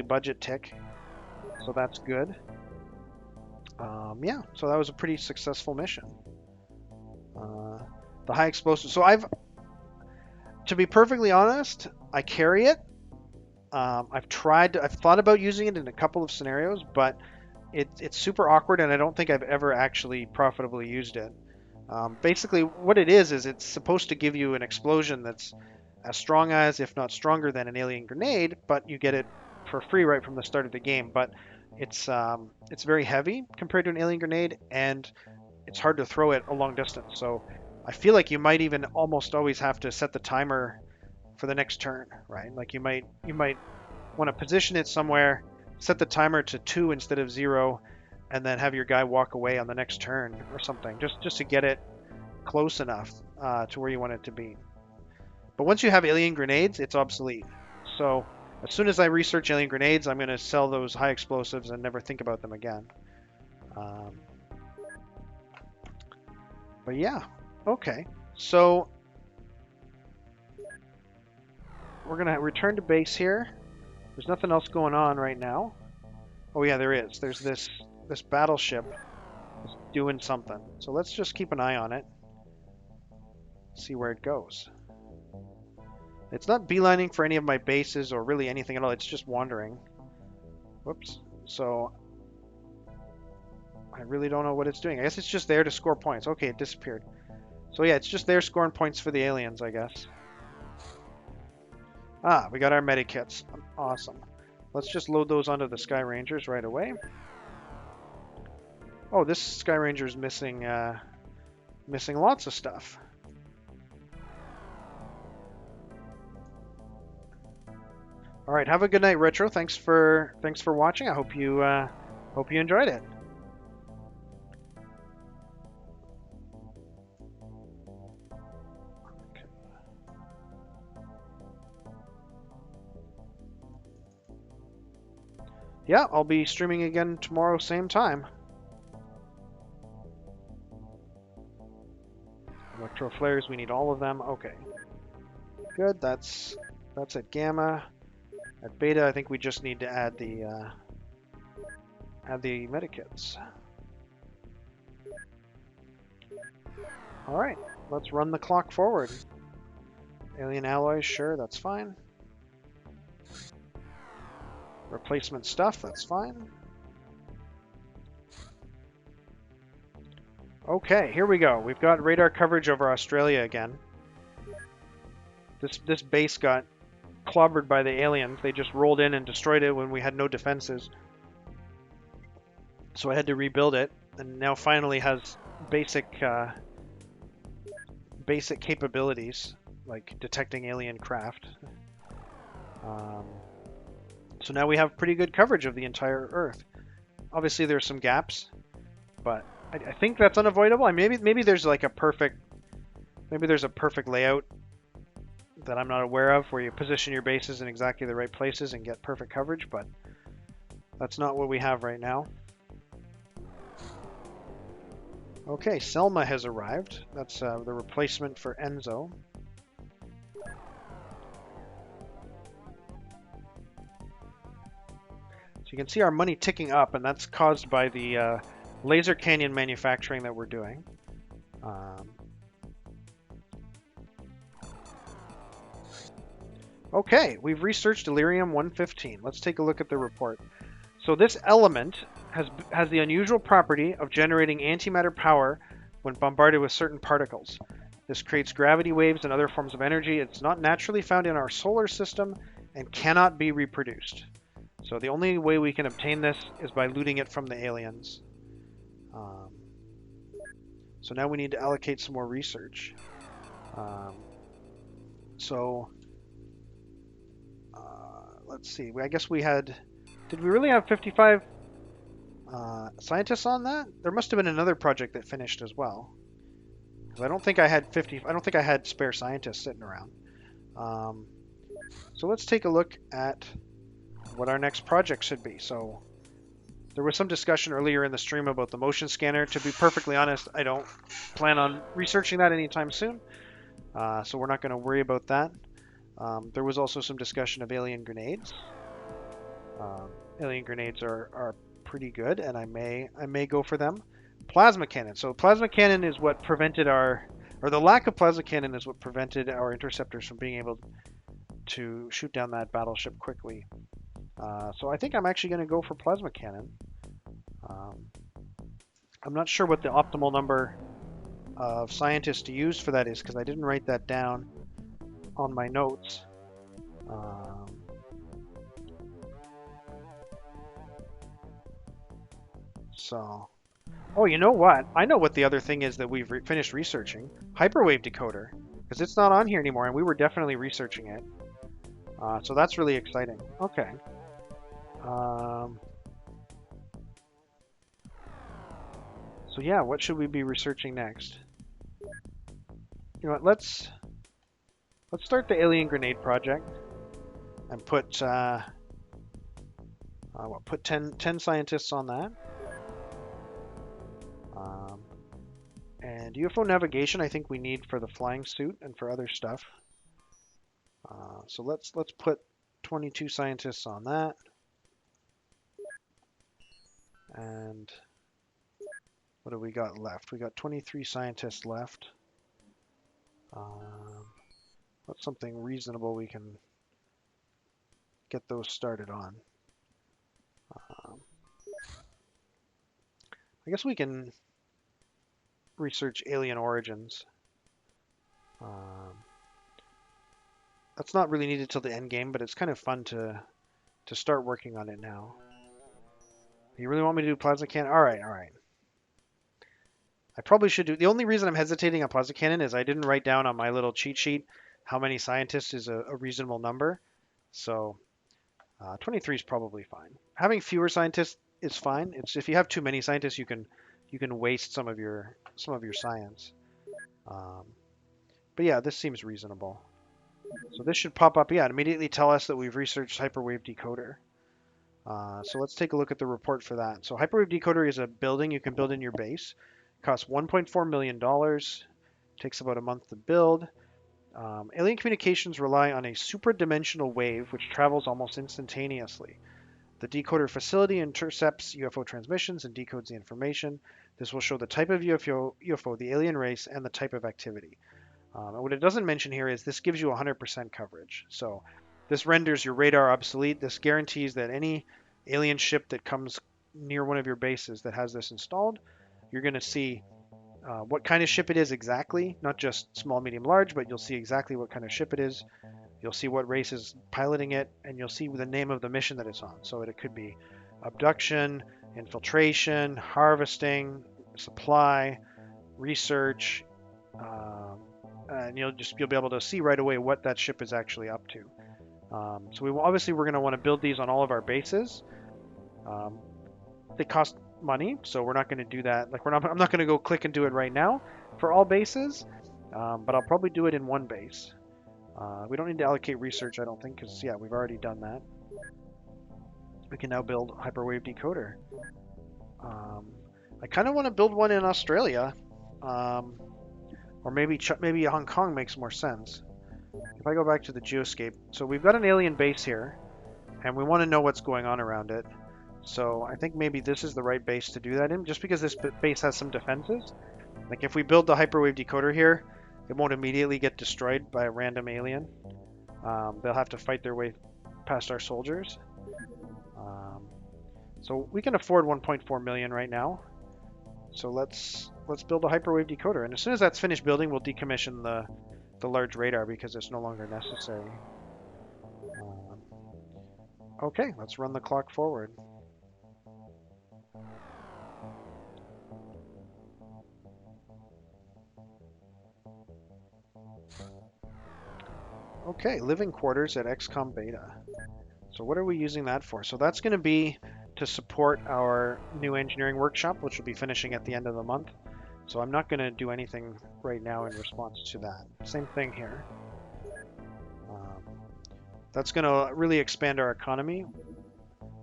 budget tick. So that's good. Yeah, so that was a pretty successful mission. The high explosive. So to be perfectly honest, I carry it. I've thought about using it in a couple of scenarios, but it's super awkward, and I don't think I've ever actually profitably used it. Basically, what it is it's supposed to give you an explosion that's as strong as, if not stronger than, an alien grenade, but you get it for free right from the start of the game. But it's very heavy compared to an alien grenade, and it's hard to throw it a long distance. So I feel like you might even almost always have to set the timer for the next turn, right? Like you might want to position it somewhere, set the timer to 2 instead of 0, and then have your guy walk away on the next turn or something, just to get it close enough to where you want it to be. But once you have alien grenades, it's obsolete. So as soon as I research alien grenades, I'm going to sell those high explosives and never think about them again. But yeah, okay. So we're going to return to base here. There's nothing else going on right now. Oh yeah, there is. There's this battleship that's doing something. So let's just keep an eye on it. See where it goes. It's not beelining for any of my bases or really anything at all. It's just wandering. Whoops. So I really don't know what it's doing. I guess it's just there to score points. Okay, it disappeared. So yeah, it's just there scoring points for the aliens, I guess. Ah, we got our medikits. Awesome. Let's just load those onto the Sky Rangers right away. Oh, this Sky Ranger is missing lots of stuff. All right, have a good night, Retro. Thanks for watching. I hope you enjoyed it. Yeah, I'll be streaming again tomorrow, same time. Electro flares, we need all of them. Okay. Good, that's at Gamma. At Beta, I think we just need to add the medikits. All right, let's run the clock forward. Alien alloys, sure, that's fine. Replacement stuff, that's fine. Okay, here we go. We've got radar coverage over Australia again. This base got clobbered by the aliens. They just rolled in and destroyed it when we had no defenses. So I had to rebuild it, and now finally has basic capabilities, like detecting alien craft. So now we have pretty good coverage of the entire Earth. Obviously there's some gaps, but I think that's unavoidable. I mean, maybe there's like a perfect layout that I'm not aware of where you position your bases in exactly the right places and get perfect coverage, but that's not what we have right now. Okay, Selma has arrived. That's the replacement for Enzo. So you can see our money ticking up, and that's caused by the laser canyon manufacturing that we're doing. Okay, we've researched Delirium 115. Let's take a look at the report. So this element has the unusual property of generating antimatter power when bombarded with certain particles. This creates gravity waves and other forms of energy. It's not naturally found in our solar system and cannot be reproduced. So the only way we can obtain this is by looting it from the aliens. So now we need to allocate some more research. Let's see. I guess we had... Did we really have 55 scientists on that? There must have been another project that finished as well. Because I don't think I had 50... I don't think I had spare scientists sitting around. So let's take a look at what our next project should be. So there was some discussion earlier in the stream about the motion scanner. To be perfectly honest, I don't plan on researching that anytime soon. So we're not going to worry about that. There was also some discussion of alien grenades. Alien grenades are pretty good, and I may go for them. Plasma cannon. So plasma cannon is what prevented the lack of plasma cannon is what prevented our interceptors from being able to shoot down that battleship quickly. So I think I'm actually going to go for plasma cannon. I'm not sure what the optimal number of scientists to use for that is, because I didn't write that down on my notes. Oh, you know what? I know what the other thing is that we've finished researching. Hyperwave Decoder. because it's not on here anymore, and we were definitely researching it. So that's really exciting. Okay. So yeah, what should we be researching next? You know what? Let's start the alien grenade project and put put 10 scientists on that. And UFO navigation, I think we need for the flying suit and for other stuff. So let's put 22 scientists on that. And what do we got left? We got 23 scientists left. What's something reasonable we can get those started on? I guess we can research alien origins. That's not really needed till the end game, but it's kind of fun to start working on it now. You really want me to do plasma cannon? All right, all right. I probably should do. The only reason I'm hesitating on plasma cannon is I didn't write down on my little cheat sheet how many scientists is a reasonable number. So 23 is probably fine. Having fewer scientists is fine. It's if you have too many scientists, you can waste some of your science. But yeah, this seems reasonable. So this should pop up, yeah, and immediately tell us that we've researched Hyperwave Decoder. So let's take a look at the report for that. So Hyperwave Decoder is a building you can build in your base. It costs $1.4 million. Takes about a month to build. Alien communications rely on a supradimensional wave which travels almost instantaneously. The decoder facility intercepts UFO transmissions and decodes the information. This will show the type of UFO, the alien race, and the type of activity. And what it doesn't mention here is this gives you 100% coverage. So this renders your radar obsolete. This guarantees that any alien ship that comes near one of your bases that has this installed, you're going to see what kind of ship it is exactly, not just small, medium, large, but you'll see exactly what kind of ship it is. You'll see what race is piloting it, and you'll see the name of the mission that it's on. So it could be abduction, infiltration, harvesting, supply, research, and you'll be able to see right away what that ship is actually up to. So we're going to want to build these on all of our bases. They cost money, so we're not going to do that. I'm not going to go click and do it right now for all bases, but I'll probably do it in one base. We don't need to allocate research, I don't think, because yeah, we've already done that. We can now build Hyperwave Decoder. I kind of want to build one in Australia, or maybe Hong Kong makes more sense. If I go back to the geoscape, so we've got an alien base here, and we want to know what's going on around it. So I think maybe this is the right base to do that in, just because this base has some defenses. Like if we build the Hyperwave Decoder here, it won't immediately get destroyed by a random alien. They'll have to fight their way past our soldiers. So we can afford 1.4 million right now. So let's build a Hyperwave Decoder, and as soon as that's finished building, we'll decommission the large radar because it's no longer necessary. Okay, let's run the clock forward. Okay, living quarters at XCOM Beta. So what are we using that for? So that's going to be to support our new engineering workshop, which will be finishing at the end of the month. So I'm not going to do anything right now in response to that. Same thing here. That's going to really expand our economy.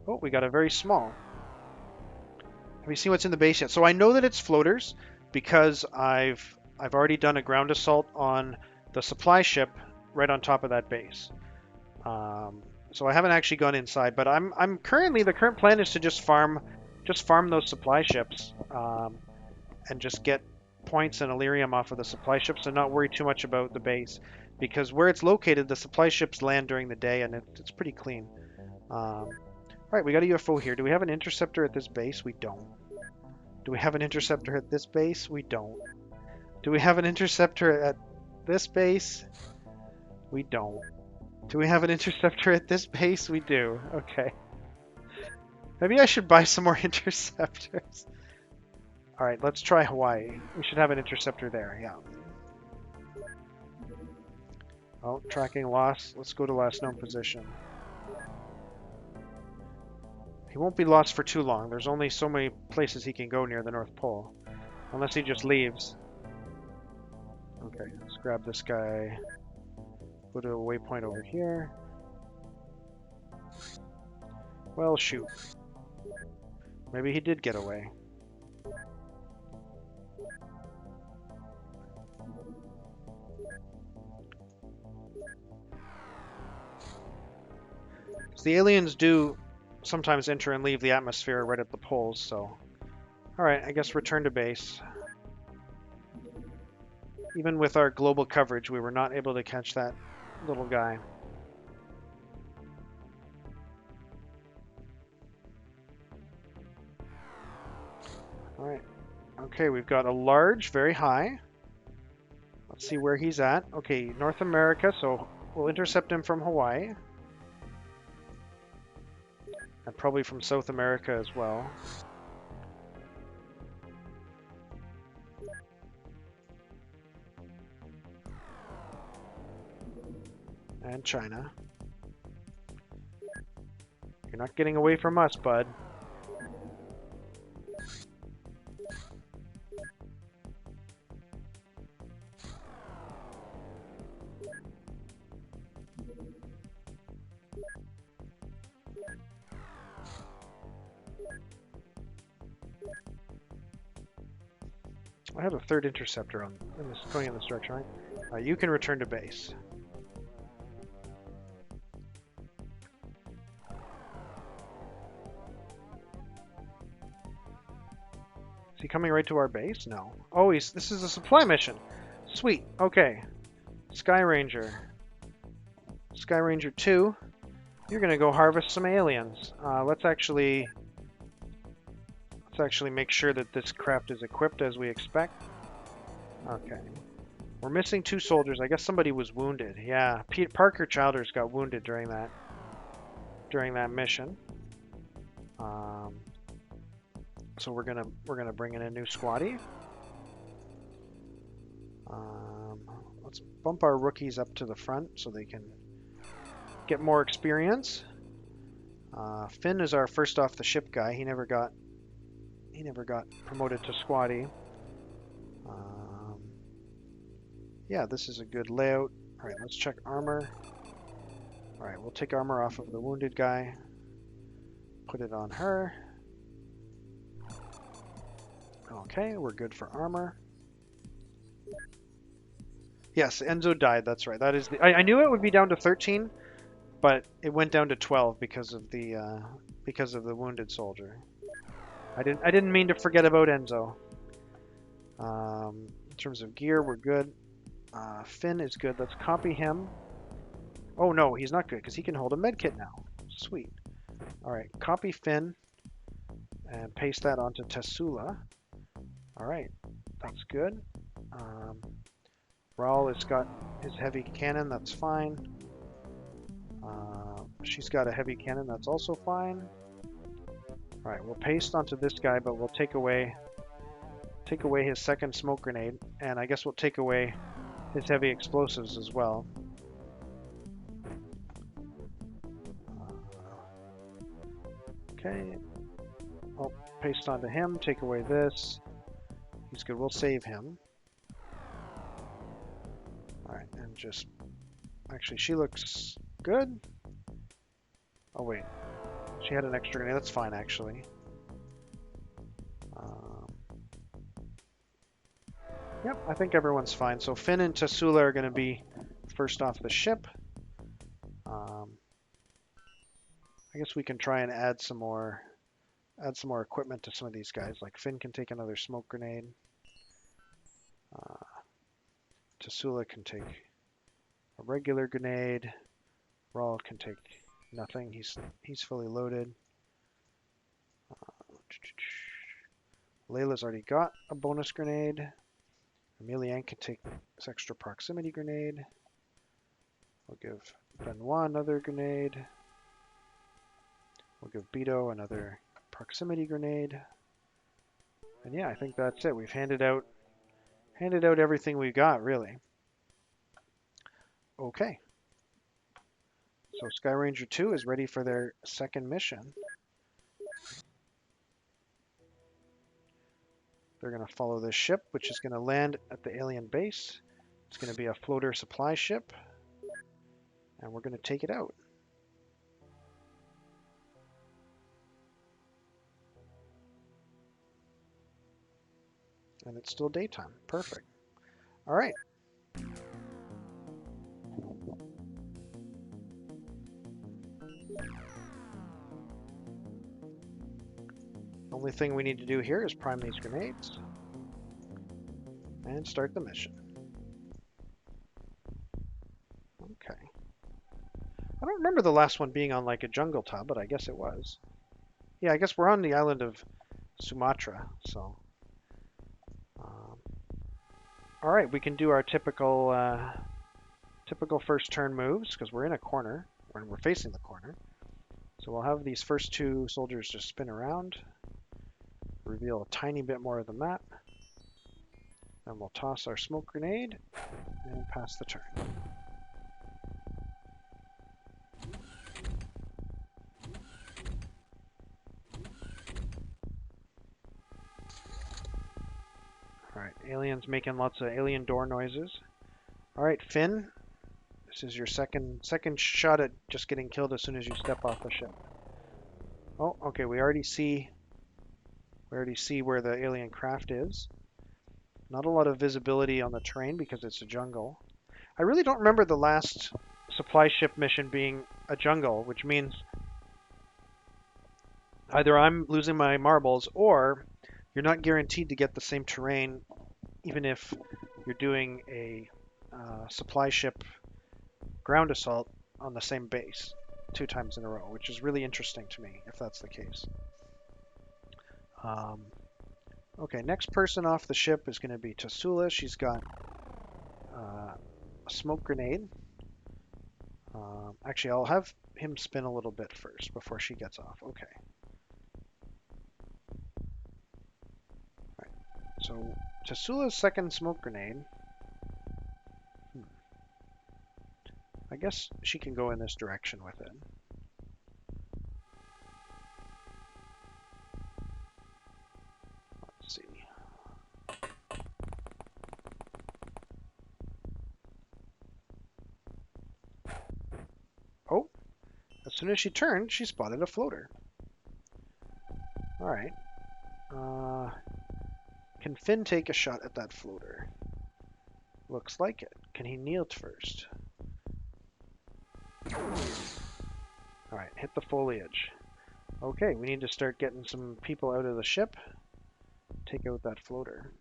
Oh, we got a very small. Have you seen what's in the base yet? So I know that it's floaters because I've already done a ground assault on the supply ship right on top of that base. So I haven't actually gone inside, but I'm currently, the current plan is to just farm those supply ships and just get points and Illyrium off of the supply ships and not worry too much about the base, because where it's located, the supply ships land during the day and it's pretty clean. All right, we got a UFO here. Do we have an interceptor at this base? We don't. Do we have an interceptor at this base? We don't. Do we have an interceptor at this base? We don't. Do we have an interceptor at this base? We do. Okay. Maybe I should buy some more interceptors. All right, let's try Hawaii. We should have an interceptor there, yeah. Oh, tracking lost. Let's go to last known position. He won't be lost for too long. There's only so many places he can go near the North Pole. Unless he just leaves. Okay, let's grab this guy. Go to a waypoint over here. Well, shoot. Maybe he did get away. The aliens do sometimes enter and leave the atmosphere right at the poles, so... Alright, I guess return to base. Even with our global coverage, we were not able to catch that little guy. Alright. Okay, we've got a large, very high. Let's see where he's at. Okay, North America, so we'll intercept him from Hawaii. And probably from South America as well. And China. You're not getting away from us, bud. I have a third interceptor going in this direction, right? You can return to base. Is he coming right to our base? No. Oh, this is a supply mission. Sweet. Okay. Sky Ranger. Sky Ranger 2. You're gonna go harvest some aliens. Let's actually make sure that this craft is equipped as we expect. Okay. We're missing 2 soldiers. I guess somebody was wounded. Yeah, Parker Childers got wounded during that mission. So we're gonna bring in a new squaddy. Let's bump our rookies up to the front so they can get more experience. Finn is our first off the ship guy. He never got promoted to squaddy. Yeah, this is a good layout. All right, let's check armor. All right, we'll take armor off of the wounded guy. Put it on her. Okay, we're good for armor. Yes, Enzo died. That's right. That is I knew it would be down to 13, but it went down to 12 because of the wounded soldier. I didn't mean to forget about Enzo. In terms of gear, we're good. Finn is good. Let's copy him. Oh no, he's not good because he can hold a medkit now. Sweet. All right, copy Finn and paste that onto Tesula. All right, that's good. Raul has got his heavy cannon. That's fine. She's got a heavy cannon. That's also fine. All right, we'll paste onto this guy, but we'll take away his second smoke grenade, and I guess we'll take away his heavy explosives as well. Okay. I'll paste onto him, take away this. He's good. We'll save him. Alright, and just... Actually, she looks good. Oh, wait. She had an extra grenade. That's fine, actually. Yep, I think everyone's fine. So Finn and Tesula are going to be first off the ship. I guess we can try and add some more equipment to some of these guys. Like Finn can take another smoke grenade. Tesula can take a regular grenade. Raul can take nothing. He's fully loaded. Layla's already got a bonus grenade. Emilian can take this extra proximity grenade. We'll give Benoit another grenade. We'll give Beto another proximity grenade. And yeah, I think that's it. We've handed out everything we've got, really. Okay. So Sky Ranger 2 is ready for their second mission. They're going to follow this ship, which is going to land at the alien base. It's going to be a floater supply ship, and we're going to take it out. And it's still daytime. Perfect. All right. Only thing we need to do here is prime these grenades and start the mission. Okay. I don't remember the last one being on like a jungle tub, but I guess it was. Yeah, I guess we're on the island of Sumatra, so. All right, we can do our typical first turn moves because we're in a corner, when we're facing the corner. So we'll have these first two soldiers just spin around, reveal a tiny bit more of the map, then we'll toss our smoke grenade and pass the turn. All right, aliens making lots of alien door noises. All right, Finn, this is your second shot at just getting killed as soon as you step off the ship. Oh, okay, we already see where the alien craft is. Not a lot of visibility on the terrain because it's a jungle. I really don't remember the last supply ship mission being a jungle, which means either I'm losing my marbles or you're not guaranteed to get the same terrain even if you're doing a supply ship ground assault on the same base 2 times in a row, which is really interesting to me if that's the case. Okay, next person off the ship is going to be Tasula. She's got a smoke grenade. Actually, I'll have him spin a little bit first before she gets off. Okay. All right. So Tasula's second smoke grenade. I guess she can go in this direction with it. Let's see. Oh, as soon as she turned, she spotted a floater. All right. Can Finn take a shot at that floater? Looks like it. Can he kneel first? All right, hit the foliage. Okay, we need to start getting some people out of the ship. Take out that floater.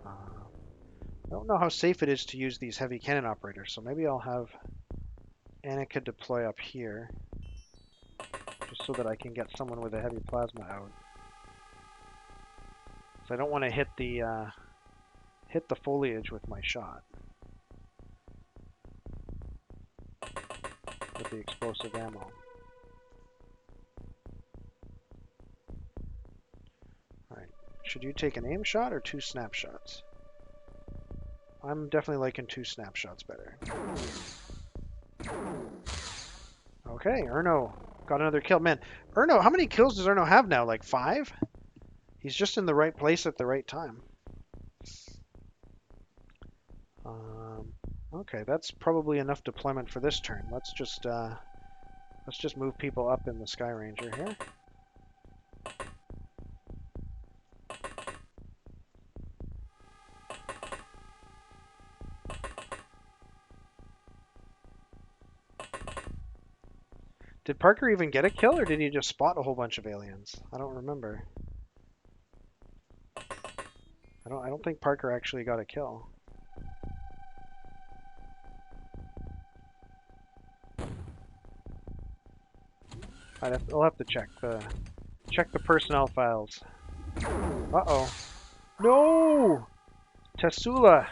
I don't know how safe it is to use these heavy cannon operators, so maybe I'll have Annika deploy up here, just so that I can get someone with a heavy plasma out. So I don't want to hit the foliage with my shot, with the explosive ammo. Alright, should you take an aim shot or 2 snapshots? I'm definitely liking 2 snapshots better. Okay, Erno got another kill. Man, Erno, how many kills does Erno have now? Like 5? He's just in the right place at the right time. Okay, that's probably enough deployment for this turn. Let's just move people up in the Sky Ranger here. Did Parker even get a kill, or did he just spot a whole bunch of aliens? I don't remember. I don't think Parker actually got a kill. I'll have to check the personnel files. Uh-oh. No! Tasula!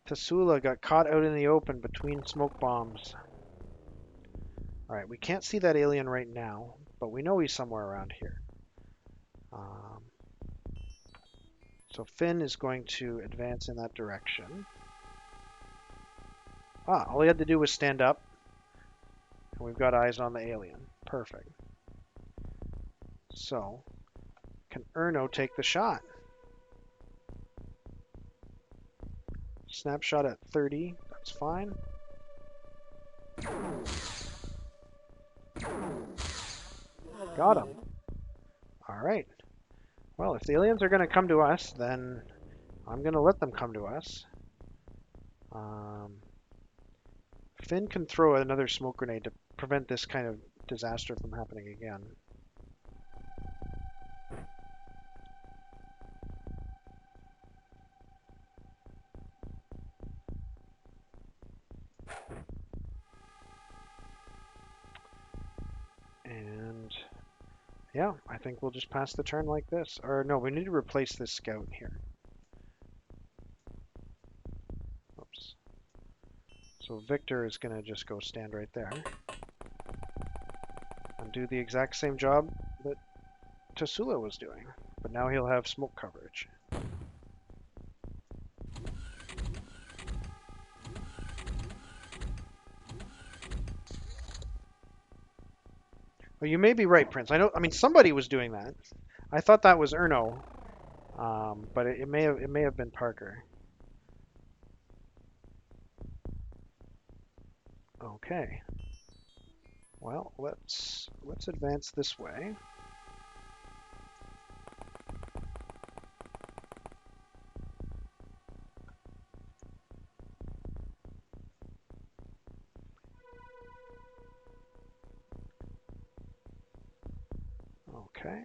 Tasula got caught out in the open between smoke bombs. Alright, we can't see that alien right now, but we know he's somewhere around here. So Finn is going to advance in that direction. Ah, all he had to do was stand up, and we've got eyes on the alien. Perfect. So, can Erno take the shot? Snapshot at 30, that's fine. Got him. Alright. Well, if the aliens are going to come to us, then I'm going to let them come to us. Finn can throw another smoke grenade to prevent this kind of disaster from happening again. And yeah, I think we'll just pass the turn like this. Or no, we need to replace this scout here. Oops. So Victor is going to just go stand right there and do the exact same job that Tasula was doing, but now he'll have smoke coverage. Well, you may be right, Prince. I mean, somebody was doing that. I thought that was Erno, but it may have been Parker. Okay. Well, let's advance this way. Okay.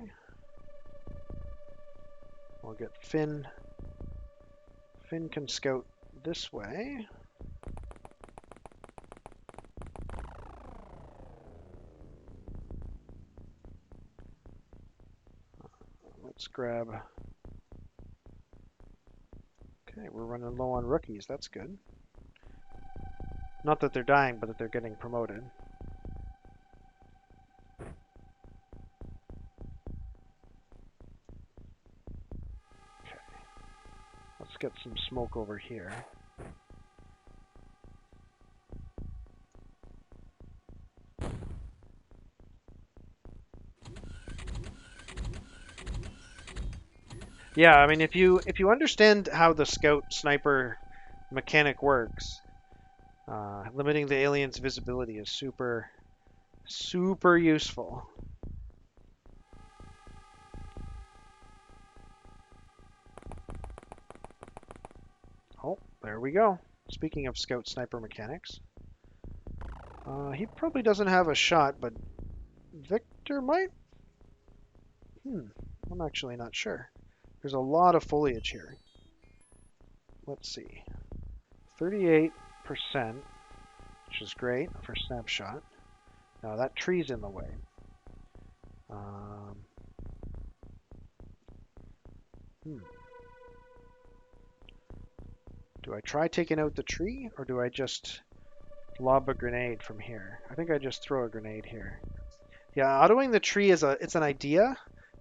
We'll get Finn. Finn can scout this way. Let's grab... Okay, we're running low on rookies. That's good. Not that they're dying, but that they're getting promoted. Okay. Let's get some smoke over here. Yeah, I mean, if you understand how the scout sniper mechanic works, limiting the alien's visibility is super useful. Oh, there we go. Speaking of scout sniper mechanics, he probably doesn't have a shot, but Victor might. I'm actually not sure. There's a lot of foliage here. Let's see. 38%, which is great for snapshot. Now that tree's in the way. Do I try taking out the tree, or do I just lob a grenade from here? I think I just throw a grenade here. Yeah, autoing the tree is it's an idea,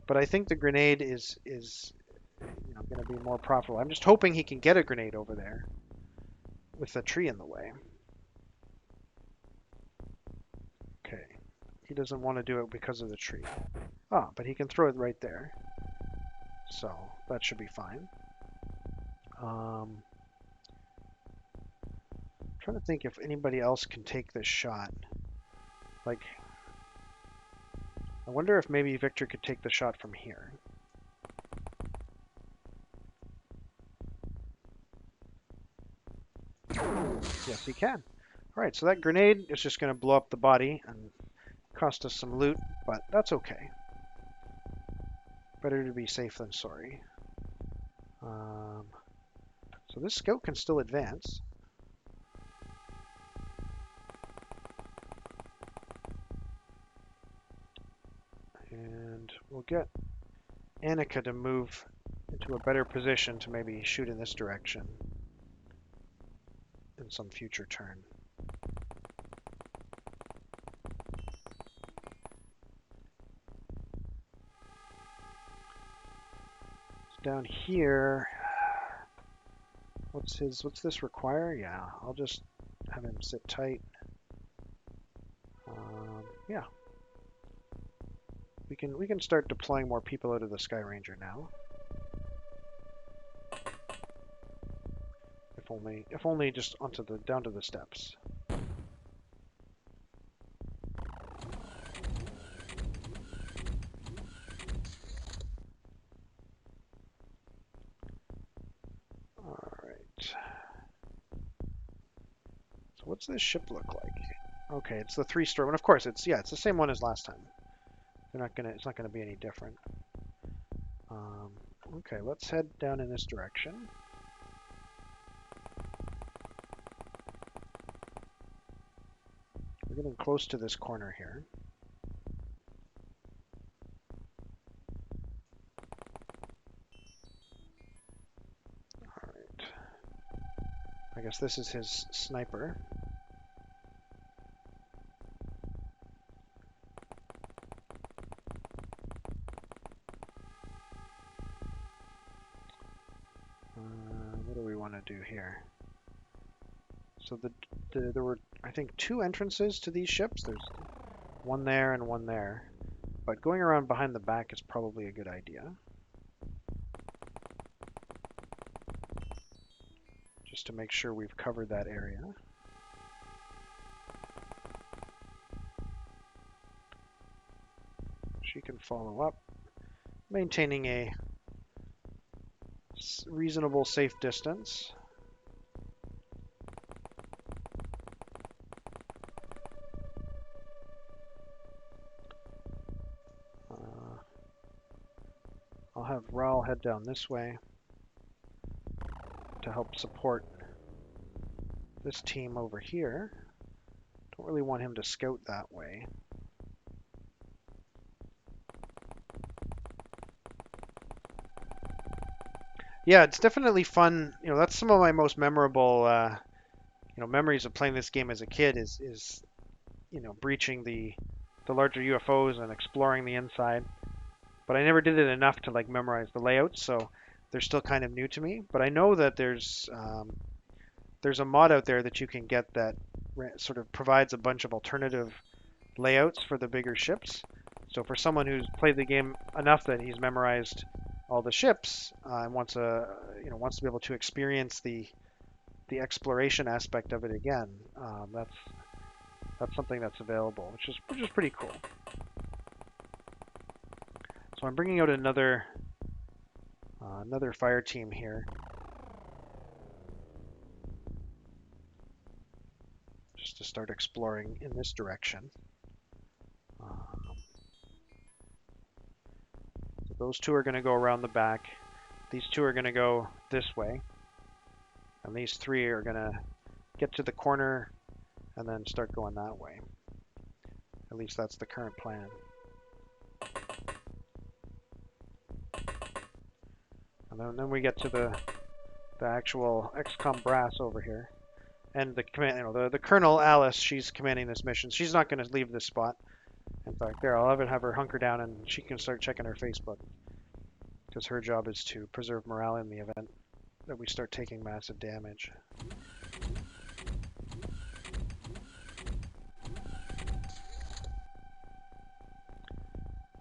but I think the grenade is going to be more profitable. I'm just hoping he can get a grenade over there with the tree in the way. Okay, he doesn't want to do it because of the tree. Ah, but he can throw it right there, so that should be fine. Trying to think if anybody else can take this shot. Like, I wonder if maybe Victor could take the shot from here. Yes, he can. All right, so that grenade is just going to blow up the body and cost us some loot, but that's okay. Better to be safe than sorry. So this scout can still advance. And we'll get Annika to move into a better position to maybe shoot in this direction in some future turn. down here, what's this require? Yeah, I'll just have him sit tight. Yeah, we can start deploying more people out of the Sky Ranger now. If only just down to the steps. All right. So what's this ship look like? Okay, it's the 3-story one. Of course, it's the same one as last time. It's not gonna be any different. Okay, let's head down in this direction. We're getting close to this corner here. All right. I guess this is his sniper. What do we want to do here? So there were, I think, 2 entrances to these ships. There's one there and one there. But going around behind the back is probably a good idea. Just to make sure we've covered that area. She can follow up, maintaining a reasonable safe distance. I'll have Raul head down this way to help support this team over here. Don't really want him to scout that way. Yeah, it's definitely fun. You know, that's some of my most memorable, memories of playing this game as a kid is breaching the larger UFOs and exploring the inside. But I never did it enough to like memorize the layouts, so they're still kind of new to me. But I know that there's a mod out there that you can get that sort of provides a bunch of alternative layouts for the bigger ships. So for someone who's played the game enough that he's memorized all the ships and wants to be able to experience the exploration aspect of it again, that's something that's available, which is pretty cool. So I'm bringing out another fire team here, just to start exploring in this direction. So those 2 are going to go around the back. These 2 are going to go this way, and these 3 are going to get to the corner and then start going that way. At least that's the current plan. And then we get to the actual XCOM brass over here, and the the Colonel Alice. She's commanding this mission. She's not going to leave this spot. In fact, I'll have her hunker down, and she can start checking her Facebook, because her job is to preserve morale in the event that we start taking massive damage.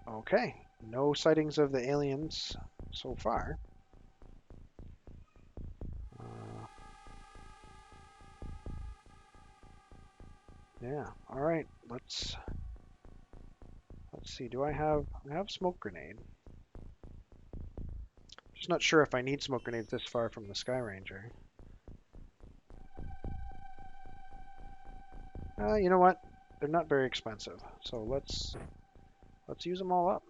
Okay, no sightings of the aliens so far. Yeah, all right, let's see. I have smoke grenade. Just not sure if I need smoke grenades this far from the Sky Ranger. You know what? They're not very expensive, so let's use them all up.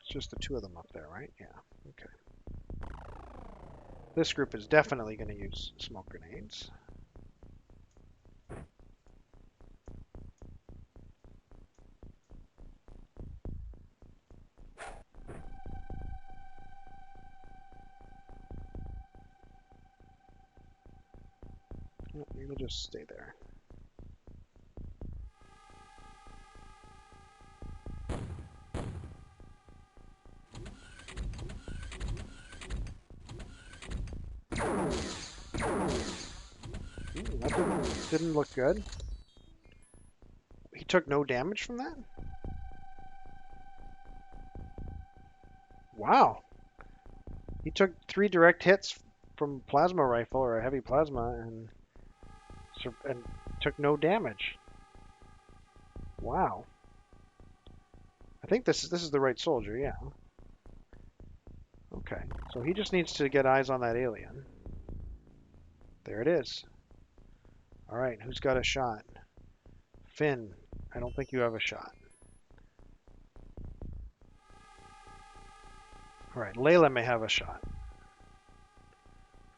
It's just the two of them up there, right? Yeah. Okay. This group is definitely going to use smoke grenades. You'll just stay there. That didn't look good. He took no damage from that? Wow. He took 3 direct hits from plasma rifle or a heavy plasma and took no damage. Wow. I think this is the right soldier, yeah. Okay, so he just needs to get eyes on that alien. There it is. All right, who's got a shot? Finn, I don't think you have a shot. All right, Layla may have a shot.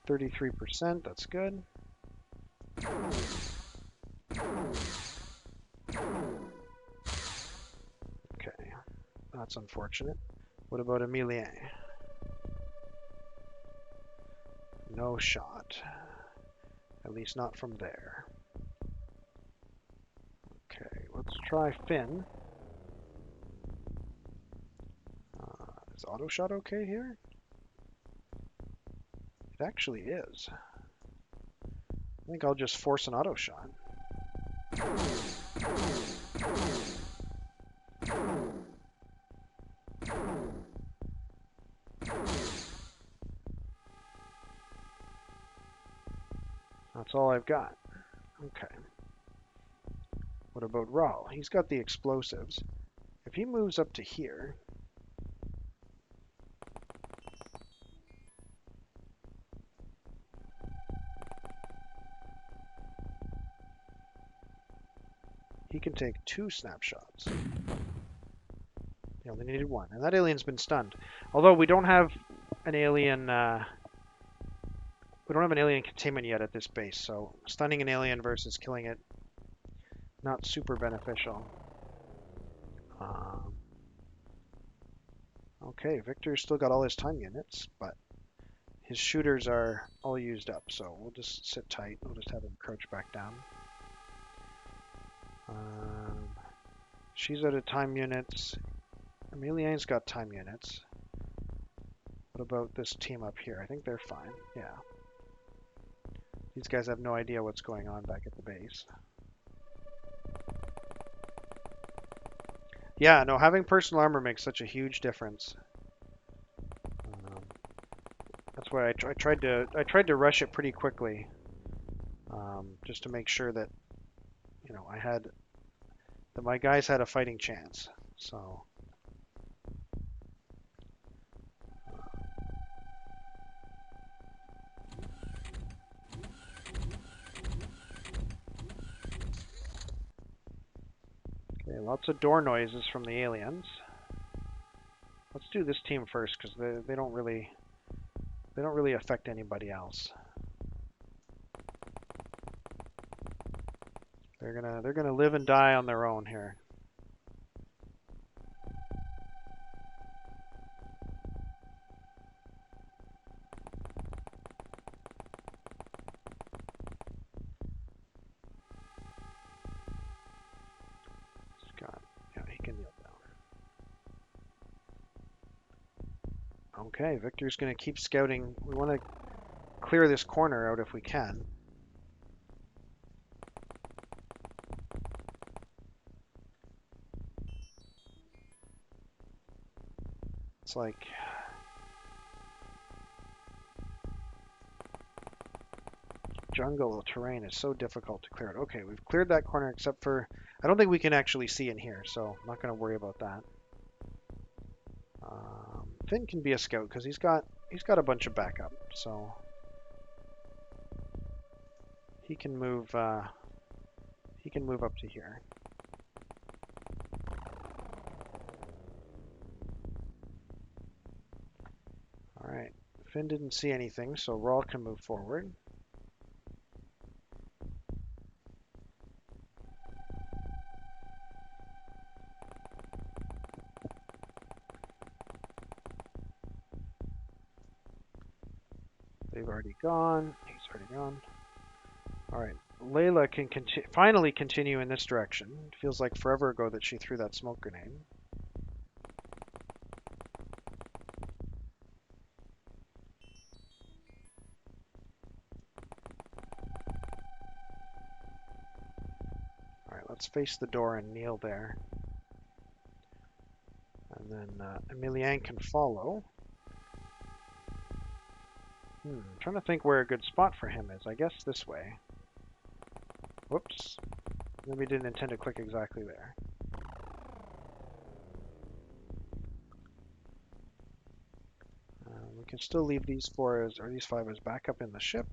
33%, that's good. Okay, that's unfortunate. What about Emilien? No shot. At least not from there. Okay, let's try Finn. Is auto shot okay here? It actually is. I think I'll just force an auto shot. That's all I've got. Okay. What about Raul? He's got the explosives. If he moves up to here, he can take 2 snapshots. He only needed 1, and that alien's been stunned. Although we don't have an alien, containment yet at this base, so stunning an alien versus killing it, not super beneficial. Okay, Victor's still got all his time units, but his shooters are all used up, so we'll just sit tight. We'll just have him crouch back down. She's out of time units. Emilien's got time units. What about this team up here? I think they're fine. Yeah. These guys have no idea what's going on back at the base. Yeah, no, having personal armor makes such a huge difference. That's why I tried to rush it pretty quickly, just to make sure that that my guys had a fighting chance. So. Okay, lots of door noises from the aliens. Let's do this team first because they don't really affect anybody else. They're gonna live and die on their own here. Scott, yeah, he can kneel down. Okay, Victor's gonna keep scouting. We want to clear this corner out if we can. It's like jungle terrain is so difficult to clear it. Okay, we've cleared that corner except for I don't think we can actually see in here, so I'm not going to worry about that. Finn can be a scout because he's got a bunch of backup, so he can move up to here. Finn didn't see anything, so Rawl can move forward. They've already gone. He's already gone. All right. Layla can finally continue in this direction. It feels like forever ago that she threw that smoke grenade. All right, let's face the door and kneel there. And then Emilienne can follow. I'm trying to think where a good spot for him is. I guess this way. Whoops. Maybe didn't intend to click exactly there. We can still leave these four as, or these five as backup in the ship.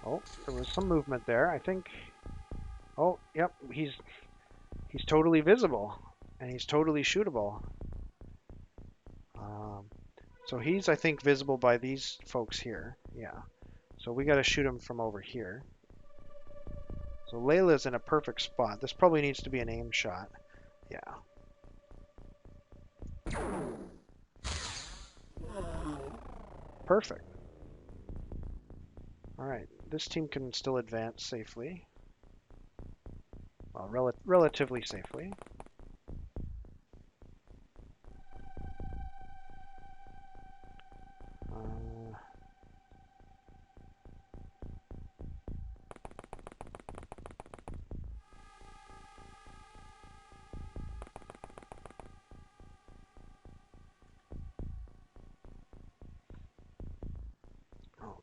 Oh, there was some movement there. I think. Oh, yep. He's totally visible, and he's totally shootable. So he's, I think, visible by these folks here. Yeah. So we got to shoot him from over here. So Layla's in a perfect spot. This probably needs to be an aim shot. Yeah. Perfect. All right. This team can still advance safely. Well, relatively safely.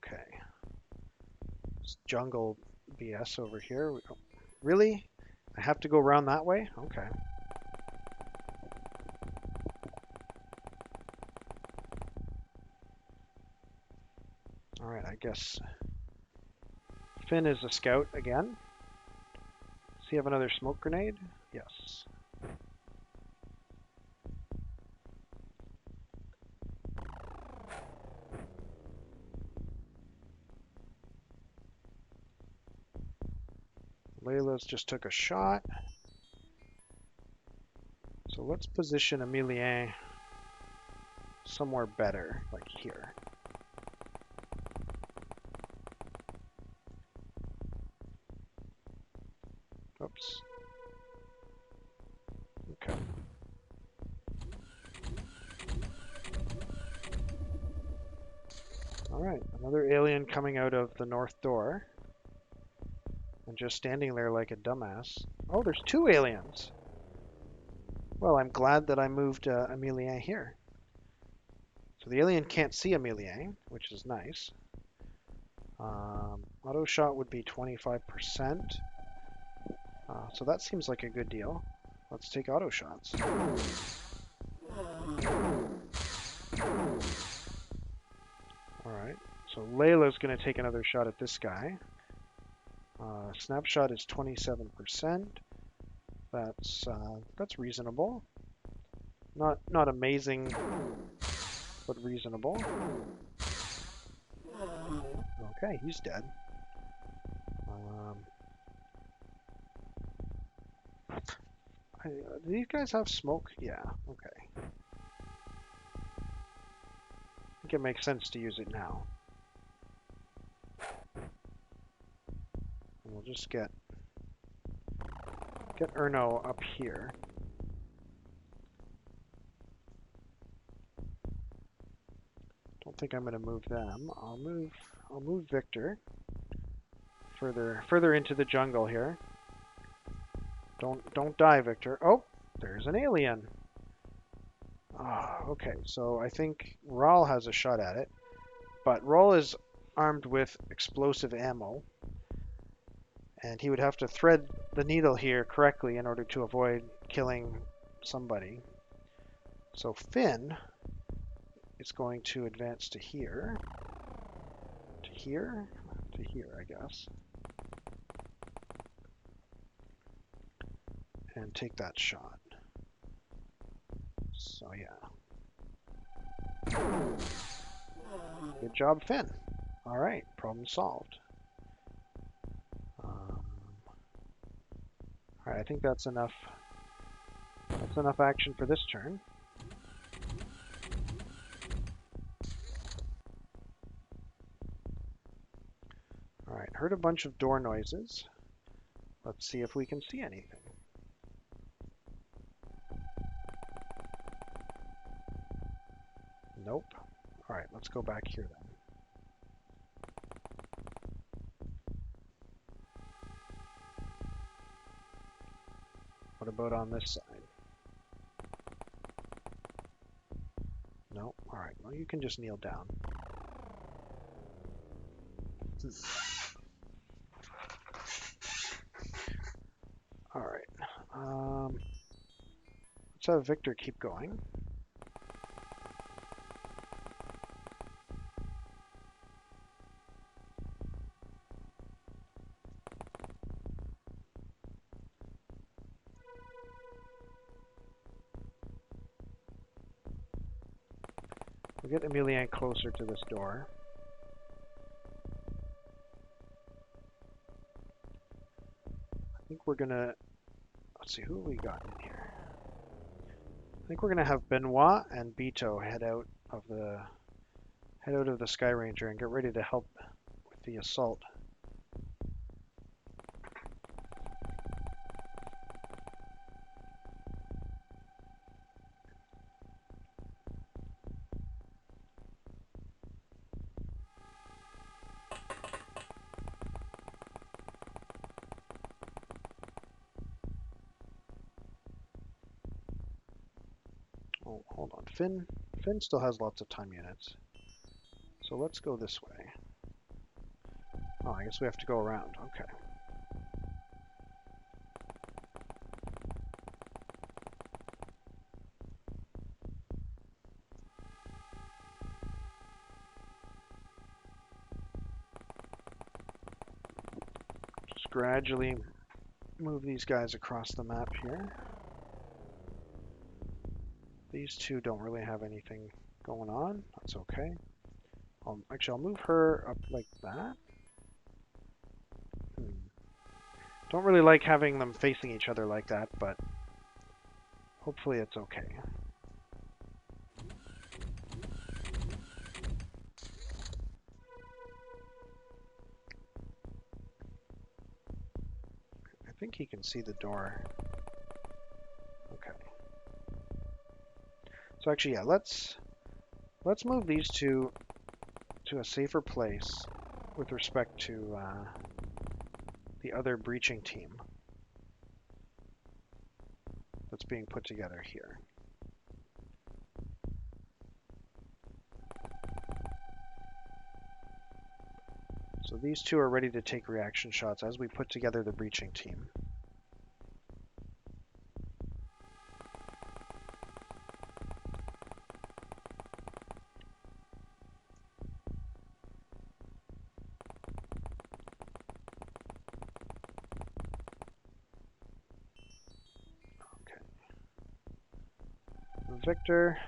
Okay. It's jungle BS over here. Really? I have to go around that way? Okay. All right, I guess Finn is a scout again. Does he have another smoke grenade? Yes. Layla's just took a shot. So let's position Emilienne somewhere better, like here. Oops. Okay. All right, another alien coming out of the north door. And just standing there like a dumbass. Oh, there's two aliens. Well, I'm glad that I moved Emilienne here. So the alien can't see Emilienne, which is nice. Auto shot would be 25%. So that seems like a good deal. Let's take auto shots. Alright, so Layla's going to take another shot at this guy. Snapshot is 27%. That's reasonable. Not amazing, but reasonable. Okay, he's dead. Do these guys have smoke? Yeah, okay. I think it makes sense to use it now. And we'll just get Erno up here. Don't think I'm going to move them. I'll move Victor further into the jungle here. Don't die, Victor. Oh, there's an alien. Okay, so I think Rawl has a shot at it, but Rawl is armed with explosive ammo, and he would have to thread the needle here correctly in order to avoid killing somebody. So Finn is going to advance to here, to here, to here, I guess, and take that shot. So yeah, Good job, Finn. All right, problem solved. All right, I think that's enough. That's enough action for this turn. All right, heard a bunch of door noises. Let's see if we can see anything. Nope. All right, let's go back here then. What about on this side? No. All right, well, you can just kneel down. All right. Let's have Victor keep going. We'll get Emilian closer to this door. I think we're gonna, let's see, who have we got in here? I think we're gonna have Benoit and Beto head out of the Sky Ranger and get ready to help with the assault. Oh, hold on. Finn still has lots of time units. So let's go this way. Oh, I guess we have to go around. Okay. Just gradually move these guys across the map here. These two don't really have anything going on. That's okay. Actually, I'll move her up like that. Don't really like having them facing each other like that, but hopefully it's okay. I think he can see the door. Okay. So actually, yeah, let's move these two to a safer place with respect to the other breaching team that's being put together here. So these two are ready to take reaction shots as we put together the breaching team. Victor,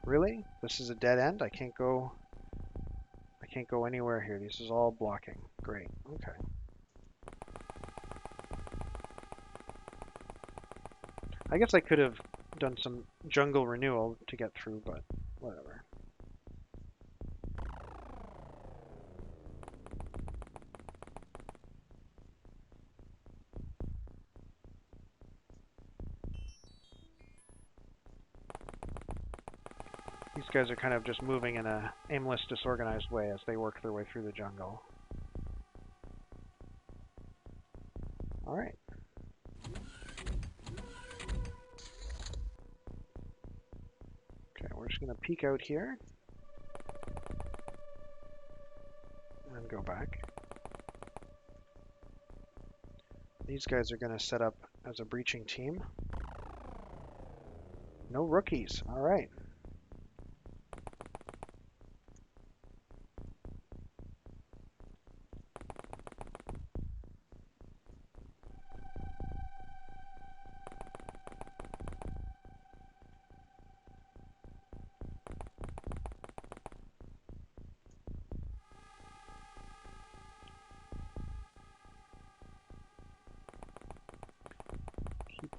really? This is a dead end? I can't go anywhere here. This is all blocking. Great. Okay. I guess I could have done some jungle renewal to get through, but whatever. These guys are kind of just moving in a aimless, disorganized way as they work their way through the jungle. All right. Okay, we're just going to peek out here and go back. These guys are going to set up as a breaching team. No rookies. All right.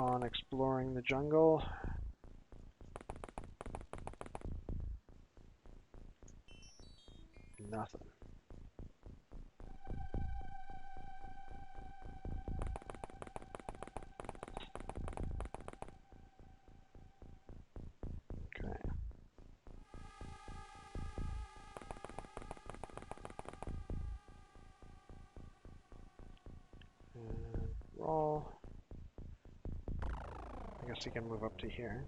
upon exploring the jungle. Nothing. Okay. And roll. I guess he can move up to here.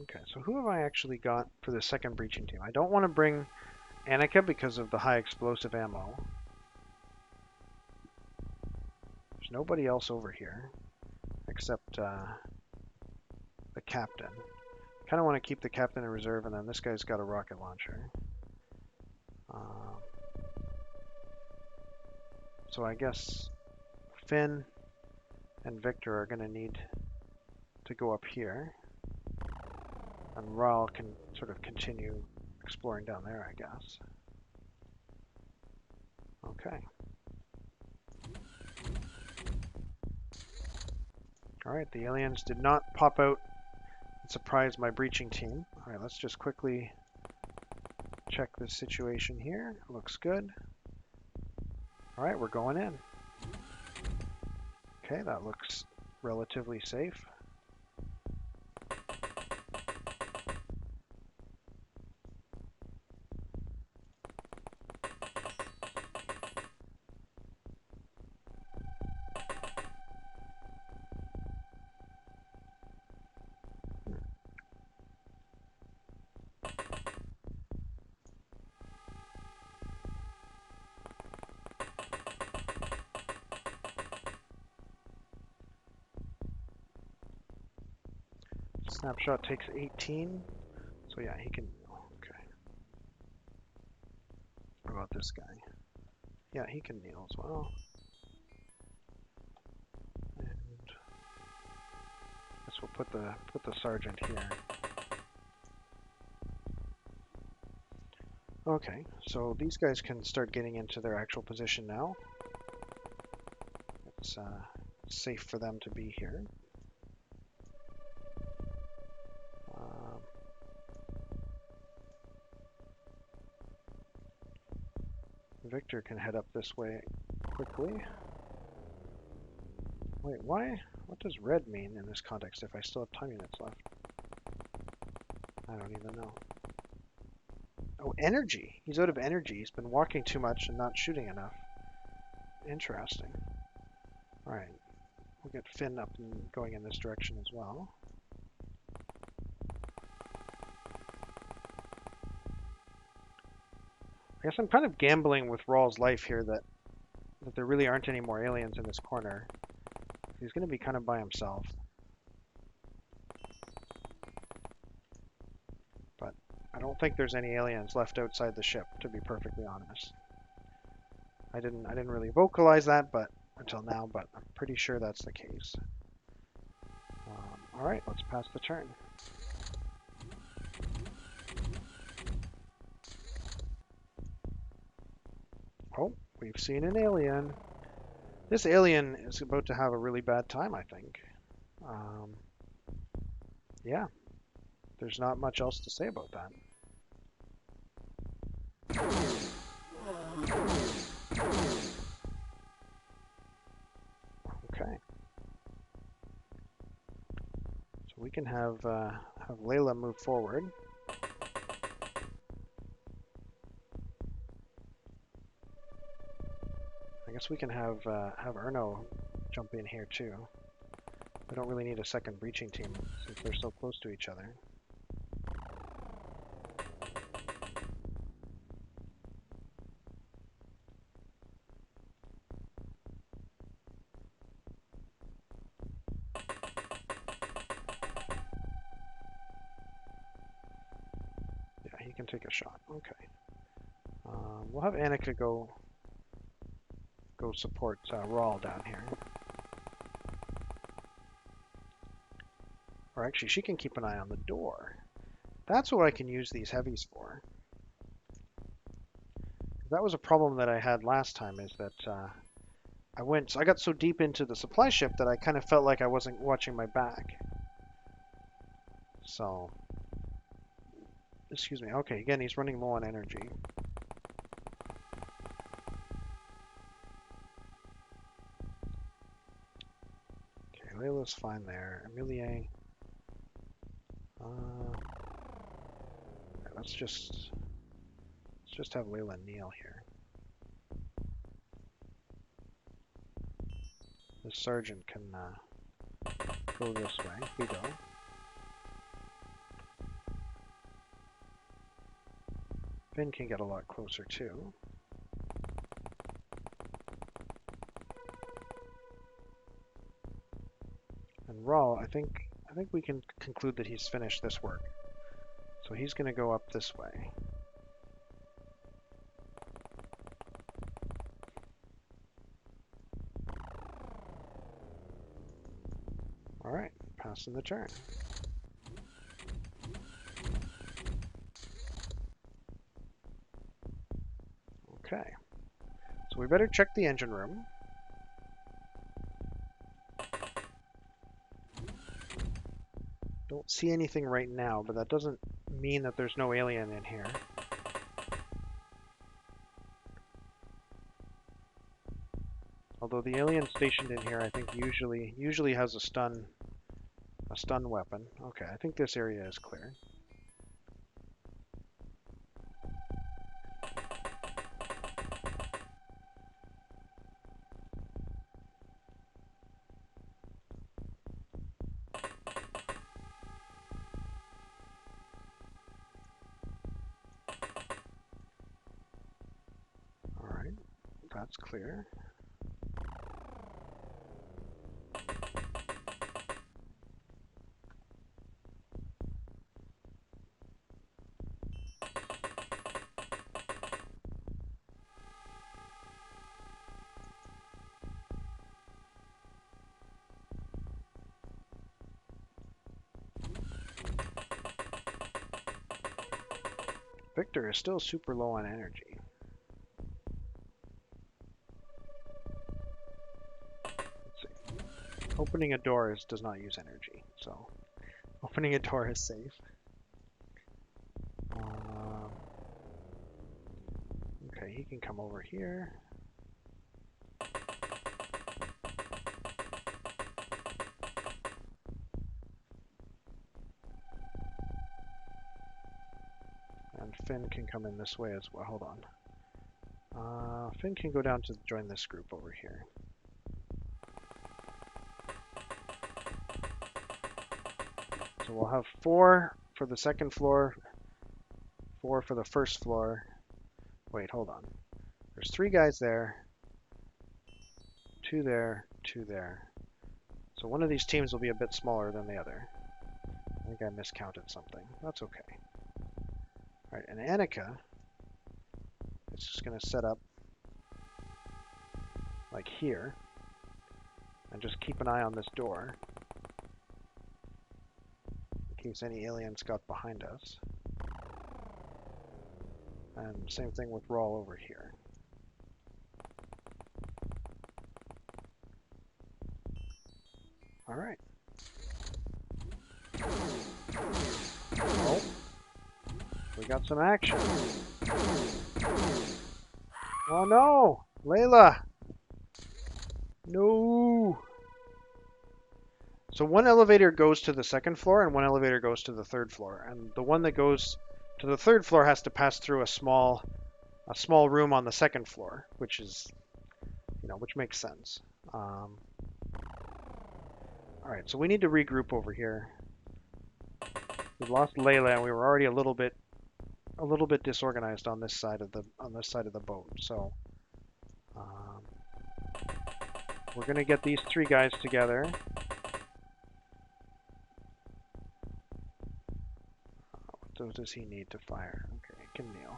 Okay, so who have I actually got for the second breaching team? I don't want to bring Annika because of the high explosive ammo. There's nobody else over here except the captain. Kind of want to keep the captain in reserve, and then this guy's got a rocket launcher. So I guess Finn and Victor are going to need to go up here. And Raul can sort of continue exploring down there, I guess. Okay. Alright, the aliens did not pop out and surprise my breaching team. Alright, let's just quickly check this situation here. Looks good. Alright, we're going in. Okay, that looks relatively safe. Snapshot takes 18, so yeah, he can. Okay. What about this guy? Yeah, he can kneel as well. And I guess we'll put the sergeant here. Okay, so these guys can start getting into their actual position now. It's safe for them to be here. Victor can head up this way quickly. Wait, why? What does red mean in this context if I still have time units left? I don't even know. Oh, energy. He's out of energy. He's been walking too much and not shooting enough. Interesting. Alright. We'll get Finn up and going in this direction as well. I guess I'm kind of gambling with Rawl's life here that there really aren't any more aliens in this corner. He's going to be kind of by himself. But I don't think there's any aliens left outside the ship, to be perfectly honest. I didn't really vocalize that, but until now, but I'm pretty sure that's the case. All right, let's pass the turn. Oh, we've seen an alien. This alien is about to have a really bad time, I think. Yeah, there's not much else to say about that. Okay. So we can have Layla move forward. I guess we can have Erno jump in here too. We don't really need a second breaching team since they're so close to each other. Yeah, he can take a shot. Okay. We'll have Annika go support Rawl down here. Or actually, she can keep an eye on the door. That's what I can use these heavies for. that was a problem that I had last time, is that I got so deep into the supply ship that I kind of felt like I wasn't watching my back. So, excuse me. Okay, again, he's running low on energy. Okay, Layla's fine there. Emilie. Let's just have Layla kneel here. The sergeant can go this way. Here we go. Finn can get a lot closer too. And Rawl, I think we can conclude that he's finished this work. So he's going to go up this way. All right, passing the turn. Okay, so we better check the engine room. Don't see anything right now, but that doesn't mean that there's no alien in here. Although the alien stationed in here, I think usually has a stun weapon. Okay, I think this area is clear. All right, that's clear. Victor is still super low on energy. Let's see. Opening a door does not use energy, so opening a door is safe. Okay, he can come over here. And Finn can come in this way as well. Hold on. Finn can go down to join this group over here. So we'll have 4 for the second floor, 4 for the first floor. Wait, hold on. There's 3 guys there, 2 there, 2 there. So one of these teams will be a bit smaller than the other. I think I miscounted something. That's okay. All right, and Annika is just going to set up like here and just keep an eye on this door in case any aliens got behind us. And same thing with Rawl over here. All right. Oh, we got some action. Oh no, Layla. No. So one elevator goes to the second floor and one elevator goes to the third floor. And the one that goes to the third floor has to pass through a small room on the second floor, which is, which makes sense. All right, so we need to regroup over here. We lost Layla, and we were already a little bit disorganized on this side of the boat. So we're gonna get these 3 guys together. What does he need to fire? Okay, he can kneel.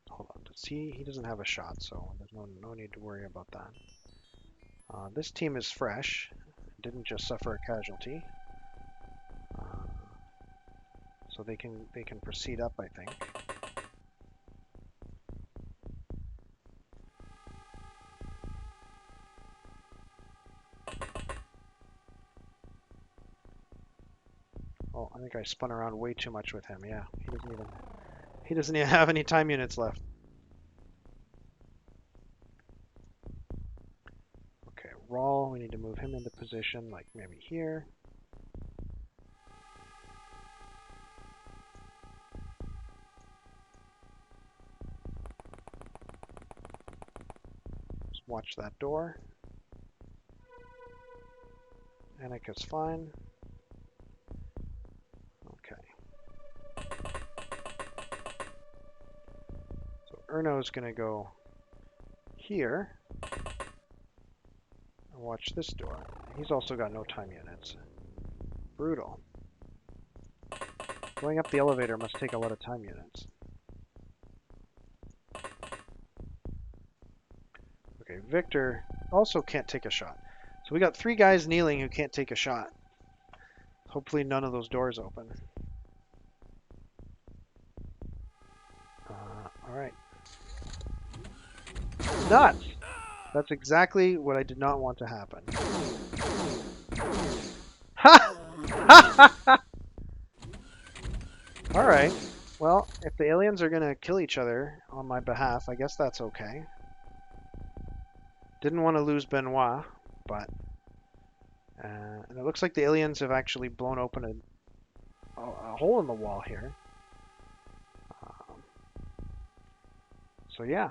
Hold on. He doesn't have a shot, so there's no need to worry about that. This team is fresh. didn't just suffer a casualty. So they can proceed up, I think. Oh, I think I spun around way too much with him. Yeah, he doesn't even have any time units left. Okay, Rawl, we need to move him into position, like maybe here. Just watch that door. Annika's fine. Okay. So Erno's gonna go here. And watch this door. He's also got no time units. Brutal. Going up the elevator must take a lot of time units. Okay, Victor also can't take a shot. So we got 3 guys kneeling who can't take a shot. Hopefully none of those doors open. Alright. Nuts! That's exactly what I did not want to happen. Ha! Alright. Well, if the aliens are going to kill each other on my behalf, I guess that's okay. Didn't want to lose Benoit, but... and it looks like the aliens have actually blown open a hole in the wall here. So yeah.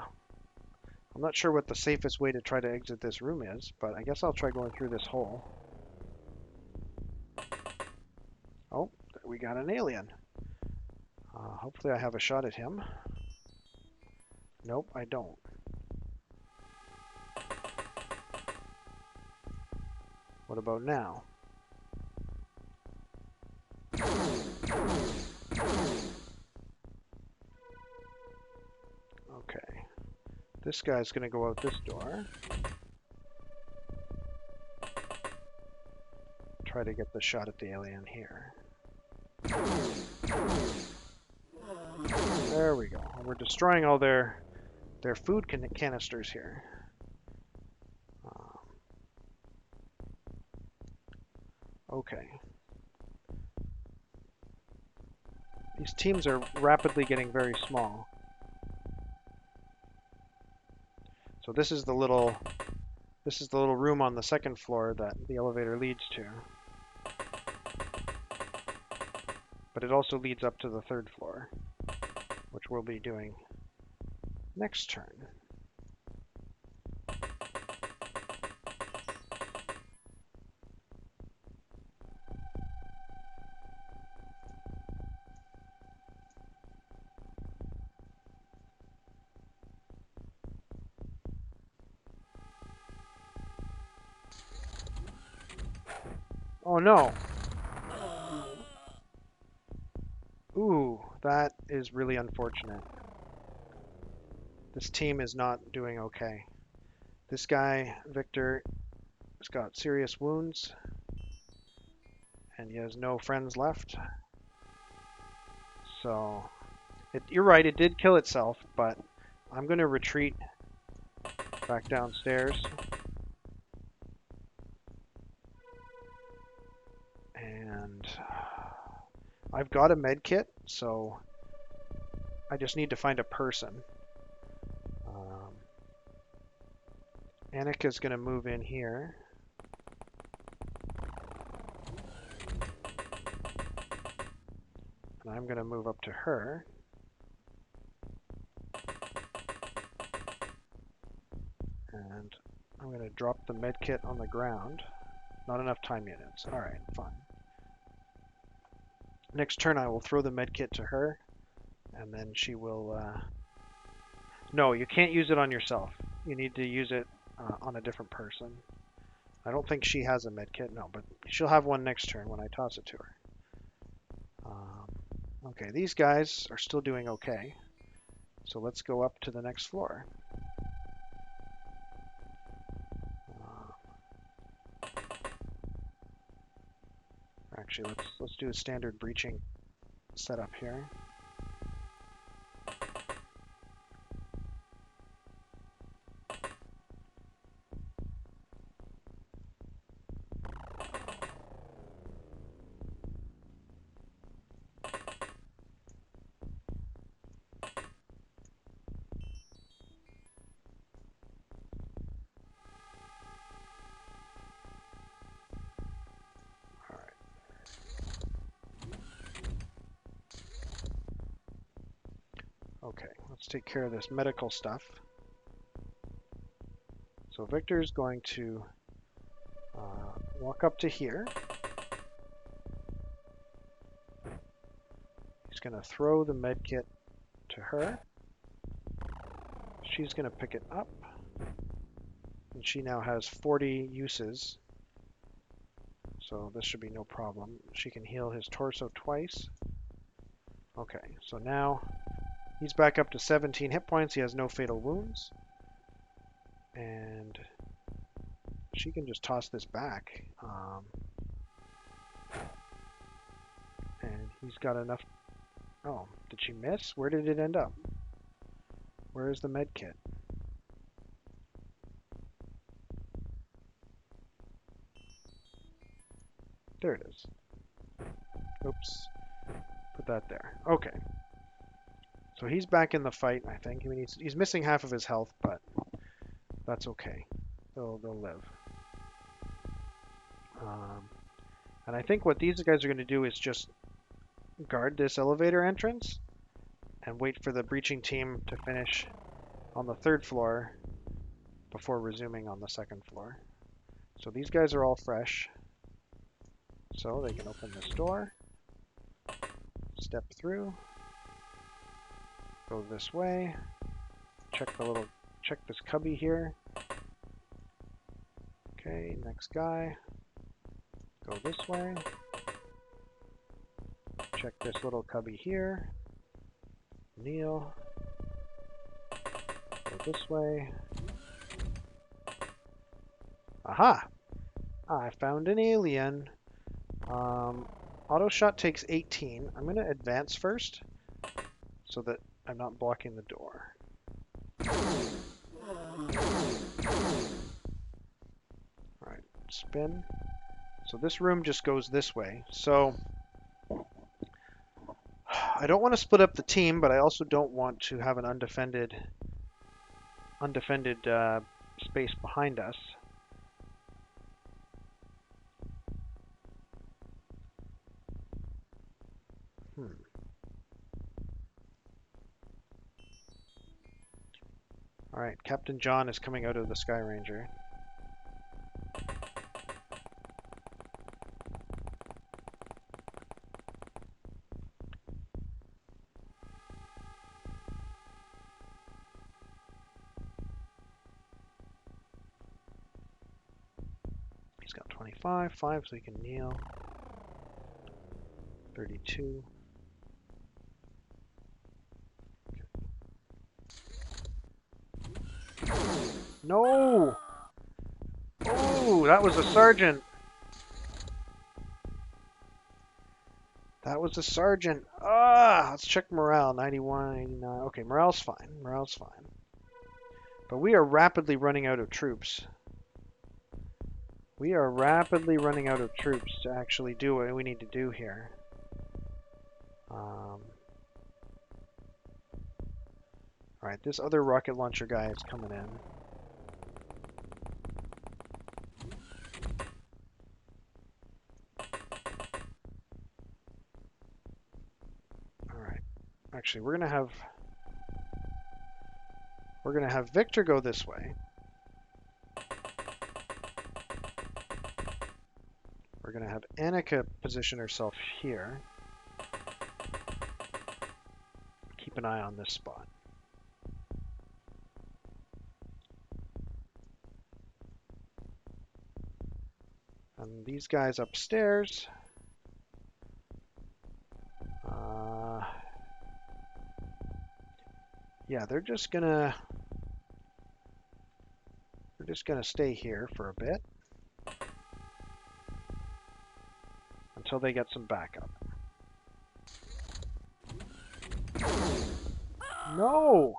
I'm not sure what the safest way to try to exit this room is, but I guess I'll try going through this hole. Oh, we got an alien. Hopefully I have a shot at him. Nope, I don't. What about now? Okay. This guy's going to go out this door. Try to get the shot at the alien here. There we go. We're destroying all their food canisters here. Okay. These teams are rapidly getting very small. So this is the little room on the second floor that the elevator leads to. But it also leads up to the 3rd floor, which we'll be doing next turn. Oh no! Ooh, that is really unfortunate. This team is not doing okay. This guy, Victor, has got serious wounds, and he has no friends left. So, you're right, it did kill itself, but I'm going to retreat back downstairs. And I've got a med kit, so I just need to find a person. Annika's going to move in here. And I'm going to move up to her. And I'm going to drop the med kit on the ground. Not enough time units. Alright, fine. Next turn I will throw the med kit to her. And then she will... No, you can't use it on yourself. You need to use it on a different person. I don't think she has a med kit, no, but she'll have one next turn when I toss it to her. Okay, these guys are still doing okay. So let's go up to the next floor. Actually, let's do a standard breaching setup here. Okay, let's take care of this medical stuff. So Victor's going to walk up to here. He's going to throw the med kit to her. She's going to pick it up. And she now has 40 uses. So this should be no problem. She can heal his torso twice. Okay, so now he's back up to 17 hit points. He has no fatal wounds. And she can just toss this back. And he's got enough. Oh, did she miss? Where did it end up? Where is the med kit? There it is. Oops. Put that there. Okay. So he's back in the fight, I think. I mean, he's missing half of his health, but that's okay. They'll live. And I think what these guys are going to do is just guard this elevator entrance and wait for the breaching team to finish on the 3rd floor before resuming on the 2nd floor. So these guys are all fresh. So they can open this door, step through, go this way, check this cubby here. Okay, next guy, go this way, check this little cubby here, kneel, go this way. Aha! I found an alien. Auto shot takes 18. I'm going to advance first so that I'm not blocking the door. Alright, spin. So this room just goes this way. So I don't want to split up the team, but I also don't want to have an undefended space behind us. Alright, Captain John is coming out of the Sky Ranger. He's got 25, 5 so he can kneel. 32. No! Oh, that was a sergeant. That was a sergeant. Ah, let's check morale. 91, 89. Okay, morale's fine. Morale's fine. But we are rapidly running out of troops. We are rapidly running out of troops to actually do what we need to do here. Alright, this other rocket launcher guy is coming in. Alright. Actually, we're gonna have Victor go this way. We're gonna have Annika position herself here. Keep an eye on this spot. And these guys upstairs. Yeah, they're just gonna stay here for a bit until they get some backup. No!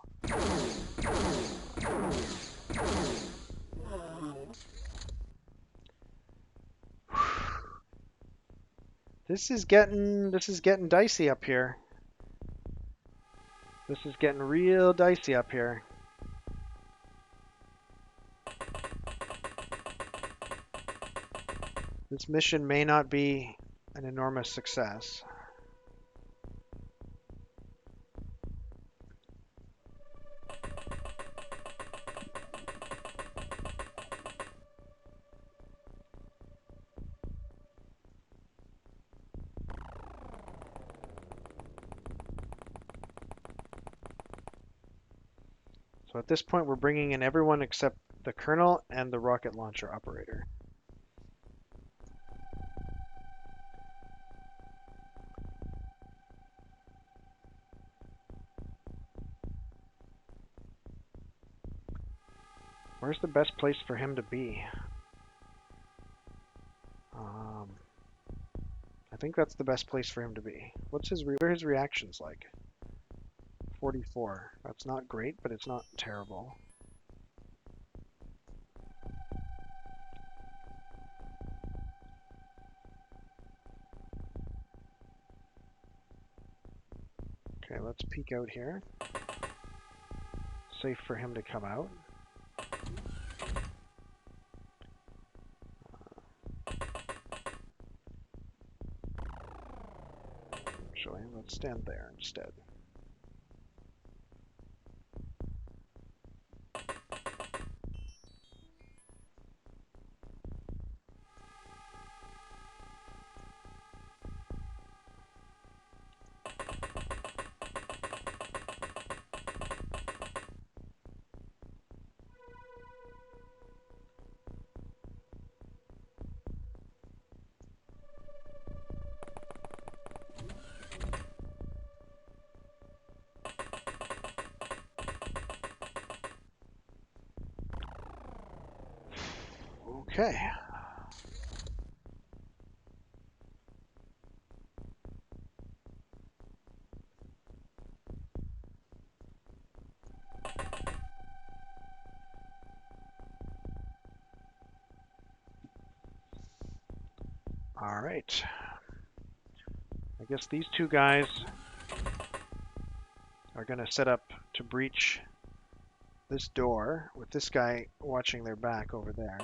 This is getting dicey up here. This is getting real dicey up here. This mission may not be an enormous success. So at this point, we're bringing in everyone except the colonel and the rocket launcher operator. Where's the best place for him to be? I think that's the best place for him to be. What are his reactions like? 44. That's not great, but it's not terrible. Okay, let's peek out here. Safe for him to come out. Actually, let's stand there instead. Okay. All right. I guess these two guys are going to set up to breach this door with this guy watching their back over there.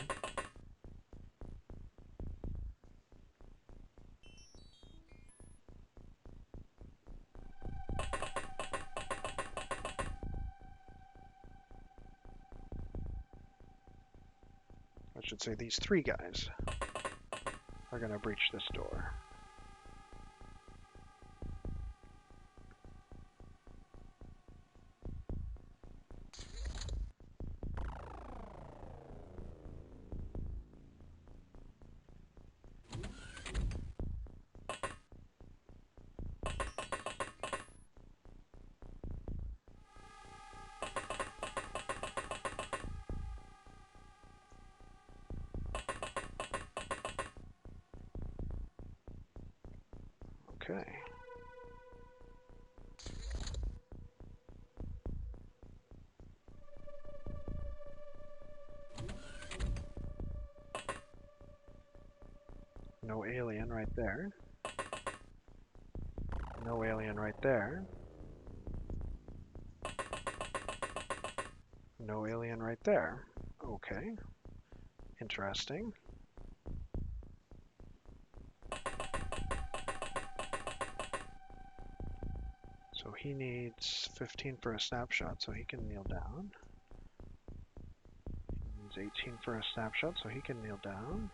I should say these three guys are going to breach this door. Okay. No alien right there. No alien right there. No alien right there. Okay. Interesting. So he needs 15 for a snapshot, so he can kneel down. He needs 18 for a snapshot, so he can kneel down.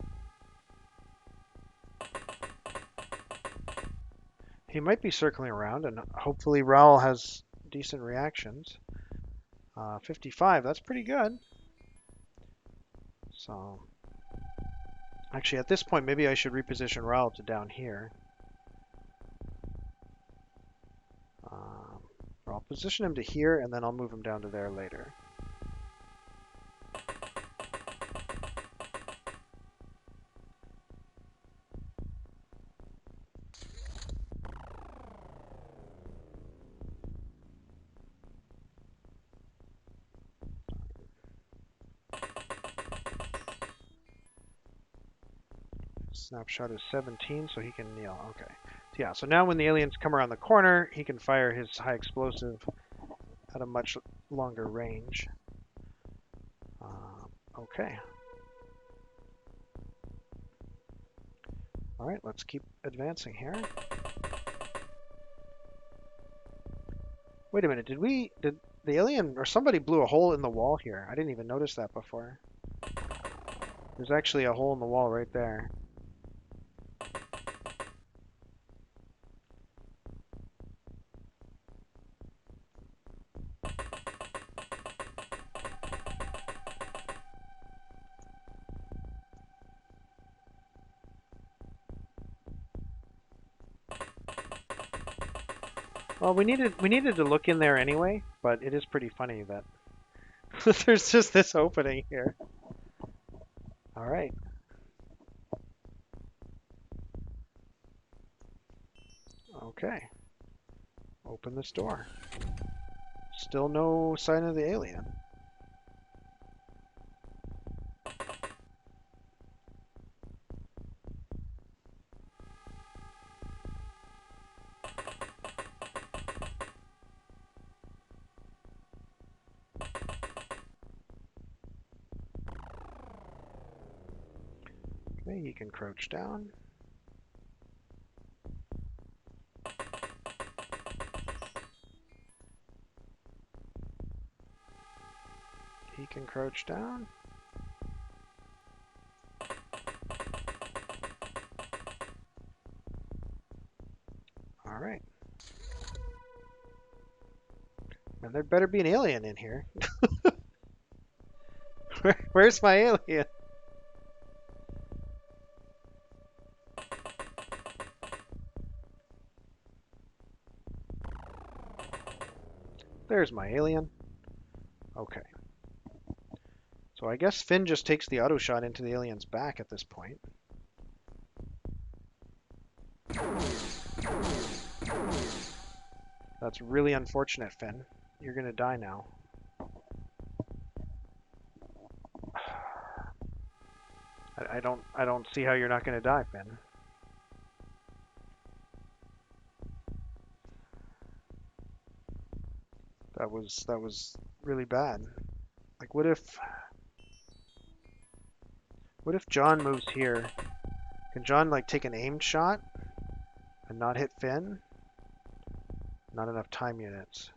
He might be circling around, and hopefully Raoul has decent reactions. 55, that's pretty good. So, actually at this point, maybe I should reposition Raoul to down here. Or I'll position him to here, and then I'll move him down to there later. Snapshot is 17, so he can kneel. Okay. So yeah, so now when the aliens come around the corner, he can fire his high explosive at a much longer range. Okay. All right, let's keep advancing here. Wait a minute, did the alien or somebody blew a hole in the wall here? I didn't even notice that before. There's actually a hole in the wall right there. Well, we needed to look in there anyway, but it is pretty funny that there's just this opening here. All right. Okay. Open this door. Still no sign of the alien. Okay, he can crouch down. He can crouch down. All right. And there better be an alien in here. Where's my alien? There's my alien. Okay. So I guess Finn just takes the auto shot into the alien's back at this point. That's really unfortunate, Finn. You're gonna die now. I don't see how you're not gonna die, Finn. That was really bad. Like, what if John moves here? Can John like take an aimed shot and not hit Finn? Not enough time units.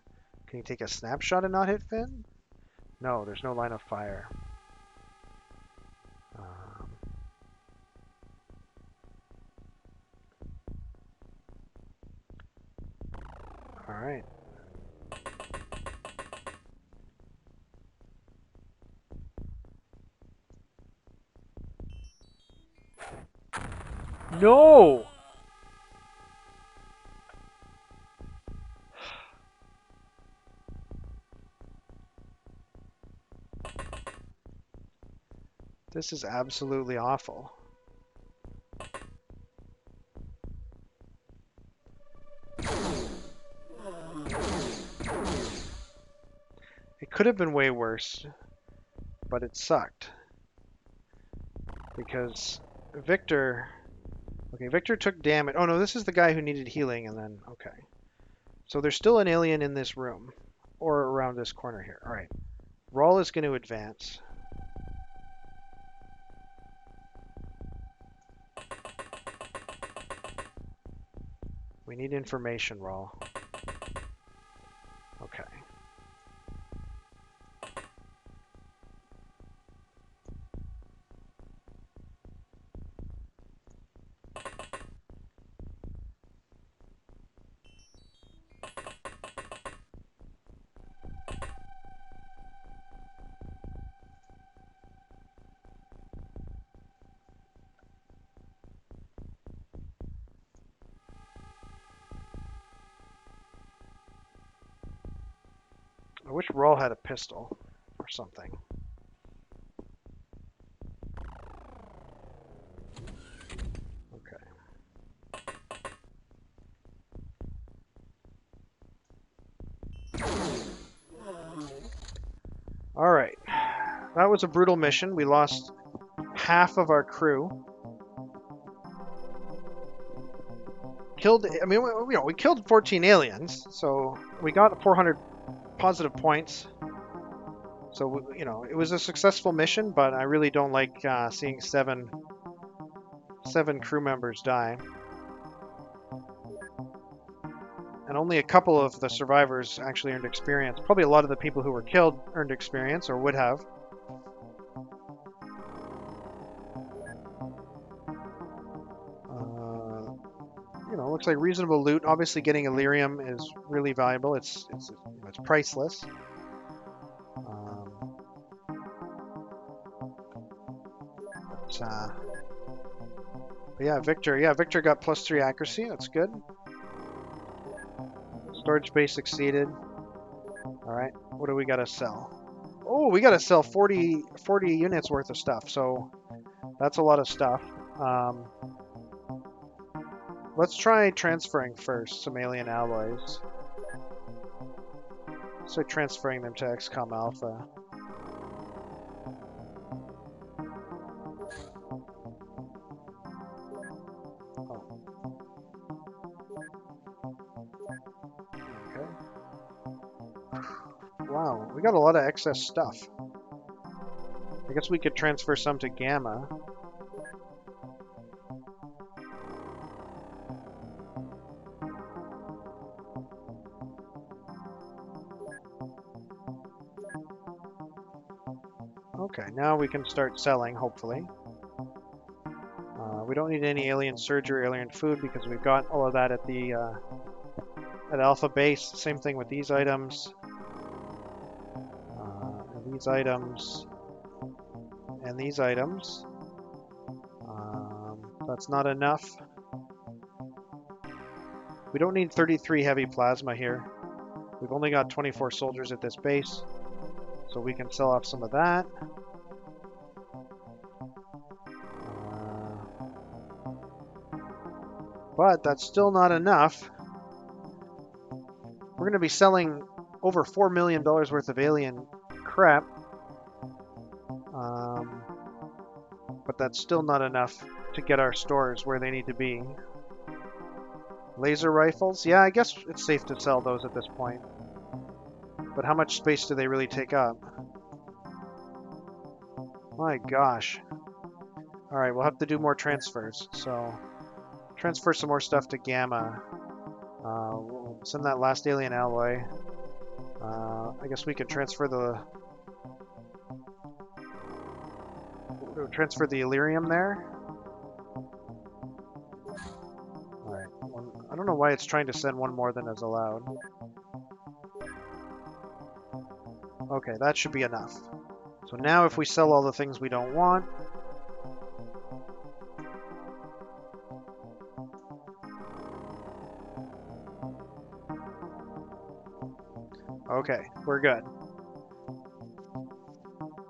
Can he take a snapshot and not hit Finn? No, there's no line of fire. All right. No! This is absolutely awful. It could have been way worse, but it sucked. Because Victor took damage. Oh no, this is the guy who needed healing and then, okay. So there's still an alien in this room, or around this corner here. All right, Rawl is going to advance. We need information, Rawl. Okay. I wish Rawl had a pistol or something. Okay. All right. That was a brutal mission. We lost half of our crew. killed. I mean, we killed 14 aliens, so we got 400 positive points. So it was a successful mission, but I really don't like seeing seven crew members die. And only a couple of the survivors actually earned experience. Probably a lot of the people who were killed earned experience, or would have. Looks like reasonable loot. Obviously, getting Illyrium is really valuable. It's priceless. But yeah, Victor. Yeah, Victor got +3 accuracy. That's good. Storage space exceeded. All right, what do we got to sell? Oh, we got to sell 40 units worth of stuff. So that's a lot of stuff. Let's try transferring first some alien alloys. So transferring them to XCOM Alpha. Okay. Wow, we got a lot of excess stuff. I guess we could transfer some to Gamma. Okay, now we can start selling, hopefully. We don't need any alien surgery or alien food because we've got all of that at the at Alpha Base. Same thing with these items. And these items. And these items. That's not enough. We don't need 33 heavy plasma here. We've only got 24 soldiers at this base, so we can sell off some of that. But that's still not enough. We're going to be selling over $4 million worth of alien crap. But that's still not enough to get our stores where they need to be. Laser rifles? Yeah, I guess it's safe to sell those at this point. But how much space do they really take up? My gosh. Alright, we'll have to do more transfers. So, transfer some more stuff to Gamma. We'll send that last alien alloy. I guess we could transfer the Illyrium there. Alright. I don't know why it's trying to send one more than is allowed. Okay, that should be enough. So now if we sell all the things we don't want, okay, we're good.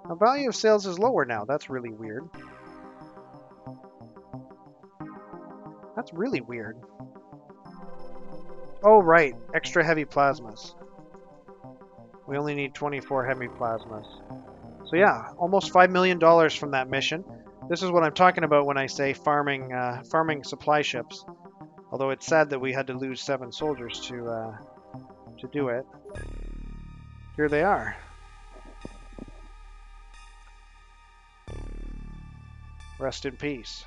The value of sales is lower now. That's really weird. That's really weird. Oh, right. Extra heavy plasmas. We only need 24 heavy plasmas. So yeah, almost $5 million from that mission. This is what I'm talking about when I say farming supply ships. Although it's sad that we had to lose 7 soldiers to do it. Here they are. Rest in peace.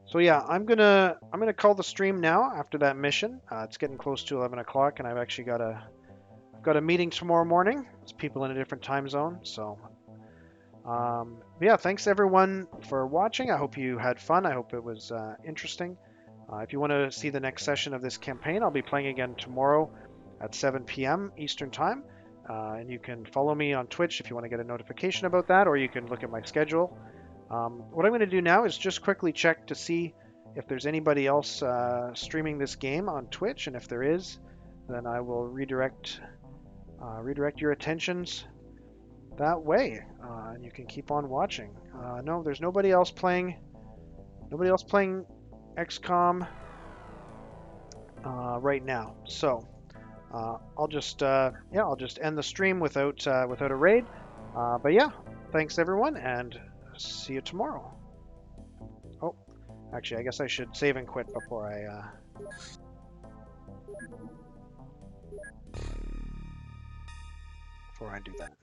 So yeah, I'm gonna call the stream now after that mission. It's getting close to 11 o'clock, and I've actually got a meeting tomorrow morning. It's people in a different time zone, so yeah. Thanks everyone for watching. I hope you had fun. I hope it was interesting. If you want to see the next session of this campaign, I'll be playing again tomorrow at 7 p.m. Eastern Time. And you can follow me on Twitch if you want to get a notification about that, or you can look at my schedule. What I'm going to do now is just quickly check to see if there's anybody else streaming this game on Twitch, and if there is, then I will redirect your attentions that way, and you can keep on watching. No, there's nobody else playing XCOM right now. So I'll just end the stream without a raid. But yeah, thanks everyone, and see you tomorrow. Oh, Actually, I guess I should save and quit before I do that.